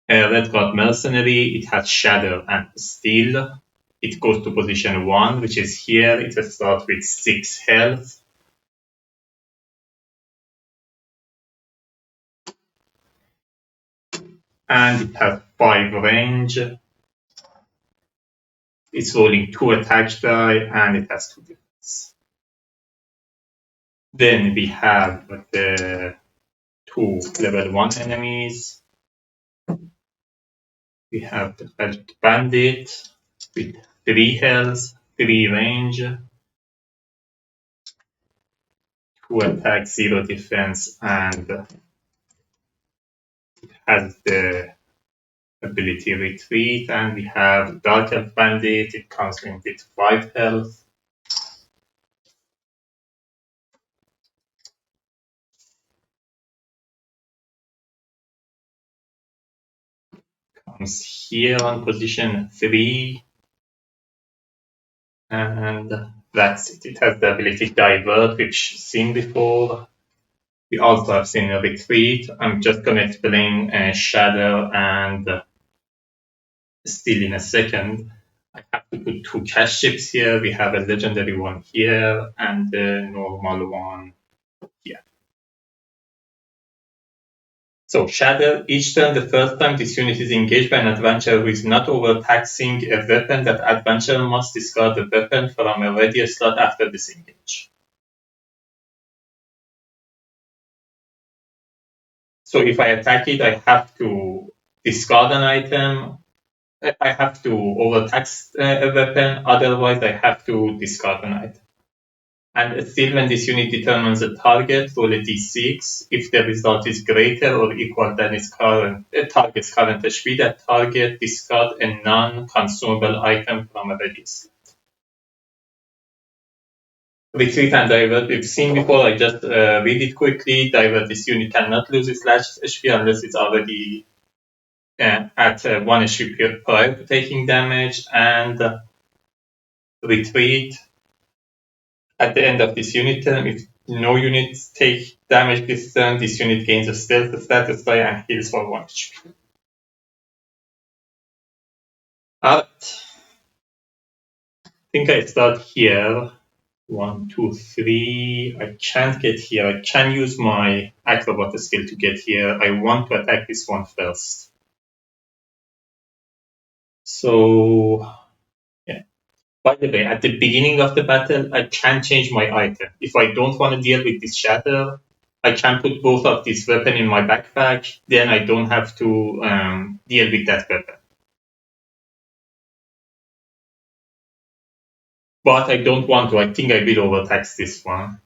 a Red Guard Mercenary. It has Shadow and Steel. It goes to position 1, which is here. It starts with 6 health. And it has 5 range. It's rolling 2 attack die, and it has 2 defense. Then we have the 2 level 1 enemies. We have the Felt Bandit with 3 health, 3 range, 2 attack, 0 defense, and has the ability retreat. And we have Dark Elf Bandit. It comes in with 5 health. Comes here on position 3. And that's it. It has the ability Divert, which seen before. We also have seen a retreat. I'm just going to explain Shadow and Steal in a second. I have to put two cash chips here. We have a legendary one here and the normal one here. So Shadow, each turn, the first time this unit is engaged by an adventurer who is not overtaxing a weapon, that adventurer must discard the weapon from a ready slot after disengage. So if I attack it, I have to discard an item. I have to overtax a weapon, otherwise I have to discard an item. And still, when this unit determines a target, roll a d6. If the result is greater or equal than its target's current HP, that target discard a non-consumable item from a ready slot. Retreat and divert, we've seen before. I just read it quickly. Divert, this unit cannot lose its last HP unless it's already at 1 HP prior to taking damage. And retreat, at the end of this unit turn, if no units take damage this turn, this unit gains a stealth status die and heals for 1 HP. Alright. I think I start here. 1, 2, 3. I can't get here. I can use my acrobat skill to get here. I want to attack this one first. So, yeah. By the way, at the beginning of the battle, I can change my item. If I don't want to deal with this shatter, I can put both of these weapons in my backpack. Then I don't have to deal with that weapon. But I don't want to. I think I will overtax this one.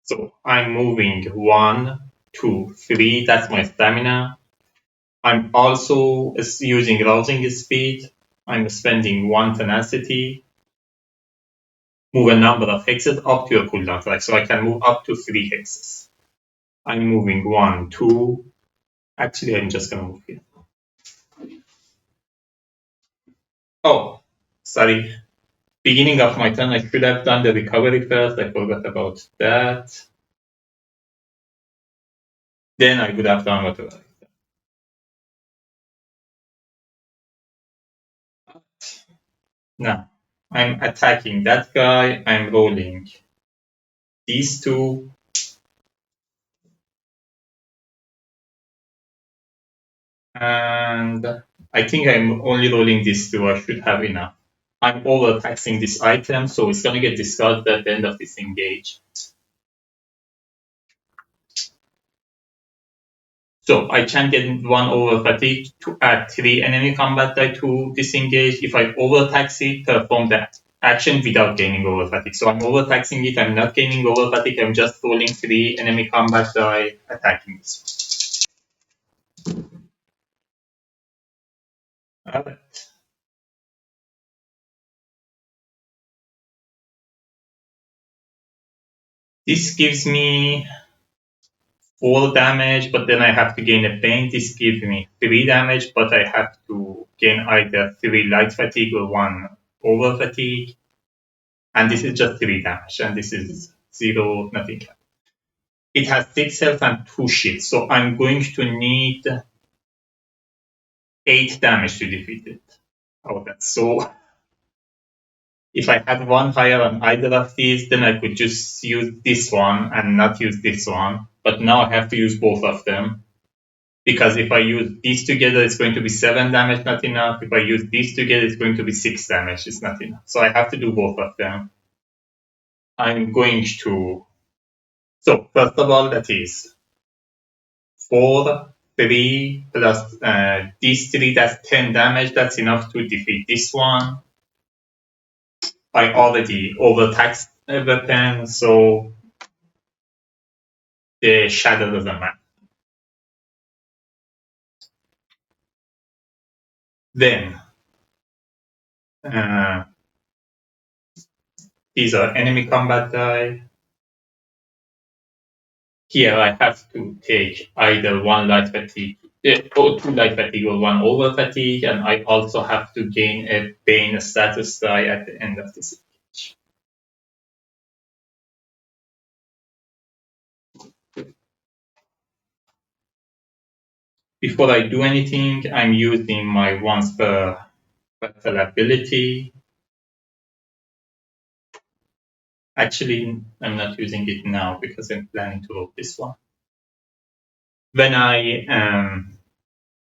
So I'm moving 1, 2, 3. That's my stamina. I'm also using rousing speed. I'm spending 1 tenacity. Move a number of hexes up to a cooldown track. So I can move up to 3 hexes. I'm moving 1, 2. Actually, I'm just going to move here. Oh, sorry. Beginning of my turn, I should have done the recovery first. I forgot about that. Then I would have done whatever. Now, I'm attacking that guy. I'm rolling these two. And I think I'm only rolling these two. I should have enough. I'm overtaxing this item, so it's going to get discarded at the end of this engage. So I can get 1 over fatigue to add 3 enemy combat die to disengage. If I overtax it, perform that action without gaining over fatigue. So I'm overtaxing it, I'm not gaining over fatigue, I'm just rolling 3 enemy combat die, attacking this one. Alright. This gives me 4 damage, but then I have to gain a pain. This gives me 3 damage, but I have to gain either 3 light fatigue or 1 over fatigue. And this is just 3 damage, and this is 0, nothing. It has 6 health and 2 shields, so I'm going to need 8 damage to defeat it. Oh, that's so. If I had one higher on either of these, then I could just use this one and not use this one. But now I have to use both of them. Because if I use these together, it's going to be 7 damage, not enough. If I use these together, it's going to be 6 damage, it's not enough. So I have to do both of them. I'm going to. So, first of all, that is 4, 3 plus these 3, that's 10 damage. That's enough to defeat this one. I already overtaxed a weapon, so the shadow doesn't matter. Then, these are enemy combat die. Here I have to take either 1 light fatigue or 2 light fatigue or 1 over fatigue, and I also have to gain a pain status die at the end of this engage. Before I do anything, I'm using my once per battle ability. Actually, I'm not using it now because I'm planning to roll this one. When I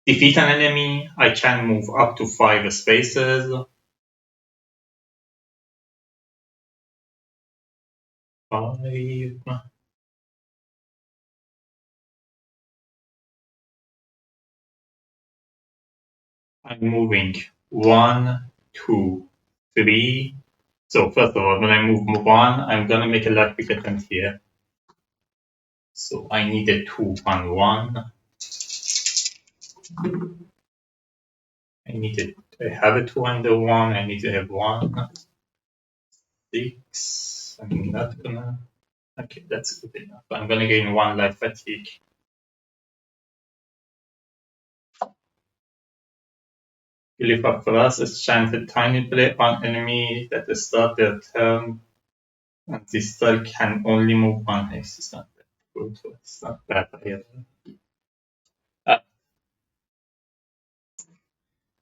defeat an enemy, I can move up to 5 spaces. 5. I'm moving 1, 2, 3. So first of all, when I move 1, I'm gonna make a luck pick attempt here. So I need a 2, 1, 1. I have a 2 and a 1. I need to have 1. 6. I'm not gonna. Okay, that's good enough. I'm gonna gain 1 life fatigue. Relief of Class is chanted tiny play on enemy that start their turn, and this spell can only move 1 hex. It's not that good. It's not bad either.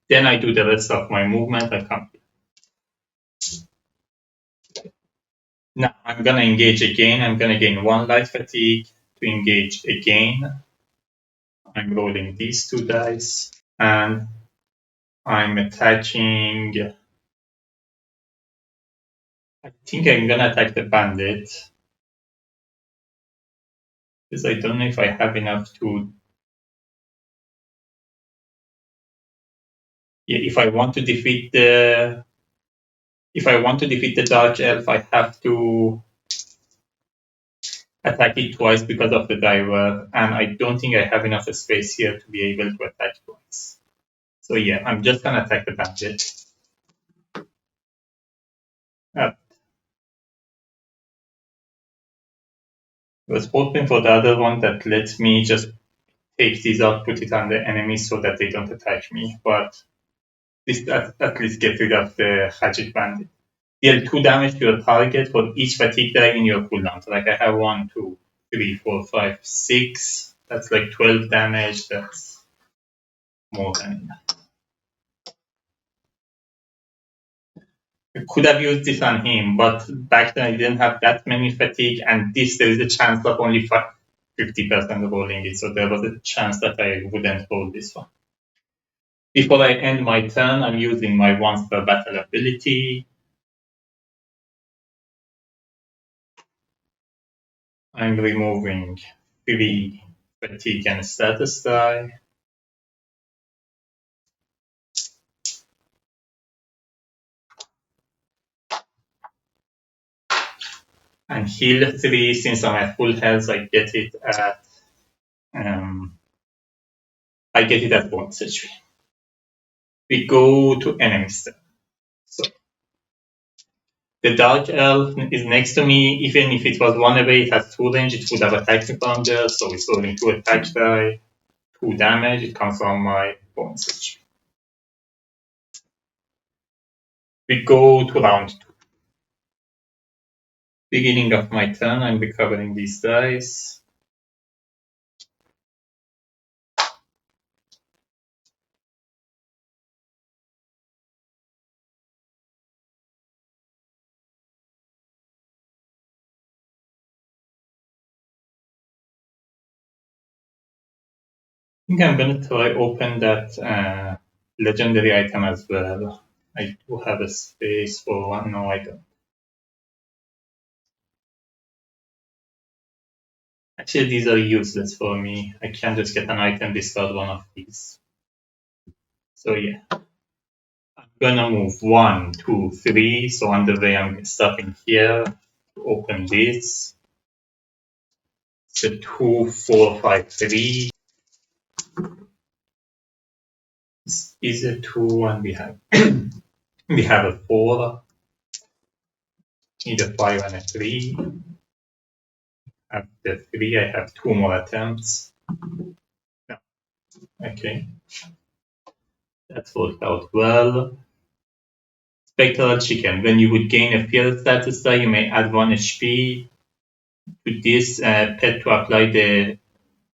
Then I do the rest of my movement. I come here. Now I'm gonna engage again. I'm gonna gain 1 life fatigue to engage again. I'm rolling these 2 dice, and I'm attaching. I think I'm gonna attack the bandit because I don't know if I have enough to. Yeah, if I want to defeat the dark elf, I have to attack it twice because of the divert, and I don't think I have enough space here to be able to attack twice. So yeah, I'm just gonna attack the bandit. I was hoping for the other one that lets me just take these out, put it on the enemy so that they don't attack me, but this at least get rid of the Hajit bandit. Deal 2 damage to your target for each fatigue die in your cooldown. So like I have 1, 2, 3, 4, 5, 6. That's like 12 damage. That's more than enough. I could have used this on him, but back then I didn't have that many fatigue, and this there is a chance of only 50% rolling it, so there was a chance that I wouldn't roll this one. Before I end my turn, I'm using my once per battle ability. I'm removing 3 fatigue and status die. And heal 3, since I'm at full health, I get it at 1 HP. We go to enemies. So the Dark Elf is next to me. Even if it was 1 away, it has 2 range, it would have attacked me from there, so it's rolling 2 attack die, 2 damage, it comes from my bonus HP. We go to round 2. Beginning of my turn, I'm recovering these dice. I think I'm gonna try open that legendary item as well. I do have a space for one. No, I don't. Actually, these are useless for me. I can just get an item, discard one of these. So yeah. I'm gonna move 1, 2, 3. So on the way, I'm stopping here to open this. So 2, 4, 5, 3. This is a 2, and we have we have a 4. Need a 5 and a 3. After 3, I have 2 more attempts. No. Okay. That worked out well. Spectral Chicken. When you would gain a fear status die, you may add 1 HP to this pet to apply the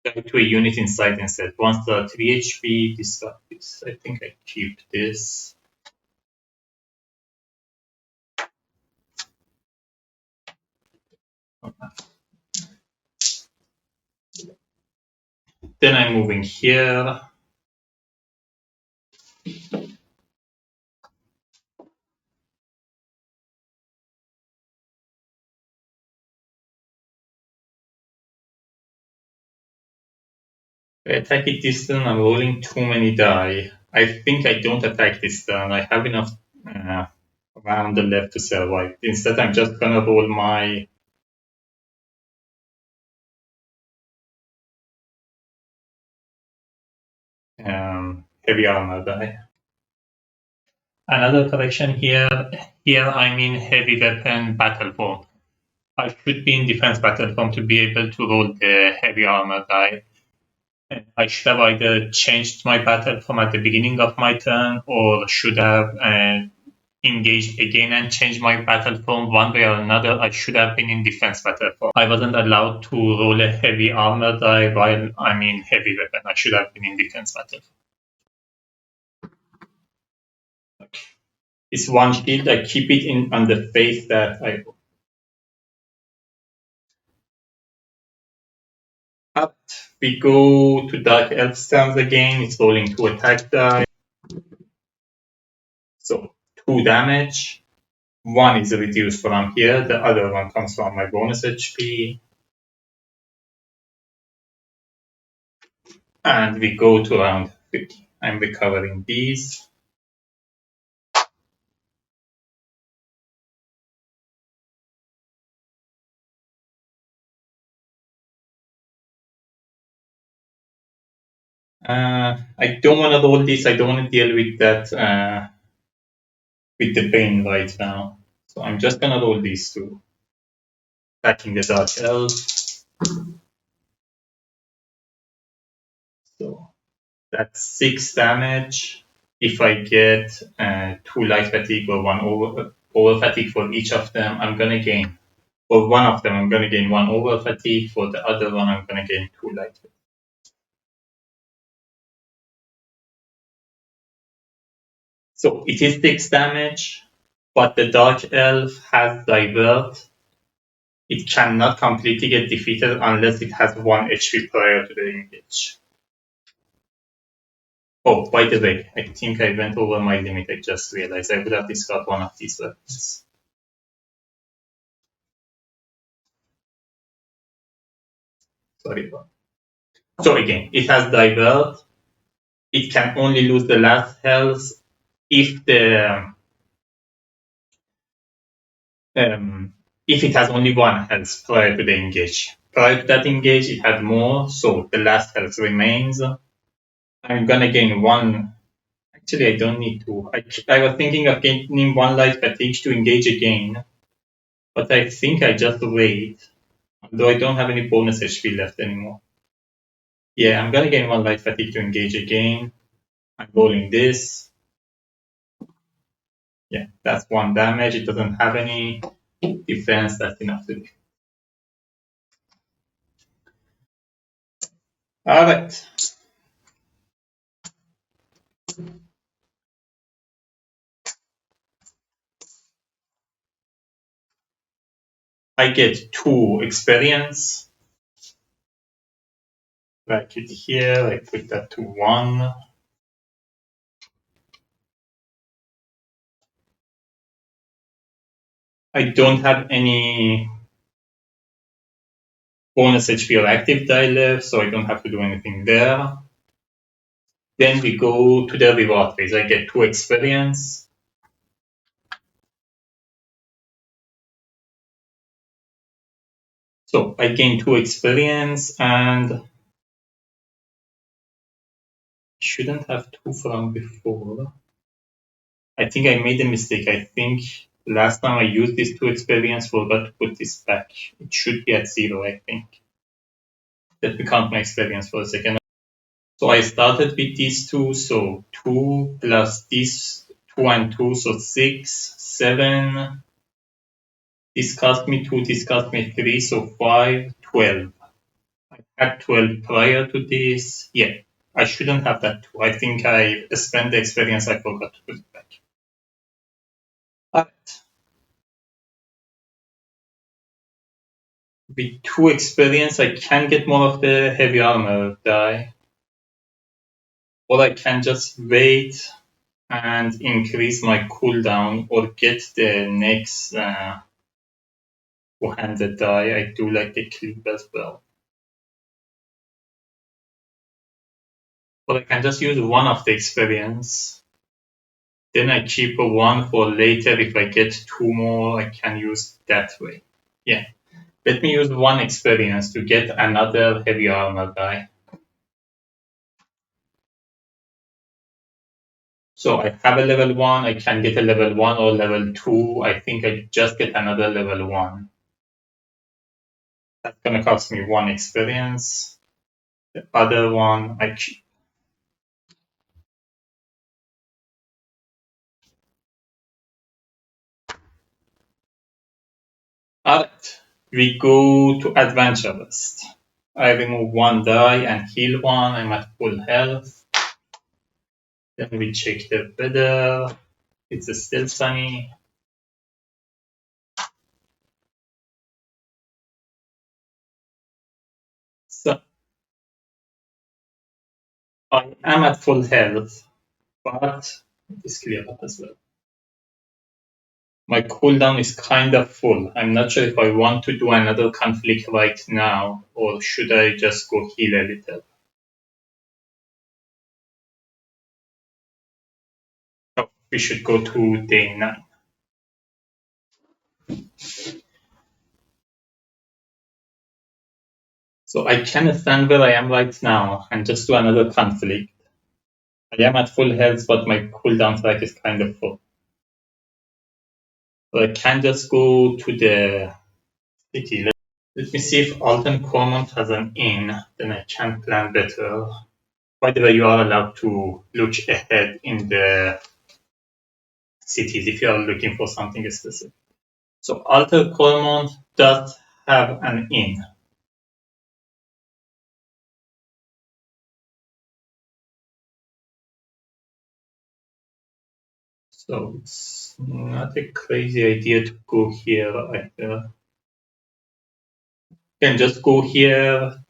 Go to a unit inside instead. 1 star 3 HP. Discard this. I think I keep this. Then I'm moving here. I attack it this turn. I'm rolling too many die. I think I don't attack this turn. I have enough round left to survive. Instead, I'm just gonna roll my heavy armor die. Another correction here. Here I'm in heavy weapon battle form. I should be in defense battle form to be able to roll the heavy armor die. I should have either changed my battle form at the beginning of my turn, or should have engaged again and changed my battle form. One way or another, I should have been in defense battle form. I wasn't allowed to roll a heavy armor die while I'm in heavy weapon. I should have been in defense battle form. Okay. It's one shield. I keep it in on the face that I up. We go to Dark Elf stance again. It's rolling 2 attack die. So 2 damage. One is reduced from here. The other one comes from my bonus HP. And we go to round 50. I'm recovering these. I don't want to roll this. I don't want to deal with that, with the pain right now. So I'm just going to roll these two. Attacking the Dark Elf. So that's 6 damage. If I get 2 light fatigue or 1 over fatigue for each of them, I'm going to gain. For one of them, I'm going to gain 1 over fatigue. For the other one, I'm going to gain 2 light fatigue. So it is 6 damage, but the Dark Elf has Divert. It cannot completely get defeated unless it has 1 HP prior to the engage. Oh, by the way, I think I went over my limit. I just realized I would have discarded one of these weapons. Sorry about that. So again, it has Divert. It can only lose the last health if if it has only 1 health prior to the engage. Prior to that engage, it had more, so the last health remains. I'm gonna gain 1. Actually, I don't need to. I was thinking of gaining 1 light fatigue to engage again, but I think I just wait. Although I don't have any bonus HP left anymore. Yeah, I'm gonna gain 1 light fatigue to engage again. I'm rolling this. Yeah, that's 1 damage. It doesn't have any defense. That's enough to do. Alright. I get 2 experience. Write it here. I put that to 1. I don't have any bonus HP or active die left, so I don't have to do anything there. Then we go to the reward phase. I get 2 experience. So I gain 2 experience and shouldn't have 2 from before. I think I made a mistake. I think last time I used this 2 experience, forgot to put this back. It should be at 0, I think. Let me count my experience for a second. So I started with these 2, so 2 plus these 2 and 2, so 6, 7. This cost me 2, this cost me 3, so 5, 12. I Had 12 prior to this. Yeah, I shouldn't have that 2. I think I spent the experience, I forgot to put it back. Alright. With 2 experience, I can get more of the heavy armor die. Or I can just wait and increase my cooldown or get the next two-handed die. I do like the cleave as well. Or I can just use one of the experience. Then I keep a one for later. If I get 2 more, I can use that way. Yeah. Let me use 1 experience to get another heavy armor die. So I have a level 1, I can get a level 1 or level 2. I think I just get another level 1. That's gonna cost me 1 experience. The other one I keep. Alright, we go to adventure list. I remove 1 die and heal 1. I'm at full health. Then we check the weather. It's still sunny. So I am at full health, but it is clear up as well. My cooldown is kind of full. I'm not sure if I want to do another conflict right now, or should I just go heal a little? Oh, we should go to day 9. So I can stand where I am right now and just do another conflict. I am at full health, but my cooldown track is kind of full. So I can just go to the city. Let me see if Alton Cormont has an inn, then I can plan better. By the way, you are allowed to look ahead in the cities if you are looking for something specific. So Alton Cormont does have an inn. So it's not a crazy idea to go here either. You can just go here,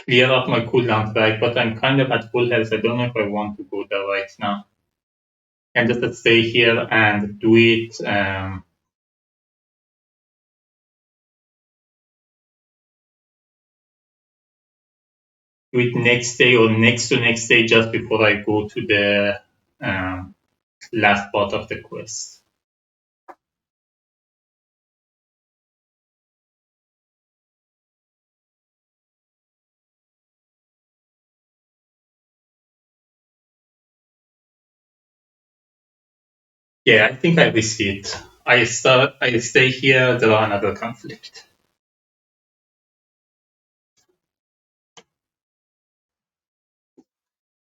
clear up my cooldown track, but I'm kind of at full health. I don't know if I want to go there right now. And just stay here and do it. Do it next day or next to next day, just before I go to the um, last part of the quest. Yeah, I think I risk it. I stay here. There are another conflict.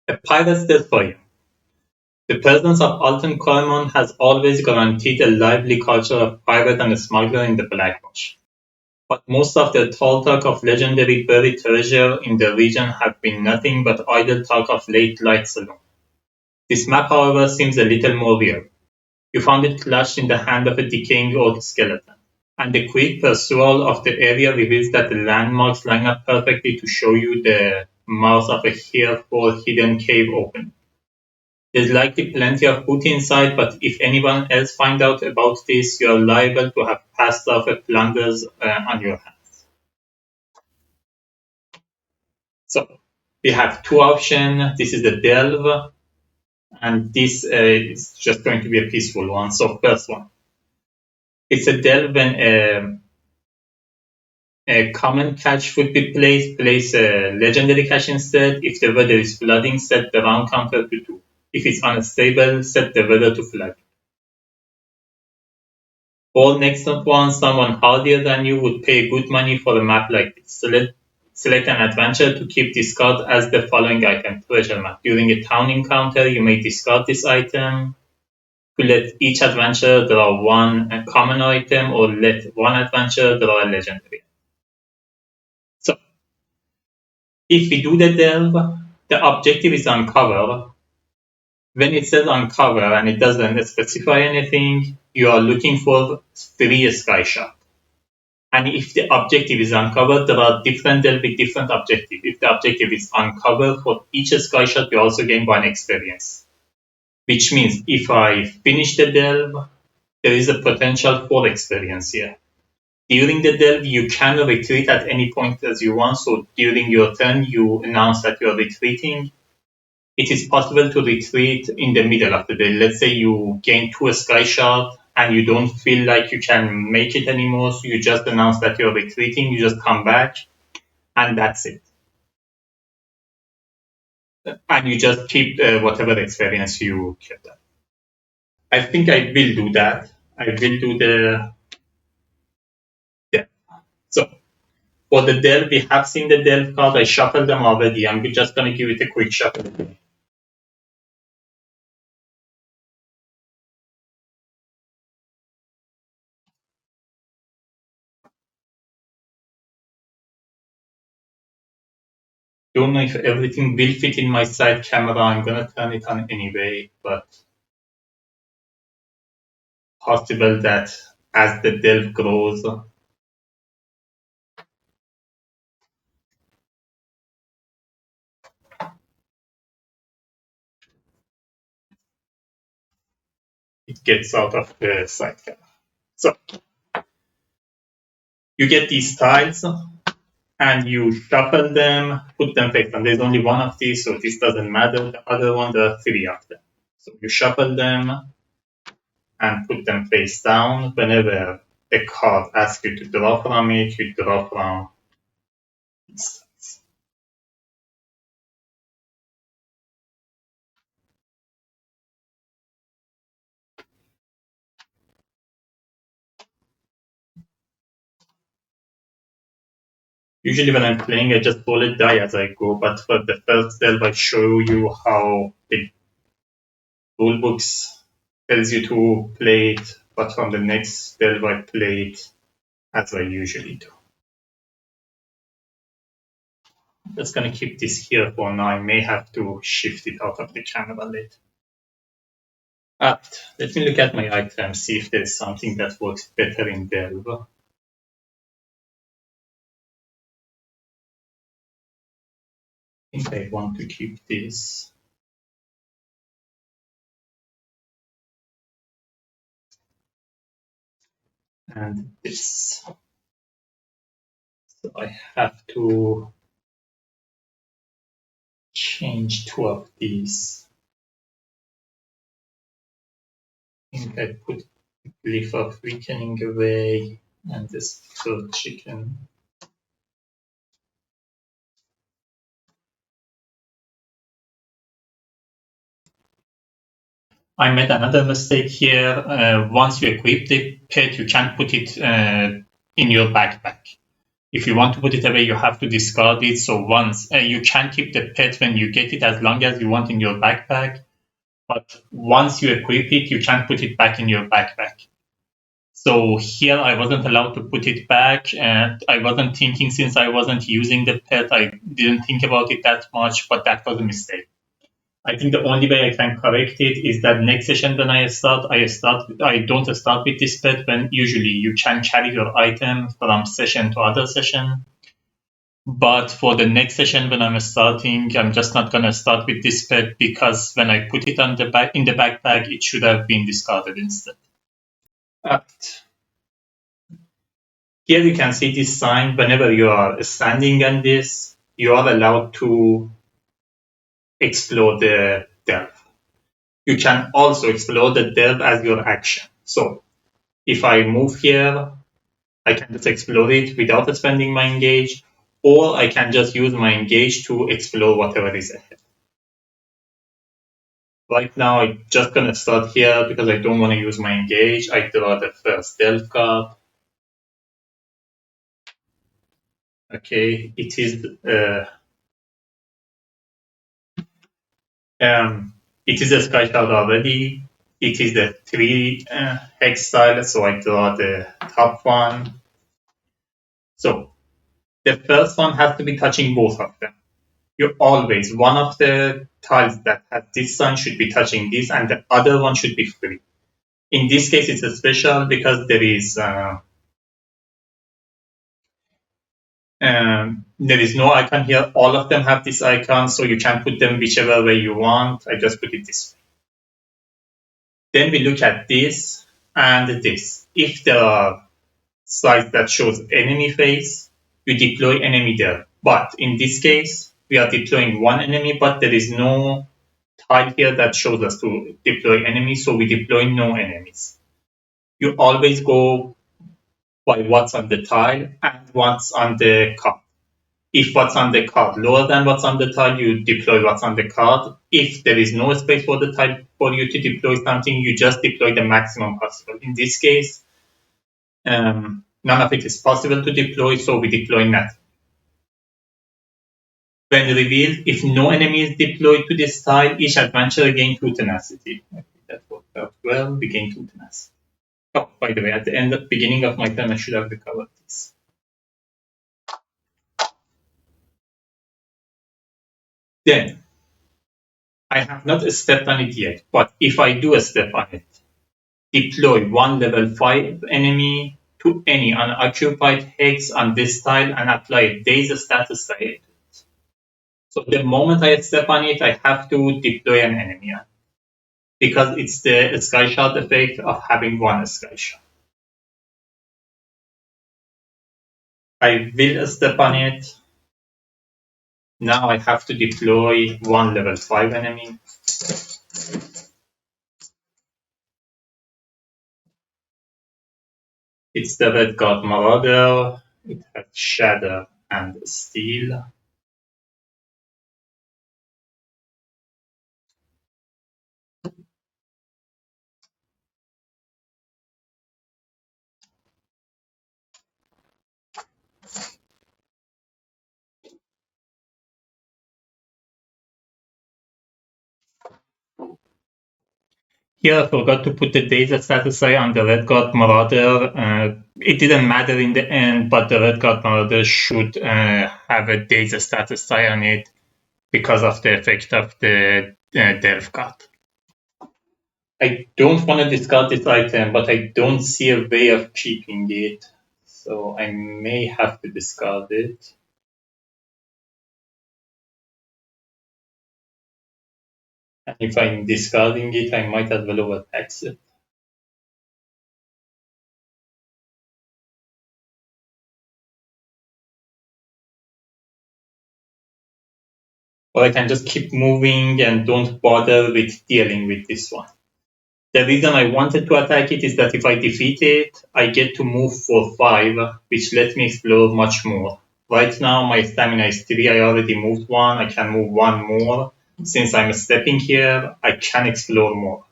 A pirate's dead for you. The presence of Alton Cormon has always guaranteed a lively culture of pirate and smuggler in the Blackwash. But most of the tall talk of legendary buried treasure in the region have been nothing but idle talk of late light saloon. This map, however, seems a little more real. You found it clutched in the hand of a decaying old skeleton, and the quick perusal of the area reveals that the landmarks line up perfectly to show you the mouth of a heretofore hidden cave opening. There's likely plenty of booty inside, but if anyone else finds out about this, you're liable to have passed off a plunders on your hands. So we have 2 options. This is the delve, and this is just going to be a peaceful one. So first one, it's a delve when a common catch would be placed. Place a legendary catch instead. If the weather is flooding, set the round counter to 2. If it's unstable, set the weather to flood. All next up one, someone hardier than you would pay good money for a map like this. Select an adventure to keep discard as the following item: treasure map. During a town encounter, you may discard this item to let each adventure draw 1 common item or let 1 adventure draw a legendary. So If we do the delve, the objective is uncover. When it says uncover and it doesn't specify anything, you are looking for 3 sky shot. And if the objective is uncovered, there'll be different objectives. If the objective is uncovered for each sky shot, you also gain 1 experience. Which means if I finish the delve, there is a potential 4 experience here. During the delve, you can retreat at any point as you want. So during your turn, you announce that you're retreating. It is possible to retreat in the middle of the day. Let's say you gain 2 sky shot and you don't feel like you can make it anymore. So you just announce that you're retreating. You just come back and that's it. And you just keep whatever experience you kept. I think I will do that. I will do the yeah. So for the delve, we have seen the delve card. I shuffled them already. I'm just going to give it a quick shuffle. Don't know if everything will fit in my side camera. I'm going to turn it on anyway, but possible that as the delve grows, it gets out of the side camera. So you get these tiles and you shuffle them, put them face down. There's only one of these, so this doesn't matter. The other one, there are 3 of them. So you shuffle them and put them face down. Whenever a card asks you to draw from it, you draw from these. Usually when I'm playing, I just roll a die as I go, but for the first delve, I show you how the rulebooks tells you to play it, but from the next delve, I play it as I usually do. I'm just going to keep this here for now. I may have to shift it out of the camera later. Let me look at my items, see if there's something that works better in delve. I think I want to keep this. And this. So I have to change 2 of these. I think I put leaf of weakening away and this third chicken. I made another mistake here. Once you equip the pet, you can't put it in your backpack. If you want to put it away, you have to discard it. So once you can keep the pet when you get it as long as you want in your backpack. But once you equip it, you can't put it back in your backpack. So here I wasn't allowed to put it back, and I wasn't thinking since I wasn't using the pet, I didn't think about it that much, but that was a mistake. I think the only way I can correct it is that next session when I don't start with this pet when usually you can carry your item from session to other session. But for the next session when I'm starting, I'm just not gonna start with this pet because when I put it on the back in the backpack, it should have been discarded instead. Here you can see this sign. Whenever you are standing on this, you are allowed to explore the delve. You can also explore the delve as your action. So if I move here, I can just explore it without spending my engage, or I can just use my engage to explore whatever is ahead. Right now, I'm just going to start here because I don't want to use my engage. I draw the first delve card. Okay, it is a sky card already. It is the 3 hex style, so I draw the top one. So the first one has to be touching both of them. You always, one of the tiles that has this sign should be touching this, and the other one should be free. In this case, it's a special because there is no icon here. All of them have this icon, so you can put them whichever way you want. I just put it this way. Then we look at this and this. If there are slides that shows enemy face, we deploy enemy there. But in this case, we are deploying one enemy, but there is no tile here that shows us to deploy enemies, so we deploy no enemies. You always go by what's on the tile and what's on the card. If what's on the card lower than what's on the tile, you deploy what's on the card. If there is no space for the tile for you to deploy something, you just deploy the maximum possible. In this case, none of it is possible to deploy, so we deploy nothing. When revealed, if no enemy is deployed to this tile, each adventurer gains 2 tenacity. I think that worked out well. We gain 2 tenacity. Oh, by the way, at the beginning of my turn, I should have recovered this. Then, I have not stepped on it yet, but if I do a step on it, deploy one level 5 enemy to any unoccupied hex on this tile and apply a daze status to it. So the moment I step on it, I have to deploy an enemy because it's the sky shot effect of having one sky shot. I will step on it. Now I have to deploy one level 5 enemy. It's the Red Guard Marauder. It has Shatter and Steel. Here I forgot to put the data status on the Red Guard Marauder. It didn't matter in the end, but the Red Guard Marauder should have a data status on it because of the effect of the Delve God. I don't want to discard this item, but I don't see a way of keeping it, so I may have to discard it. And if I'm discarding it, I might as well overtax it. Or I can just keep moving and don't bother with dealing with this one. The reason I wanted to attack it is that if I defeat it, I get to move for 5, which lets me explore much more. Right now, my stamina is 3, I already moved 1, I can move 1 more. Since I'm stepping here, I can explore more.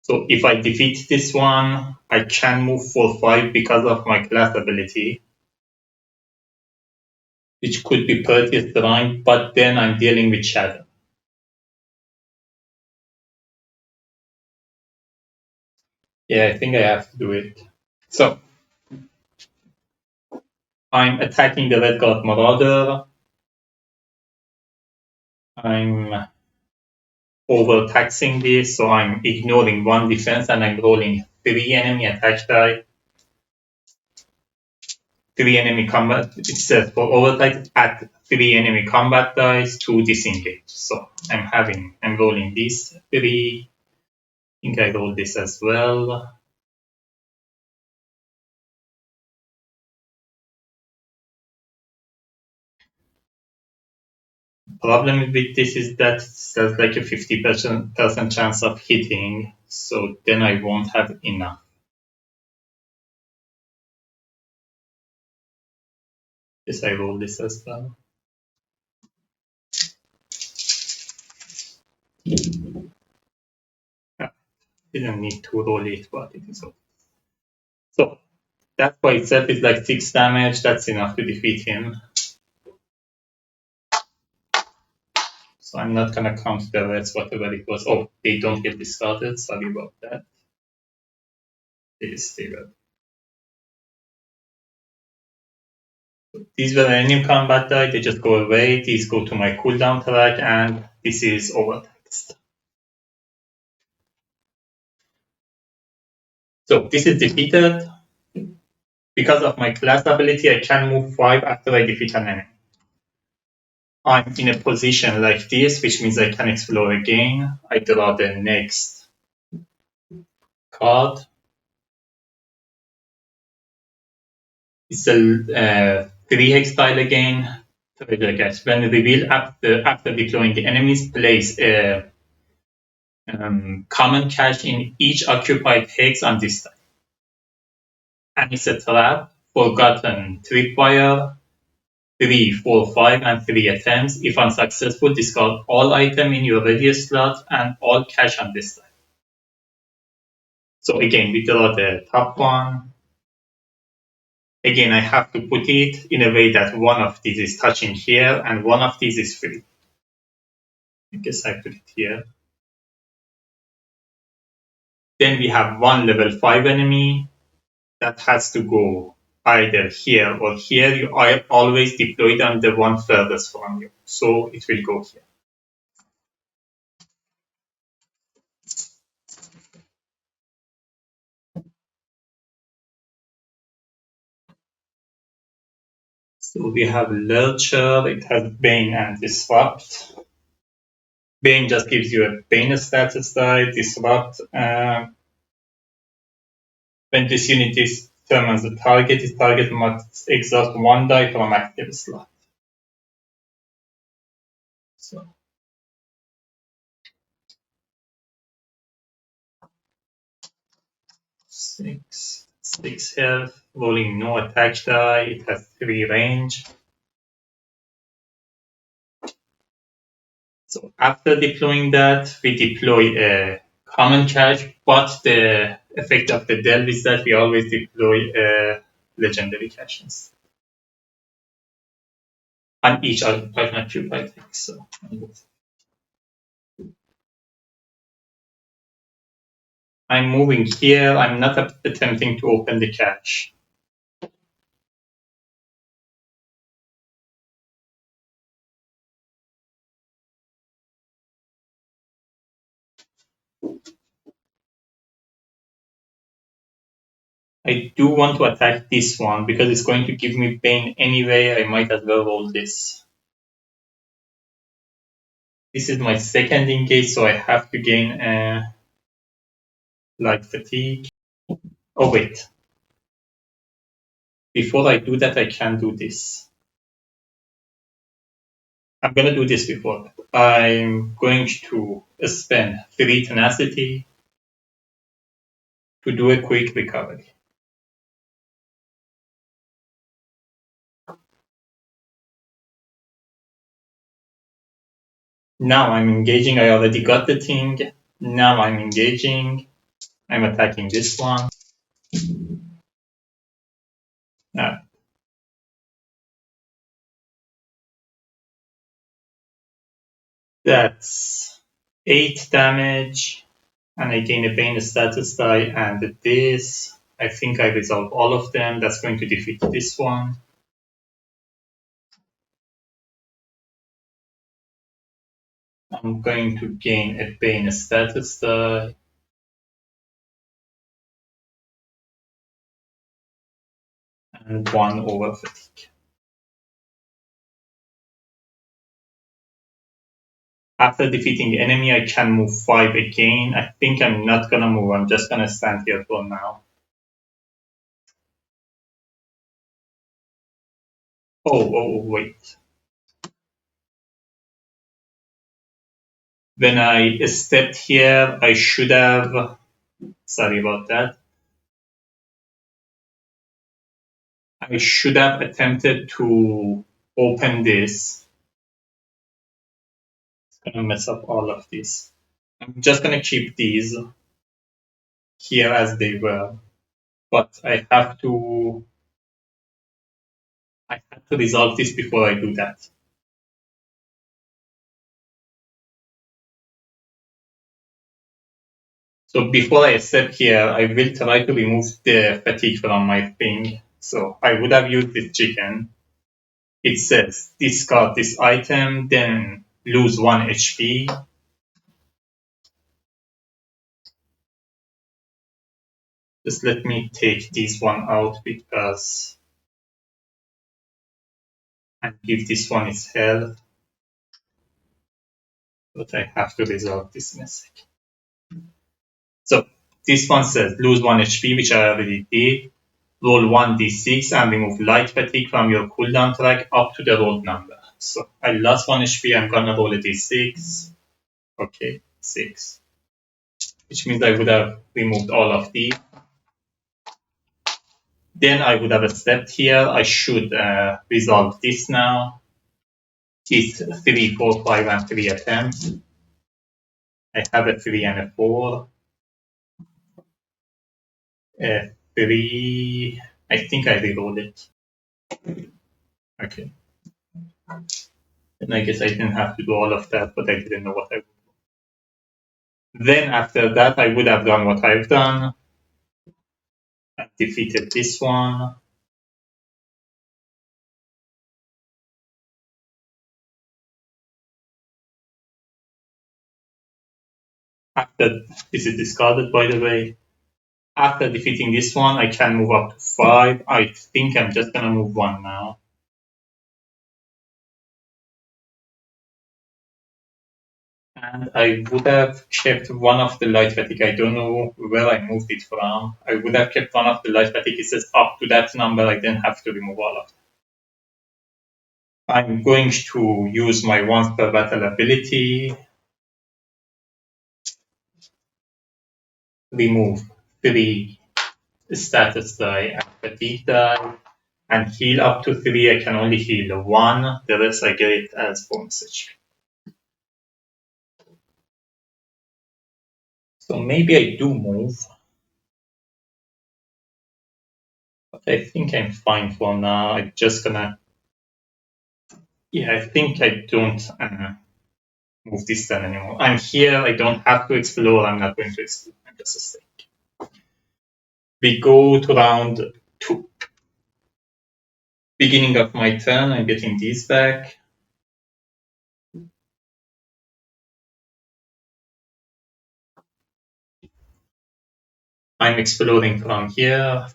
So if I defeat this one, I can move for 5 because of my class ability, which could be pretty strong, but then I'm dealing with Shadow. Yeah, I think I have to do it. So, I'm attacking the Red Guard Marauder. I'm overtaxing this, so I'm ignoring 1 defense and I'm rolling 3 enemy attack die. 3 enemy combat. It says for overtax, add 3 enemy combat dice to disengage. So I'm rolling these 3. I think I roll this as well. Problem with this is that there's like a 50% chance of hitting, so then I won't have enough. Yes, I roll this as well. Didn't need to roll it, but it is okay. So that by itself is like 6 damage, that's enough to defeat him. So I'm not gonna count the rest, whatever it was. Oh, they don't get discarded, sorry about that. They stay red. These were any combat die, they just go away. These go to my cooldown track, and this is overtext. So this is defeated. Because of my class ability, I can move 5 after I defeat an enemy. I'm in a position like this, which means I can explore again. I draw the next card. It's a 3-hex tile again. Treasure cache. When revealed after deploying the enemies, place a common cache in each occupied hex on this tile. And it's a trap. Forgotten tripwire. 3, 4, 5, and 3 attempts. If unsuccessful, discard all item in your radius slot and all cache on this side. So again, we draw the top one. Again, I have to put it in a way that one of these is touching here and one of these is free. I guess I put it here. Then we have one level 5 enemy that has to go either here or here. You are always deployed on the one furthest from you. So it will go here. So we have Lurcher, it has Bane and Disrupt. Bane just gives you a Bane status die. Disrupt, when this unit determines the target must exhaust 1 die from active slot. So 6 health, rolling no attack die, it has 3 range. So after deploying that, we deploy a common cache, but the effect of the delve is that we always deploy a legendary caches on each occupied thing. So I'm moving here. I'm not attempting to open the cache. I do want to attack this one because it's going to give me pain anyway. I might as well roll this. This is my second engage, so I have to gain light fatigue. Oh wait. Before I do that, I can do this. I'm gonna do this before that. I'm going to spend 3 tenacity to do a quick recovery. Now I'm engaging. I already got the thing. Now I'm engaging. I'm attacking this one. That's 8 damage, and I gain a Bane status die, and this. I think I resolve all of them. That's going to defeat this one. I'm going to gain a Bane status die. And 1 over fatigue. After defeating the enemy, I can move 5 again. I think I'm not gonna move. I'm just gonna stand here for now. Oh, wait. When I stepped here, I should have. Sorry about that. I should have attempted to open this. It's gonna mess up all of this. I'm just gonna keep these here as they were, but I have to resolve this before I do that. So before I step here, I will try to remove the fatigue from my thing. So I would have used this chicken. It says discard this item, then lose 1 HP. Just let me take this one out because and give this one its health. But I have to resolve this in a second. So this one says lose 1 HP, which I already did. Roll 1d6 and remove light fatigue from your cooldown track up to the rolled number. So I lost 1 HP, I'm gonna roll a d6. Okay, 6. Which means I would have removed all of these. Then I would have stepped here. I should resolve this now. It's 3, 4, 5, and 3 attempts. I have a 3 and a 4. 3. I think I rerolled it. Okay. And I guess I didn't have to do all of that, but I didn't know what I would do. Then after that, I would have done what I've done. I defeated this one. After this is discarded, by the way. After defeating this one, I can move up to 5. I think I'm just gonna move 1 now. And I would have kept one of the light fatigue. I don't know where I moved it from. I would have kept one of the light fatigue. It says up to that number. I didn't have to remove all of it. I'm going to use my once per battle ability. Remove 3 status die and fatigue die. And heal up to 3. I can only heal 1. The rest I get it as bonus HP. So maybe I do move. But I think I'm fine for now. I'm just gonna... Yeah, I think I don't move this turn anymore. I'm here. I don't have to explore. I'm not going to explore. I'm just a stake. We go to round 2. Beginning of my turn, I'm getting these back. I'm exploring from here.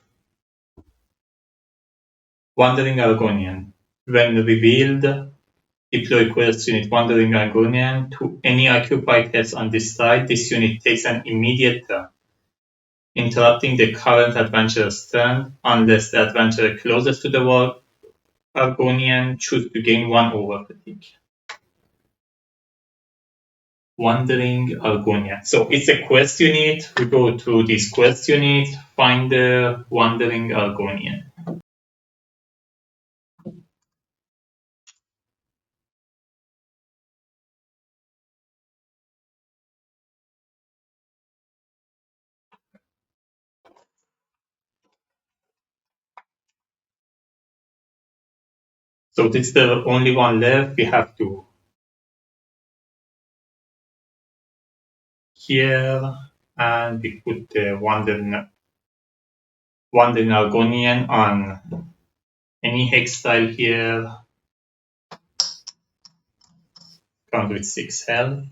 Wandering Argonian. When revealed, deploy quest unit Wandering Argonian to any occupied heads on this side. This unit takes an immediate turn, interrupting the current adventurer's turn unless the adventurer closest to the wall Argonian choose to gain 1 over fatigue. Wandering Argonian. So it's a quest unit. We go to this quest unit, find the Wandering Argonian. So this is the only one left. We have to here, and we put the Wandering Argonian on any hex tile here. Count with 6 health.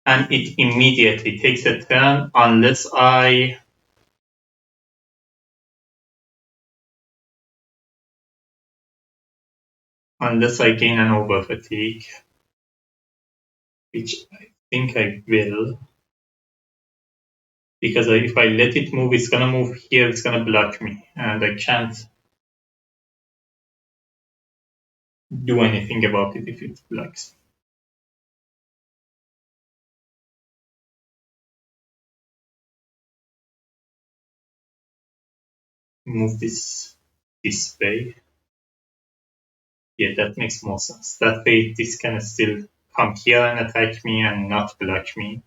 And it immediately takes a turn unless I gain an over fatigue, which I think I will. Because if I let it move, it's gonna move here, it's gonna block me, and I can't do anything about it if it blocks. Move this way. Yeah, that makes more sense. That way this can still come here and attack me and not block me.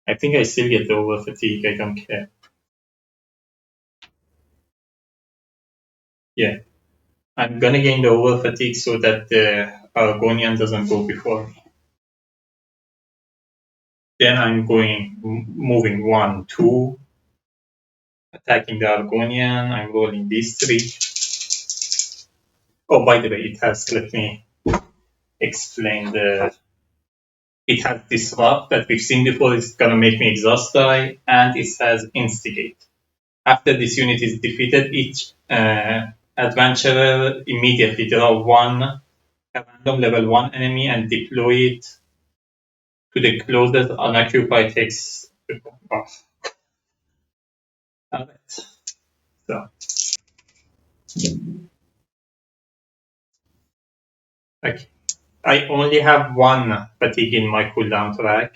I think I still get the over fatigue, I don't care. Yeah. I'm gonna gain the over fatigue so that the Argonian doesn't go before me. Then I'm going moving 1, 2, attacking the Argonian. I'm rolling these 3. Oh, by the way, it has, let me explain it has disrupt that we've seen before. It's gonna make me exhaust die, and it has instigate. After this unit is defeated, each adventurer immediately draw a random level 1 enemy and deploy it to the closest unoccupied hex. Oh, alright. So, okay. I only have 1 fatigue in my cooldown track,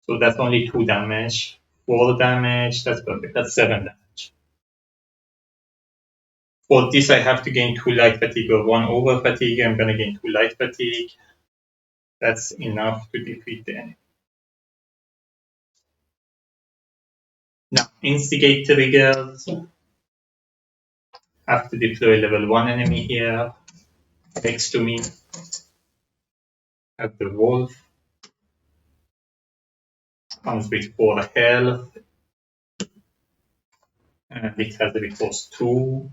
so that's only 2 damage. 4 damage, that's perfect. That's 7 damage. For this, I have to gain 2 light fatigue or 1 over fatigue. I'm gonna gain 2 light fatigue. That's enough to defeat the enemy. Now, instigate triggers. Have to deploy level 1 enemy here. Next to me, have the wolf. Comes with 4 health. And it has a recourse 2.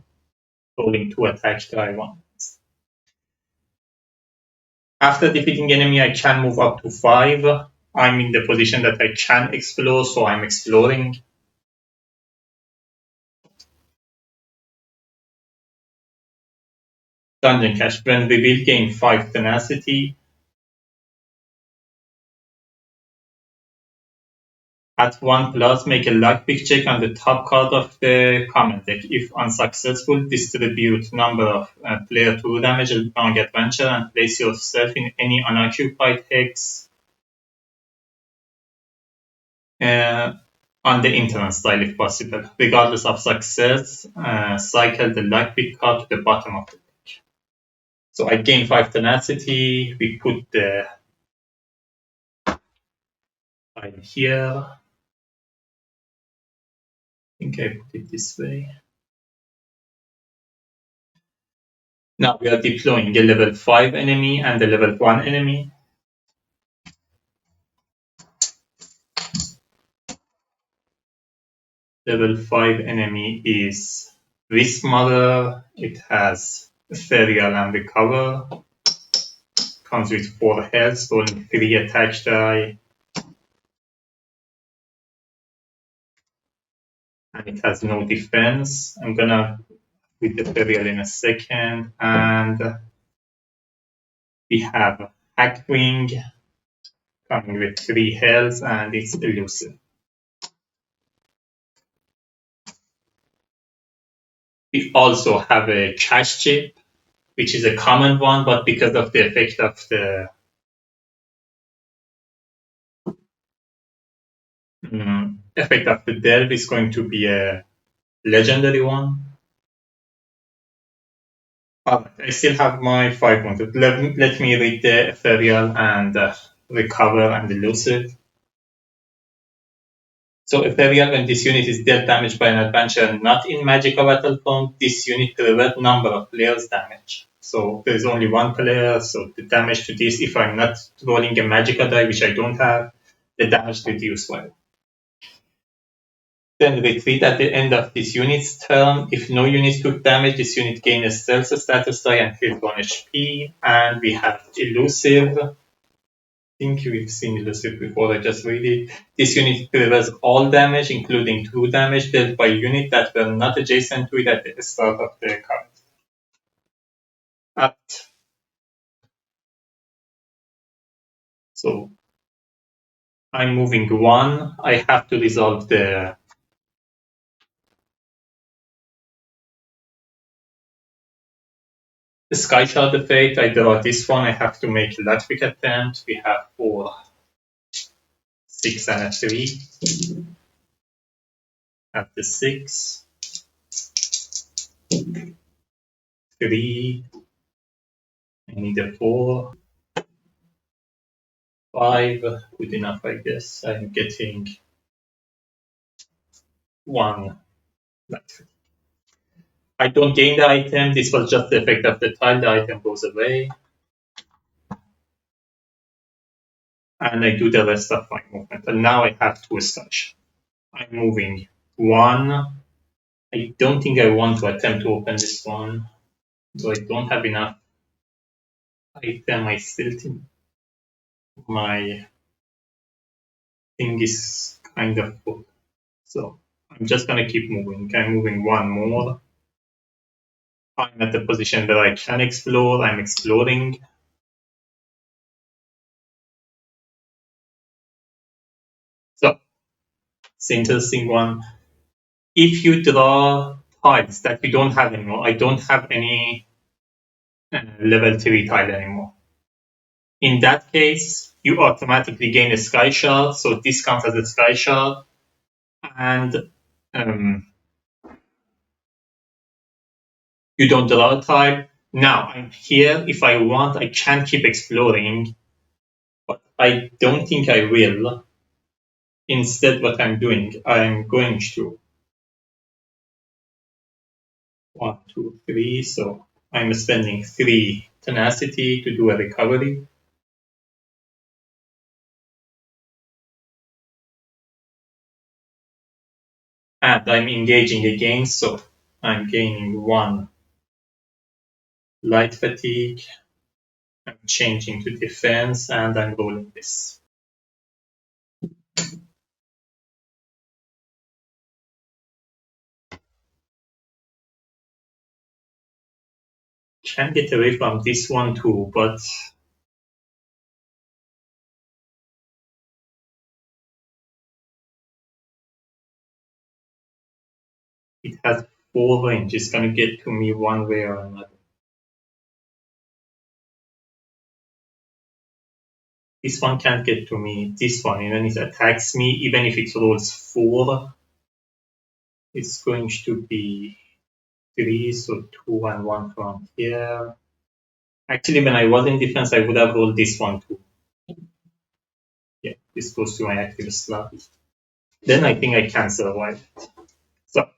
Rolling 2 attacks die 1. After defeating enemy, I can move up to 5. I'm in the position that I can explore, so I'm exploring. Dungeon Cache. When we will gain 5 tenacity. At 1 plus, make a lockpick check on the top card of the command deck. If unsuccessful, distribute number of player 2 damage along adventure and place yourself in any unoccupied hex on the entrance tile if possible. Regardless of success, cycle the lockpick card to the bottom of the deck. So I gain 5 tenacity. We put the tile here. I think I put it this way. Now we are deploying a level 5 enemy and a level 1 enemy. Level 5 enemy is Risk Mother. It has Ethereal and Recover. Comes with 4 health, rolling 3 attack die. And it has no defense. I'm gonna with Ethereal in a second. And we have Hackwing coming with 3 health, and it's elusive. We also have a Cash Chip, which is a common one, but because of the effect of the delve, is going to be a legendary one. I still have my 5 wounded. Let me read the Ethereal and Recover and Elusive. So Ethereal, when this unit is dealt damage by an adventurer not in magical battle form, this unit prevents number of players damage. So there is only 1 player, so the damage to this, if I'm not rolling a magical die, which I don't have, the damage reduced by. Then retreat at the end of this unit's turn. If no units took damage, this unit gains a stealth status die and heals 1 HP. And we have Elusive. I think we've seen Elusive before, I just read it. This unit prevents all damage, including 2 damage dealt by units that were not adjacent to it at the start of the card. So I'm moving 1. I have to resolve the Sky Shard effect. I draw this one. I have to make a Latvic attempt. We have 4, 6, and a 3. At the 6, 3, I need a 4, 5, good enough, I guess. I'm getting 1. I don't gain the item. This was just the effect of the tile. The item goes away. And I do the rest of my movement. And now I have 2 stashes. I'm moving 1. I don't think I want to attempt to open this one. So I don't have enough item. I still think my thing is kind of full. So I'm just gonna keep moving. I'm moving 1 more. I'm at the position where I can explore. I'm exploring. So it's an interesting one. If you draw tiles that you don't have anymore, I don't have any level 3 tile anymore. In that case, you automatically gain a sky shard, so this counts as a sky shard, and you don't draw a tile. Now I'm here. If I want, I can keep exploring, but I don't think I will. Instead, what I'm doing, I'm going to 1, 2, 3. So I'm spending 3 tenacity to do a recovery. And I'm engaging again, so I'm gaining 1 light fatigue. I'm changing to defense, and I'm rolling this. Can get away from this one too, but it has 4 range. It's gonna get to me one way or another. This one can't get to me. This one, even if it attacks me, even if it rolls 4, it's going to be 3, so 2 and 1 from here. Actually, when I was in defense, I would have rolled this one too. Yeah, this goes to my active slot. Then I think I can survive. So,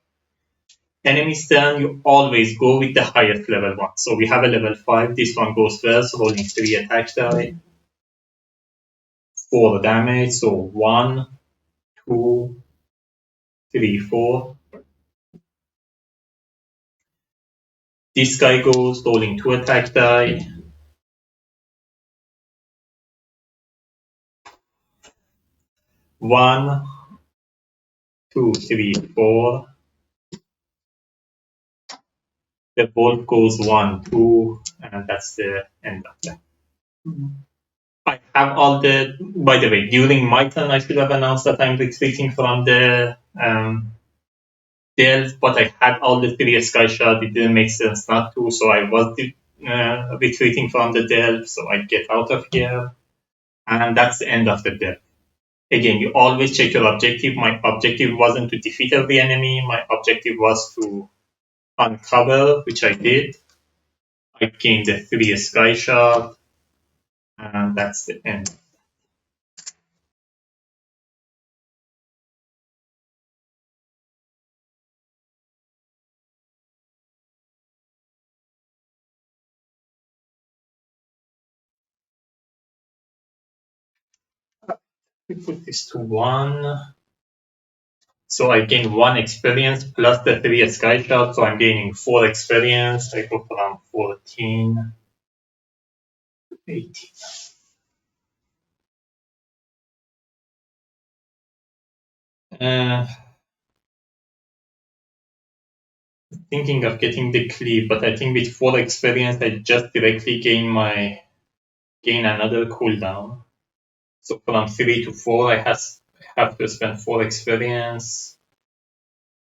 enemy's turn, you always go with the highest level one. So we have a level 5. This one goes first, rolling 3 attack die. 4 damage, so 1, 2, 3, 4. This guy goes, rolling 2 attack die. 1, 2, 3, 4. The bolt goes 1, 2, and that's the end of that. I have all the. By the way, during my turn, I should have announced that I'm retreating from the delve, but I had all the 3 sky shard. It didn't make sense not to, so I was retreating from the delve, so I get out of here. And that's the end of the delve. Again, you always check your objective. My objective wasn't to defeat every enemy. My objective was to uncover, which I did. I gained the 3 sky shard, and that's the end. We put this to 1. So I gain 1 experience plus the 3 sky shard, so I'm gaining 4 experience. I go from 14 to 18. Thinking of getting the cleave, but I think with 4 experience, I just directly gain another cooldown. So from 3 to 4, I have to spend 4 experience.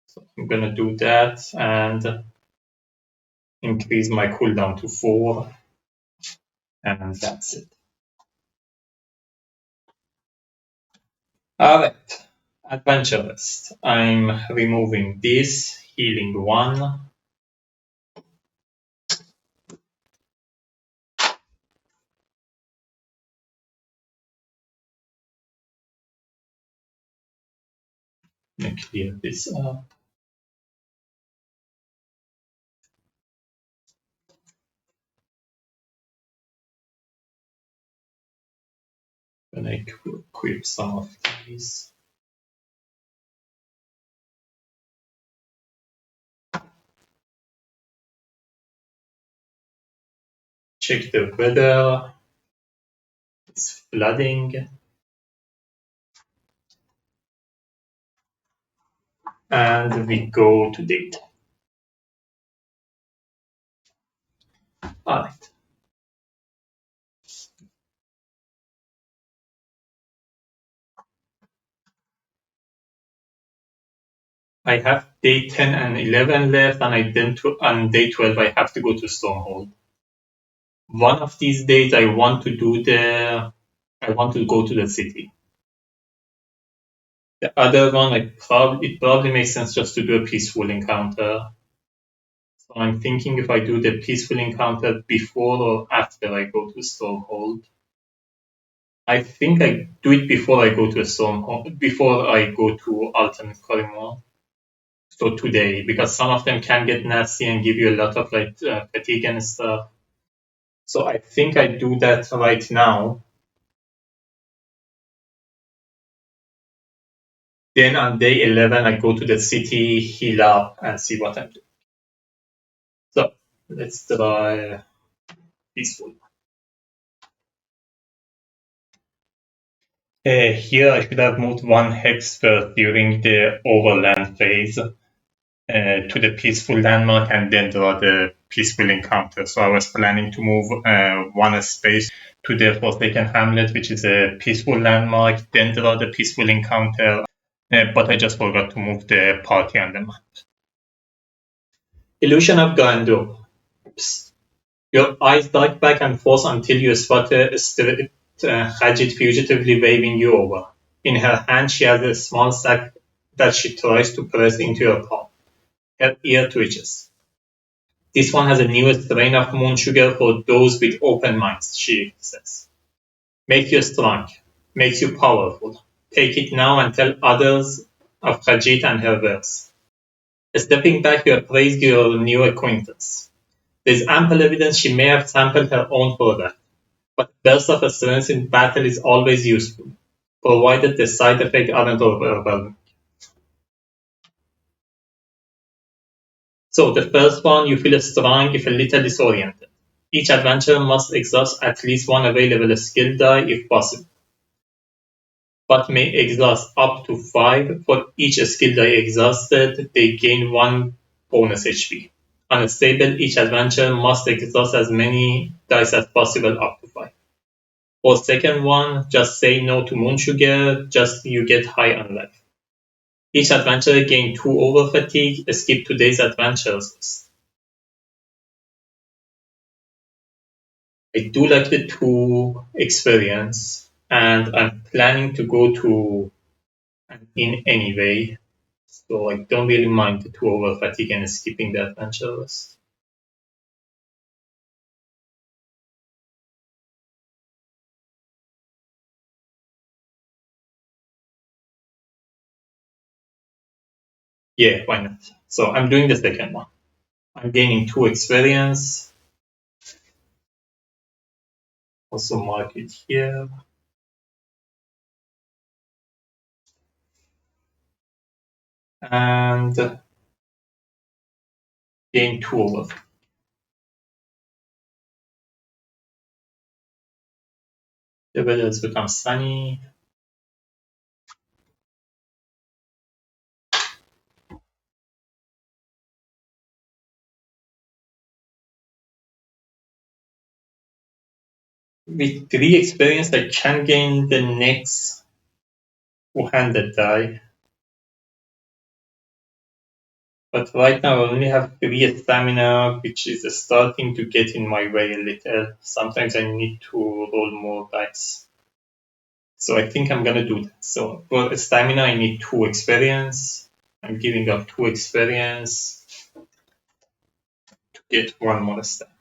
So I'm gonna do that and increase my cooldown to 4, and that's it. Alright, adventurist. I'm removing this, healing 1. Let me clear this up. When I equip some of these. Check the weather. It's flooding. And we go to date. Alright. I have day 10 and 11 left, and on day 12 I have to go to Stormhold. One of these days I want to go to the city. The other one, it probably makes sense just to do a peaceful encounter. So I'm thinking if I do the peaceful encounter before or after I go to Stormhold. I think I do it before I go to Stormhold, before I go to Alternate Corridor. So today, because some of them can get nasty and give you a lot of fatigue and stuff. So I think I do that right now. Then on day 11, I go to the city, heal up, and see what I'm doing. So let's try peaceful. Here I should have moved one hex first during the overland phase to the peaceful landmark and then draw the peaceful encounter. So I was planning to move one space to the Forsaken Hamlet, which is a peaceful landmark, then draw the peaceful encounter, but I just forgot to move the party on the map. Illusion of Grandeur. Your eyes dart back and forth until you spot a Khadjit fugitively waving you over. In her hand, she has a small sack that she tries to press into your palm. Her ear twitches. This one has a new strain of moon sugar for those with open minds, she says. Makes you strong, makes you powerful. Take it now and tell others of Khadjit and her verse. Stepping back, you appraise your new acquaintance. There's ample evidence she may have sampled her own product, but bursts of strength in battle is always useful, provided the side effects aren't overwhelming. So the first one, you feel strong if a little disoriented. Each adventurer must exhaust at least one available skill die if possible, but may exhaust up to 5. For each skill die exhausted, they gain 1 bonus HP. Unstable, each adventurer must exhaust as many dice as possible up to 5. For second one, just say no to moon sugar, just you get high on life. Each adventurer gain 2 over fatigue, skip today's adventures. I do like the 2 experience, and I'm planning to go to an inn anyway, so I don't really mind the 2 over fatigue and skipping the adventures. Yeah, why not? So I'm doing the second one. I'm gaining 2 experience. Also mark it here. And gain 2 over. The weather has become sunny. With 3 experience, I can gain the next 200 die. But right now I only have 3 stamina, which is starting to get in my way a little. Sometimes I need to roll more dice. So I think I'm gonna do that. So for stamina I need 2 experience. I'm giving up 2 experience to get 1 more stamina.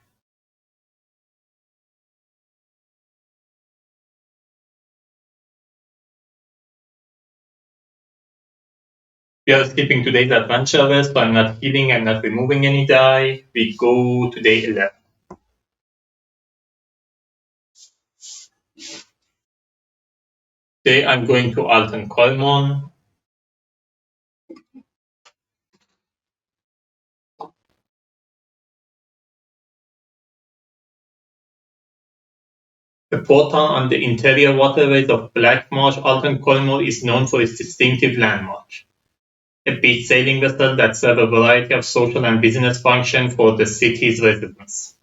We are skipping today's adventure rest, so I'm not healing, I'm not removing any die. We go to day 11. Today I'm going to Alton Colmon. The port town on the interior waterways of Black Marsh, Alton Colmon is known for its distinctive landmark, a beach sailing vessel that serves a variety of social and business functions for the city's residents.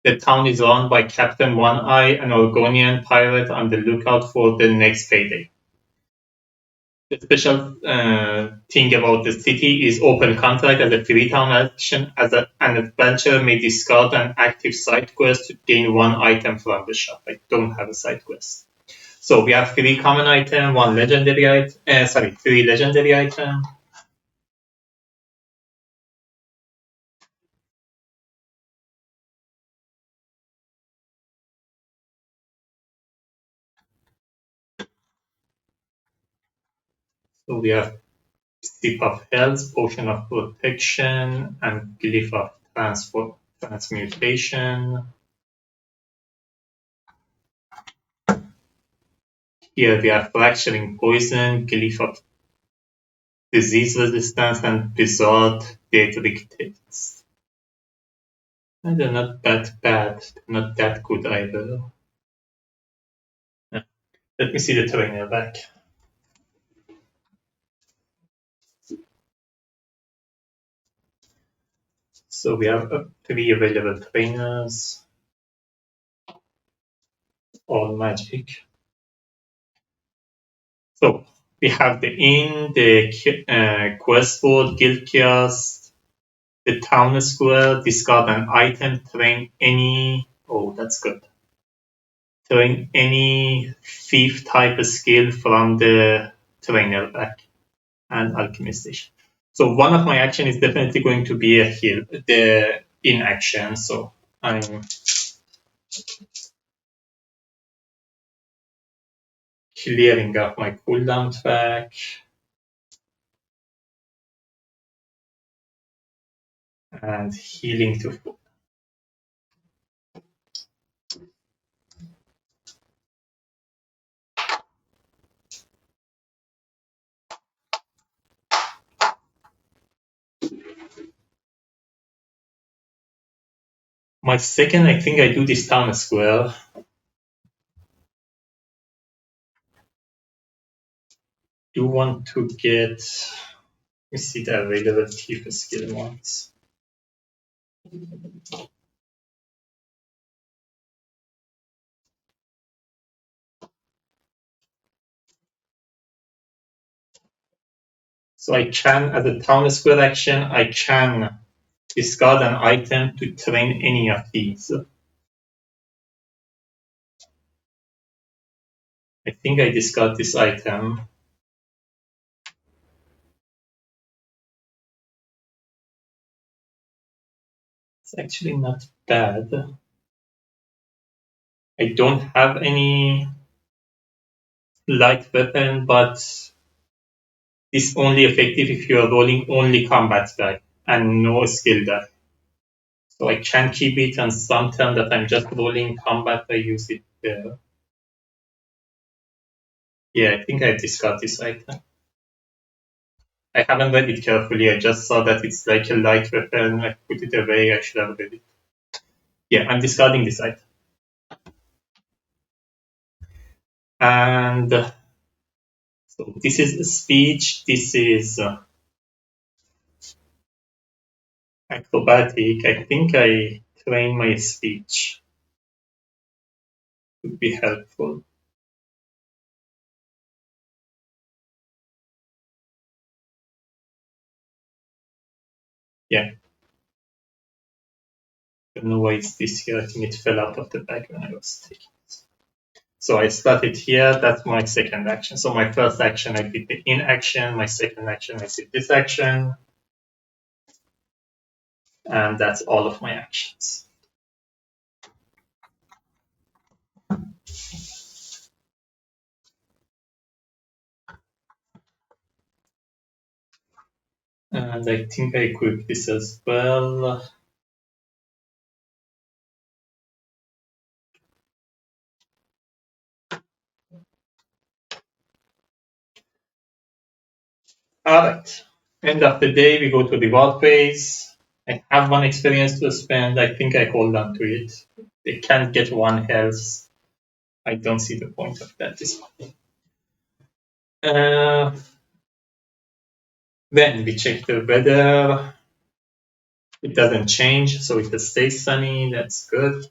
The town is run by Captain One Eye, an Oregonian pirate on the lookout for the next payday. The special thing about the city is open contract as a free town action, an adventurer may discard an active side quest to gain one item from the shop. I don't have a side quest. So we have three common item, one legendary item, three legendary item. So we have Sip of Health, Potion of Protection, and Glyph of Transmutation. Here we have Fracturing Poison, Glyph of Disease Resistance, and Bizarre Deadly Taste. And they're not that bad, they're not that good either. Yeah. Let me see the trainer back. So we have three available trainers, all magic. So we have the inn, the quest board, guild kiosk, the town square, discard an item, train any. Oh, that's good. Train any thief type skill from the trainer back and alchemy station. So one of my action is definitely going to be a heal, the in action. So I'm clearing up my cooldown track and healing to full. My second, I think I do this town square. Do want to get. Let me see the available thief skill ones. So I can, as a town square action, I can discard an item to train any of these. I think I discard this item. It's actually not bad. I don't have any light weapon, but this only effective if you are rolling only combat die and no skill die. So I can keep it, and some time that I'm just rolling combat, I use it there. Yeah, I think I discard this item. I haven't read it carefully, I just saw that it's like a light weapon, I put it away, I should have read it. Yeah, I'm discarding this item. And so this is speech, this is acrobatic. I think I train my speech. Would be helpful. Yeah. I don't know why it's this here. I think it fell out of the bag when I was taking it. So I started here. That's my second action. So my first action, I did the in action. My second action, I did this action. And that's all of my actions. And I think I equip this as well. Alright. End of the day, we go to reward phase. I have one experience to spend. I think I hold on to it. They can't get one health. I don't see the point of that this one. Then we check the weather. It doesn't change, so it stays sunny. That's good.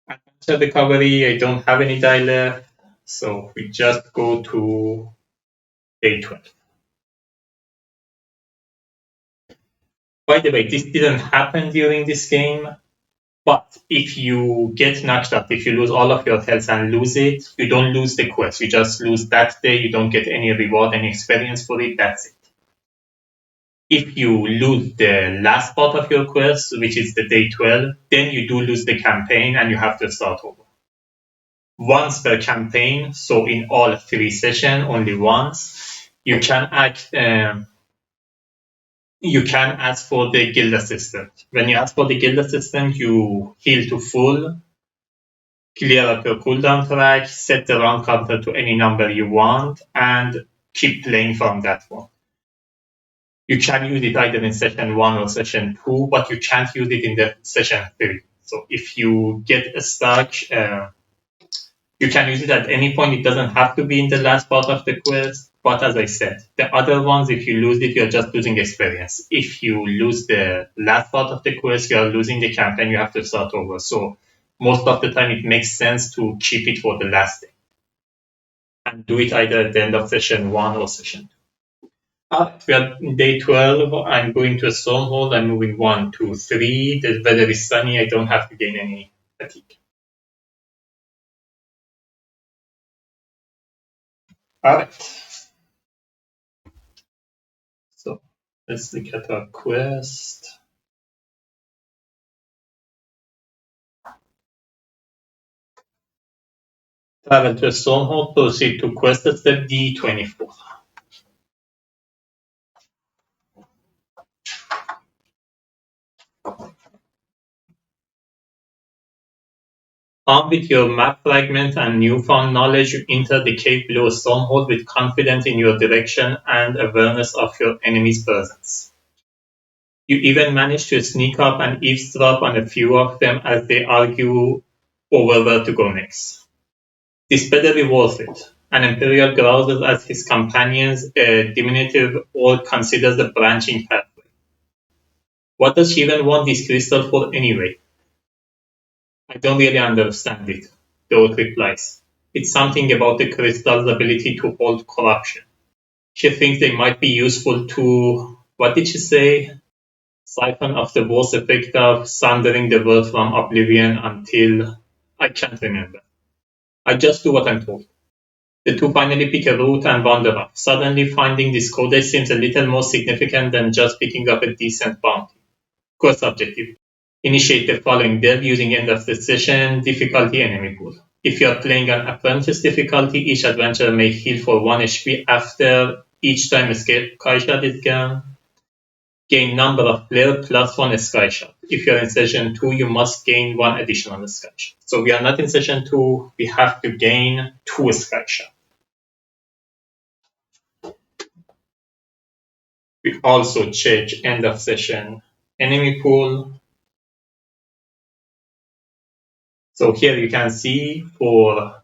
After recovery, I don't have any die left, so we just go to day 12. By the way, this didn't happen during this game, but if you get knocked up, if you lose all of your health and lose it, you don't lose the quest. You just lose that day. You don't get any reward, any experience for it. That's it. If you lose the last part of your quest, which is the day 12, then you do lose the campaign and you have to start over. Once per campaign, so in all 3 sessions, only once, you can ask for the guild assistant. When you ask for the guild assistant, you heal to full, clear up your cooldown track, set the round counter to any number you want, and keep playing from that one. You can use it either in session 1 or session 2, but you can't use it in the session 3. So if you get stuck, you can use it at any point. It doesn't have to be in the last part of the quest. But as I said, the other ones, if you lose it, you're just losing experience. If you lose the last part of the quest, you're losing the campaign. You have to start over. So most of the time, it makes sense to keep it for the last day and do it either at the end of session 1 or session 2. We are in day 12. I'm going to a stronghold. I'm moving 1, 2, 3. The weather is sunny. I don't have to gain any fatigue. All right. So let's look at our quest. Travel to a stronghold, proceed to quest step D24. Armed with your map fragment and newfound knowledge, you enter the cave below a stronghold with confidence in your direction and awareness of your enemy's presence. You even manage to sneak up and eavesdrop on a few of them as they argue over where to go next. This better be worth it. An Imperial growls as his companions, a diminutive orc, considers the branching pathway. What does she even want this crystal for anyway? I don't really understand it, the orc replies. It's something about the crystal's ability to hold corruption. She thinks they might be useful to, what did she say? Siphon off the worst effect of sundering the world from oblivion until, I can't remember. I just do what I'm told. The two finally pick a route and wander off. Suddenly finding this codex seems a little more significant than just picking up a decent bounty. Quest objective. Initiate the following delve using end of the session difficulty enemy pool. If you are playing on apprentice difficulty, each adventurer may heal for 1 HP after each time a sky shot is gone. Gain number of player plus 1 sky shot. If you are in session 2, you must gain 1 additional sky shot. So we are not in session 2, we have to gain 2 sky shot. We also check end of session enemy pool. So here you can see for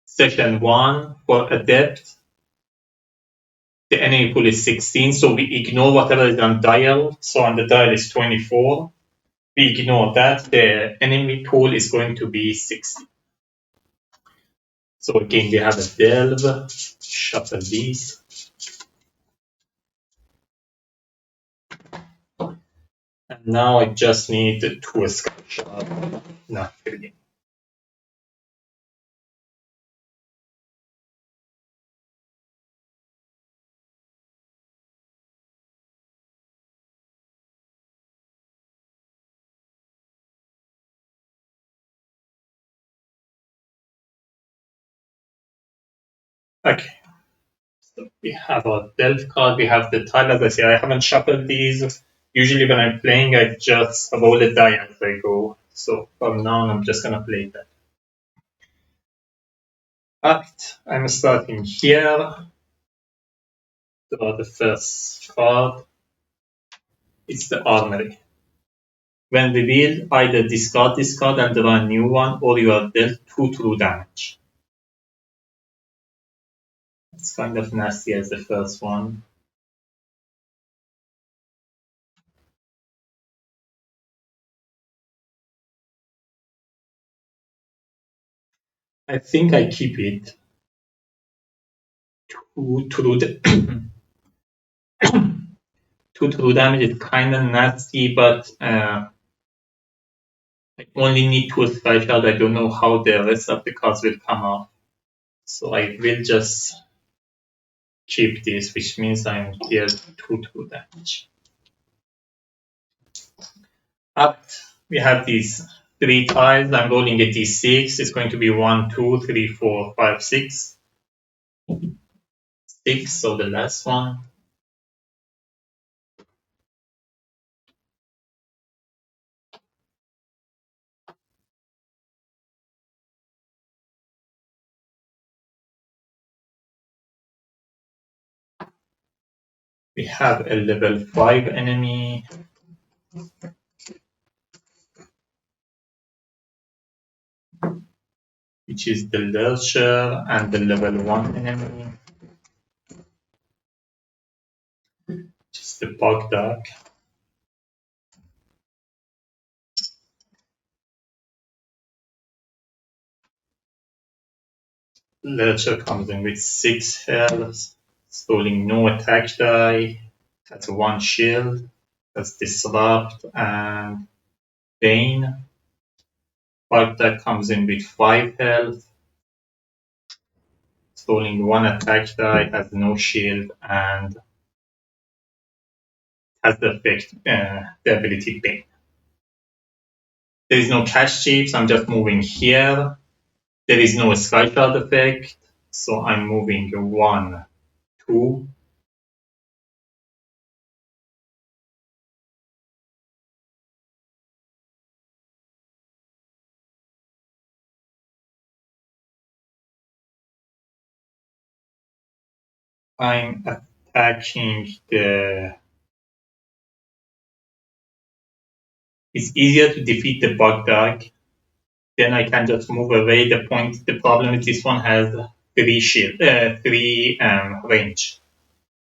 session 1 for adept, the enemy pool is 16, so we ignore whatever is on dial. So on the dial is 24. We ignore that. The enemy pool is going to be 60. So again, we have a delve, shuffle these. And now I just need 2 screenshot, not 3. Okay. So we have our delve card, we have the tile. As I say, I haven't shuffled these. Usually when I'm playing, I just roll a die as I go. So from now on, I'm just going to play that. Alright, I'm starting here. Draw the first card. It's the Armory. When revealed, either discard this card and draw a new one, or you are dealt 2 true damage. It's kind of nasty as the first one. I think I keep it. 2 true, 2 true damage is kind of nasty, but I only need 2 strike out. I don't know how the rest of the cards will come off. So I will just keep this, which means I'm dealt 2 true damage. Up, we have these 3 tiles. I'm rolling a d6. It's going to be 1, 2, 3, 4, 5, 6. 6, so the last one. We have a level 5 enemy. Which is the Lurcher, and the level 1 enemy. Which is the Bug Dog. Lurcher comes in with 6 health, stalling no attack die, has 1 shield, has Disrupt and Bane. Bug Dog comes in with 5 health, stalling 1 attack die, has no shield, and has the effect, the ability Bane. There is no cash chips, I'm just moving here. There is no Sky Shard effect, so I'm moving 1, 2. I'm attacking the. It's easier to defeat the Bug Dog. Then I can just move away. The problem is this one has 3 shield, 3 range.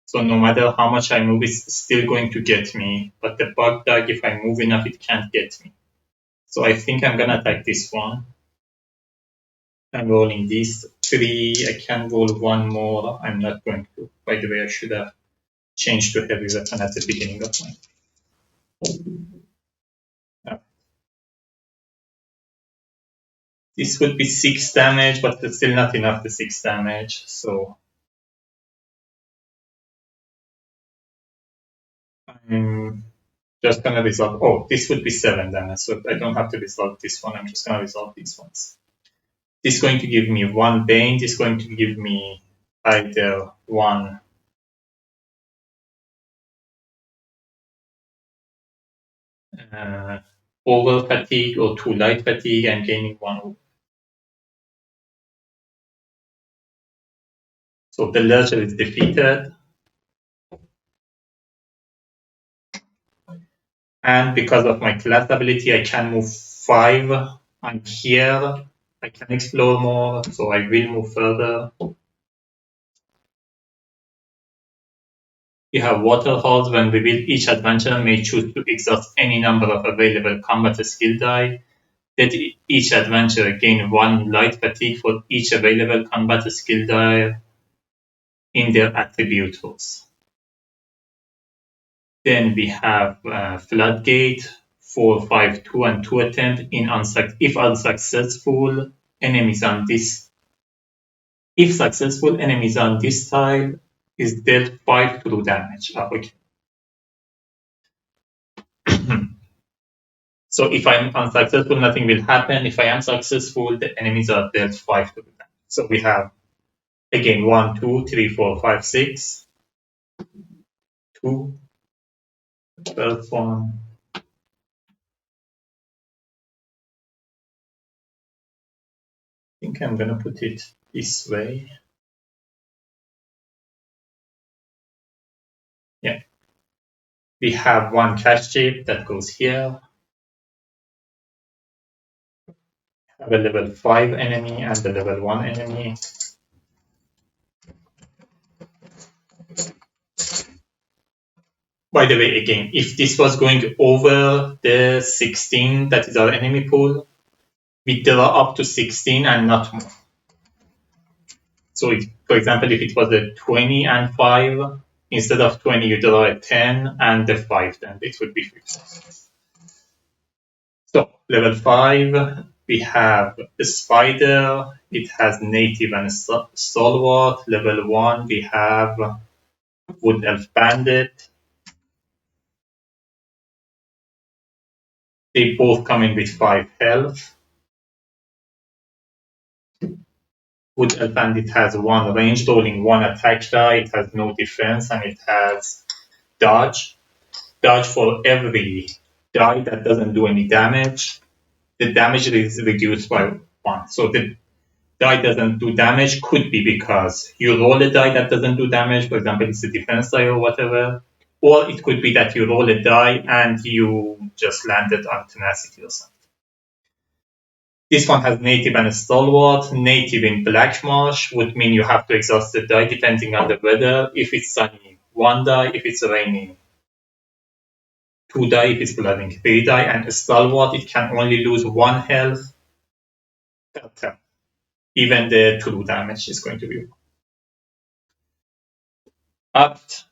So no matter how much I move, it's still going to get me. But the Bug Dog, if I move enough, it can't get me. So I think I'm gonna attack this one. I'm rolling these 3. I can roll 1 more. I'm not going to. By the way, I should have changed to heavy weapon at the beginning of my. This would be 6 damage, but it's still not enough to 6 damage, so I'm just gonna resolve. Oh, this would be 7 damage, so I don't have to resolve this one. I'm just gonna resolve these ones. This is going to give me 1 Bane. This is going to give me either 1 over fatigue or 2 light fatigue. I'm gaining 1. So the Lurcher is defeated. And because of my class ability, I can move 5. I'm here. I can explore more, so I will move further. You have water holes. When revealed, each adventurer may choose to exhaust any number of available combat skill die. Let each adventurer gain 1 light fatigue for each available combat skill die in their attribute rules. Then we have Floodgate, 4, 5, 2, and 2 attempt. If unsuccessful, enemies on this. If successful, enemies on this tile is dealt 5 true damage. Okay. So if I'm unsuccessful, nothing will happen. If I am successful, the enemies are dealt 5 true damage. So we have again 1, 2, 3, 4, 5, 6. 2. First one. think I'm gonna put it this way. Yeah. We have one cache chip that goes here. Have a level 5 enemy and a level 1 enemy. By the way, again, if this was going over the 16, that is our enemy pool, we draw up to 16 and not more. So, for example, if it was a 20 and 5, instead of 20, you draw a 10 and a 5, then it would be 50. So, level 5, we have a spider, it has native and stalwart. Level 1, we have wood elf bandit. They both come in with 5 health. Wood elf bandit has 1 range rolling, 1 attack die, it has no defense, and it has dodge. Dodge for every die that doesn't do any damage. The damage is reduced by 1. So the die doesn't do damage could be because you roll a die that doesn't do damage, for example, it's a defense die or whatever, or it could be that you roll a die and you just landed on tenacity or something. This one has native and a stalwart. Native in Black Marsh would mean you have to exhaust the die depending on the weather. If it's sunny, 1 die. If it's raining, 2 die. If it's flooding, 3 die. And a stalwart, it can only lose 1 health per turn. Even the true damage is going to be upped.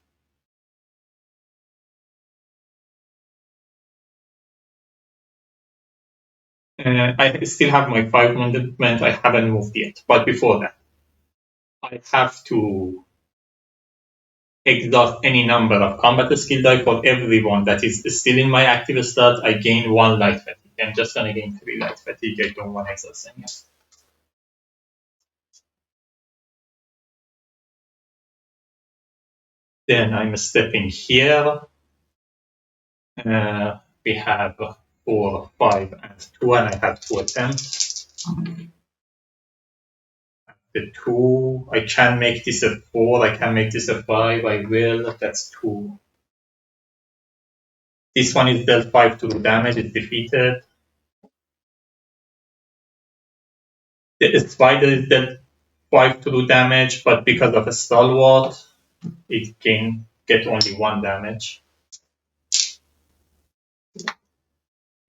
I still have my 5 movement. I haven't moved yet. But before that, I have to exhaust any number of combat skill die for everyone that is still in my active slot. I gain 1 light fatigue. I'm just gonna gain 3 light fatigue. I don't want to exhaust any. Then I'm stepping here. We have 4, 5, and 2, and I have 2 attempts. The 2, I can make this a 4, I can make this a 5, I will. That's 2. This one is dealt 5 to damage, it's defeated. The spider is dealt 5 to damage, but because of a stalwart, it can get only 1 damage.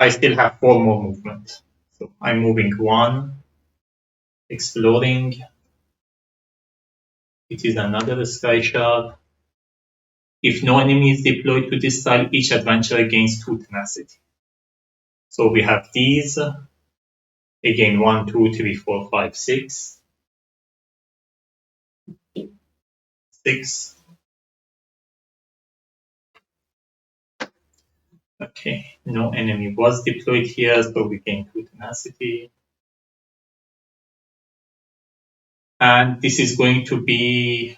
I still have 4 more movement. So I'm moving 1, exploring. It is another sky shard. If no enemy is deployed to this tile, each adventurer gains 2 tenacity. So we have these. Again, 1, 2, 3, 4, 5, 6. 6. Okay, no enemy was deployed here, so we gain 2 tenacity. And this is going to be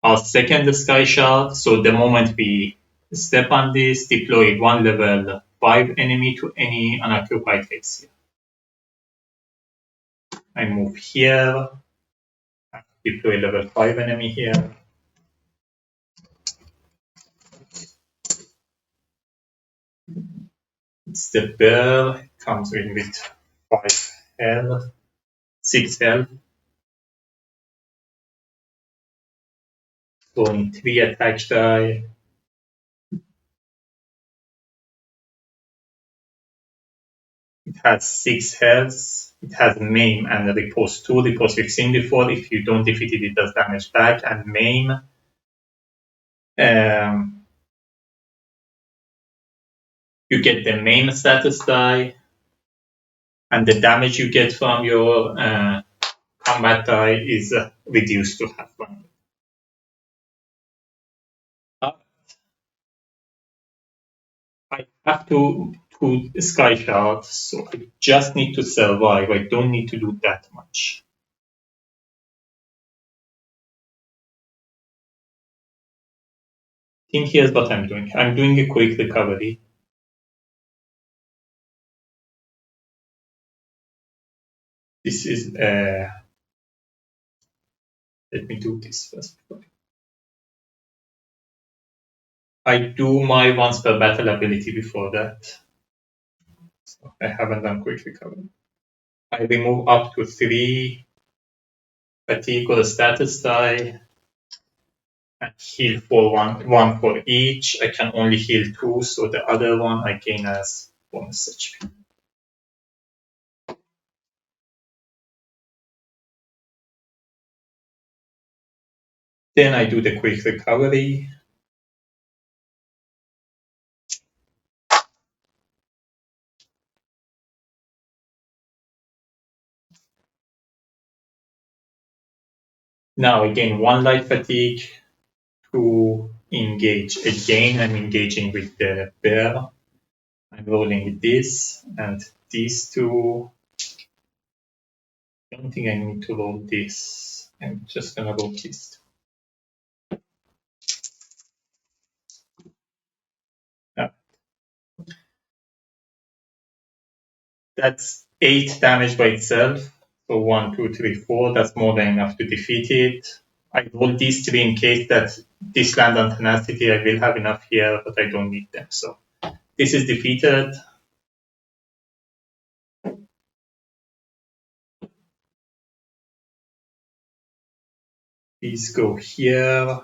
our second sky shard. So the moment we step on this, deploy 1 level 5 enemy to any unoccupied base here. I move here, deploy level 5 enemy here. It's the bear, it comes in with 5 health, 6 health. Going 3 attack die. It has 6 health. It has maim and repose 2. Repose we've seen before. If you don't defeat it, it does damage back. And maim. You get the maim status die. And the damage you get from your combat die is reduced to half 1. I have to sky shard, so I just need to survive. I don't need to do that much. I think here's what I'm doing. I'm doing a quick recovery. This is, let me do this first. I do my once per battle ability before that. So I haven't done quick recovery. I remove up to 3 fatigue or status die and heal for one for each. I can only heal 2, so the other one I gain as bonus HP. Then I do the quick recovery. Now I gain 1 light fatigue to engage again. I'm engaging with the bear. I'm rolling this and these two. I don't think I need to roll this. I'm just gonna roll this. Yeah. That's 8 damage by itself. So 1, 2, 3, 4. That's more than enough to defeat it. I roll these 3 in case that this land on tenacity. I will have enough here, but I don't need them. So this is defeated. These go here.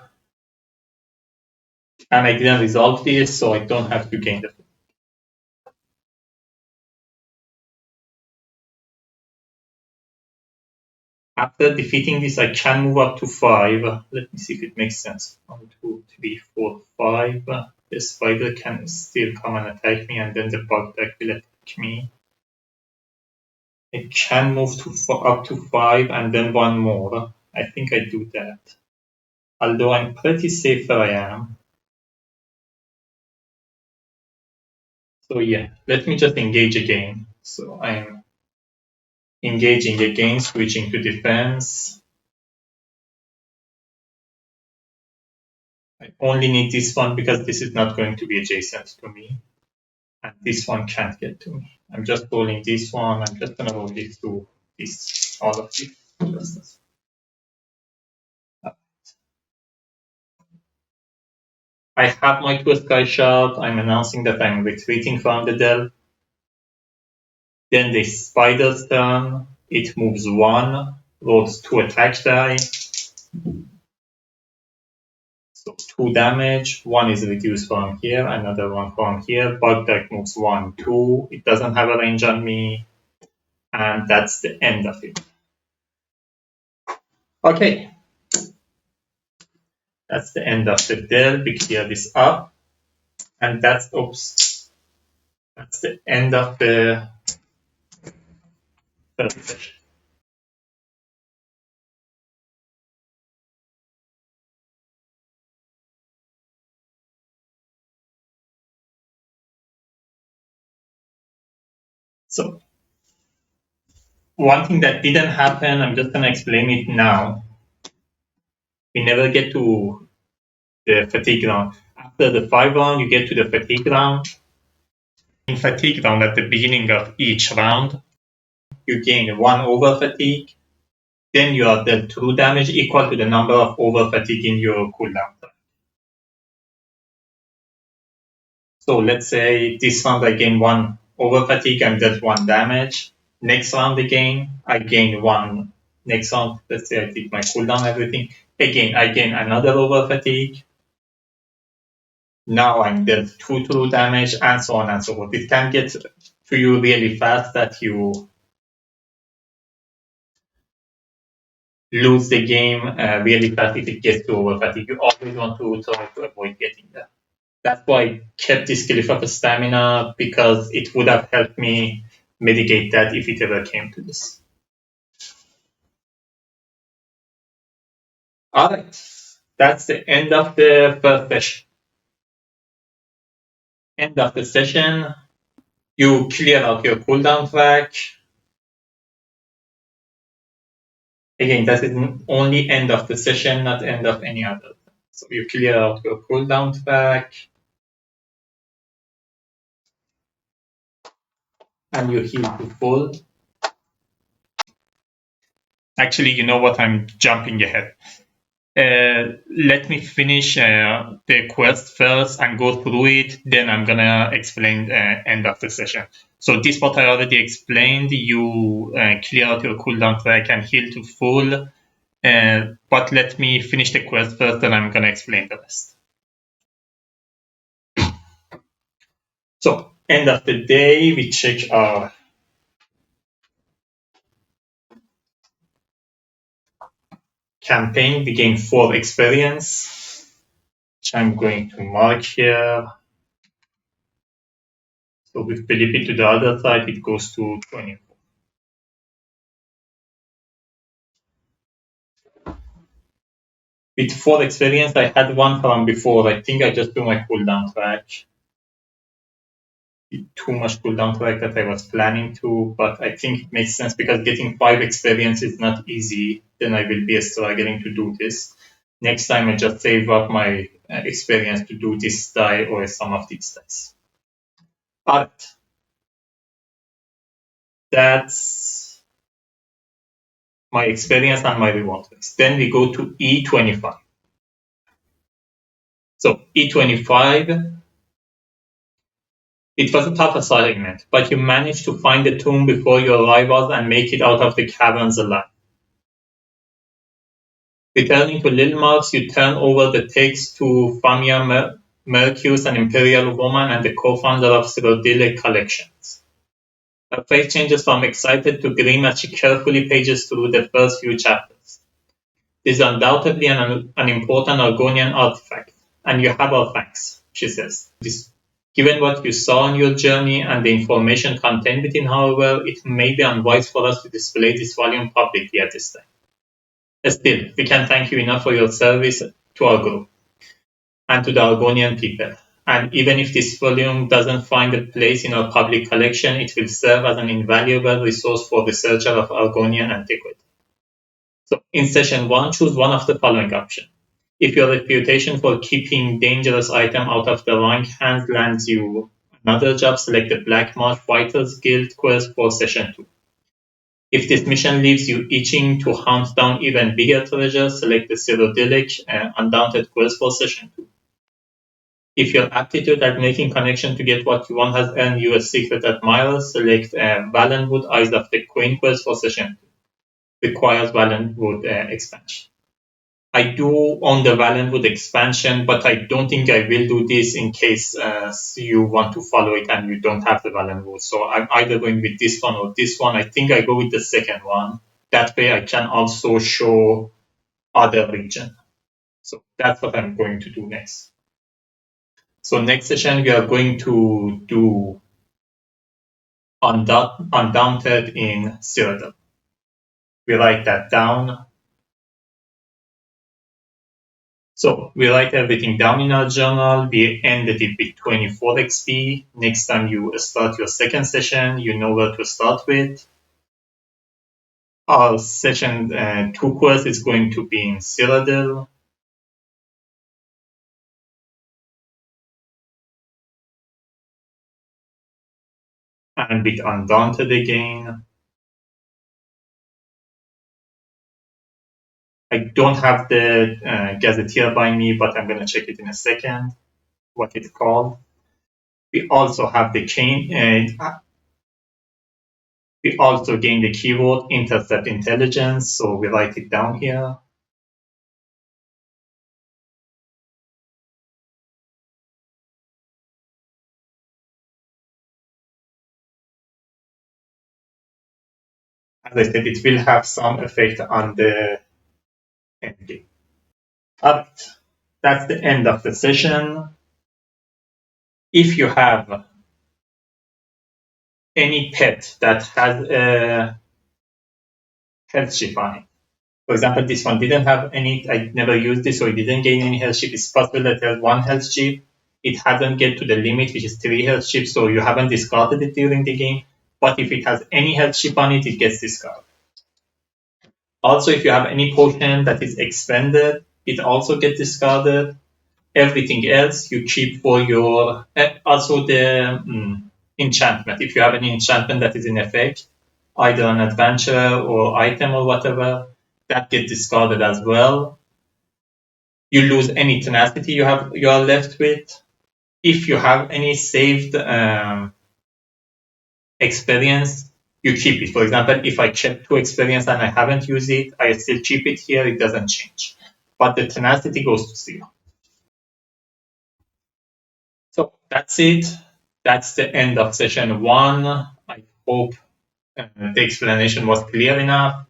And I didn't resolve this, so I don't have to gain the. After defeating this, I can move up to 5. Let me see if it makes sense. 1, 2, 3, 4, 5. The spider can still come and attack me, and then the bug deck will attack me. I can move to up to 5 and then 1 more. I think I do that. Although I'm pretty safe where I am. So yeah, let me just engage again. So I'm engaging again, switching to defense. I only need this one because this is not going to be adjacent to me. And this one can't get to me. I'm just rolling this one. I'm just going to roll these two, all of these. I have my 2 sky shard. I'm announcing that I'm retreating from the dell. Then the spider's turn. It moves 1, rolls 2 attack die. So 2 damage. 1 is reduced from here, another one from here. Bug deck moves 1, 2. It doesn't have a range on me. And that's the end of it. Okay. That's the end of the dell. We clear this up. And that's the end of the first session. So one thing that didn't happen, I'm just gonna explain it now. We never get to the fatigue round. After the 5 round, you get to the fatigue round. In fatigue round, at the beginning of each round, you gain 1 over fatigue. Then you are dealt 2 damage equal to the number of over fatigue in your cooldown. So let's say this round I gain 1 over fatigue and dealt 1 damage. Next round again, I gain 1. Next round, let's say I take my cooldown, everything. Again, I gain another over fatigue. Now I'm dealt 2 true damage, and so on and so forth. It can get to you really fast that you lose the game really fast if it gets to over fatigue. You always want to try to avoid getting that. That's why I kept this cliff of stamina, because it would have helped me mitigate that if it ever came to this. Alright, that's the end of the first session. End of the session, you clear out your cooldown track. Again, that is only end of the session, not end of any other. So you clear out your cooldown track, and you heal to full. Actually, you know what? I'm jumping ahead. Let me finish the quest first and go through it. Then I'm gonna explain end of the session. So this part I already explained. You clear out your cooldown track and heal to full. But let me finish the quest first, and I'm gonna explain the rest. So end of the day, we check our campaign. We gain 4 experience, which I'm going to mark here. So with Felipe to the other side, it goes to 20. With 4 experience, I had one from before. I think I just do my cooldown track. Too much cooldown track that I was planning to, but I think it makes sense because getting 5 experience is not easy. Then I will be struggling to do this. Next time, I just save up my experience to do this die or some of these dice. But that's my experience and my reward list. Then we go to E25. So E25, it was a tough assignment, but you managed to find the tomb before your arrivals and make it out of the caverns alive. Returning to Lil Mars, you turn over the text to Famia Mercus, an imperial woman and the co-founder of Cyrodiilic Collections. Her face changes from excited to grim as she carefully pages through the first few chapters. This is undoubtedly an important Argonian artifact, and you have our thanks, she says. Given what you saw on your journey and the information contained within, however, it may be unwise for us to display this volume publicly at this time. Still, we can't thank you enough for your service to our group and to the Argonian people. And even if this volume doesn't find a place in our public collection, it will serve as an invaluable resource for researchers of Argonian antiquity. So in session 1, choose one of the following options. If your reputation for keeping dangerous items out of the wrong hands lands you another job, select the Black Marsh Fighters Guild quest for session 2. If this mission leaves you itching to hunt down even bigger treasures, select the Cyrodiilic Undaunted quest for session 2. If your aptitude at making connection to get what you want has earned you a secret admirer, select Valenwood Eyes of the Queen quest for session 2. Requires Valenwood expansion. I do own the Valenwood expansion, but I don't think I will do this in case you want to follow it and you don't have the Valenwood. So I'm either going with this one or this one. I think I go with the second one. That way I can also show other region. So that's what I'm going to do next. So next session we are going to do Undaunted in Cyrodiil. We write that down. So we write everything down in our journal. We ended it with 24 XP. Next time you start your second session, you know where to start with. Our session 2 quest is going to be in Cyrodiil. And with Undaunted again. I don't have the gazetteer by me, but I'm going to check it in a second, what it's called. We also have the chain. We also gain the keyword Intercept Intelligence, so we write it down here. As I said, it will have some effect on the endgame. Alright, that's the end of the session. If you have any pet that has a health chip on it, for example, this one didn't have any, I never used this, so it didn't gain any health chip. It's possible that it has 1 health chip. It hasn't get to the limit, which is 3 health chips, so you haven't discarded it during the game. But if it has any health chip on it, it gets discarded. Also, if you have any potion that is expended, it also gets discarded. Everything else you keep for your... Also the enchantment. If you have any enchantment that is in effect, either an adventure or item or whatever, that gets discarded as well. You lose any tenacity you are left with. If you have any saved experience, you keep it. For example, if I check 2 experience and I haven't used it, I still keep it here, it doesn't change. But the tenacity goes to 0. So that's it. That's the end of session 1. I hope the explanation was clear enough.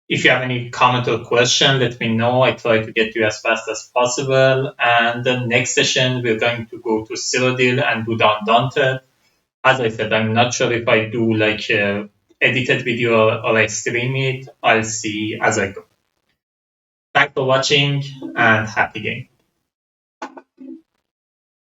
If you have any comment or question, let me know. I try to get you as fast as possible. And the next session, we're going to go to Cyrodiil and do the Undaunted. As I said, I'm not sure if I do like a edited video or I stream it. I'll see as I go. Thanks for watching and happy game.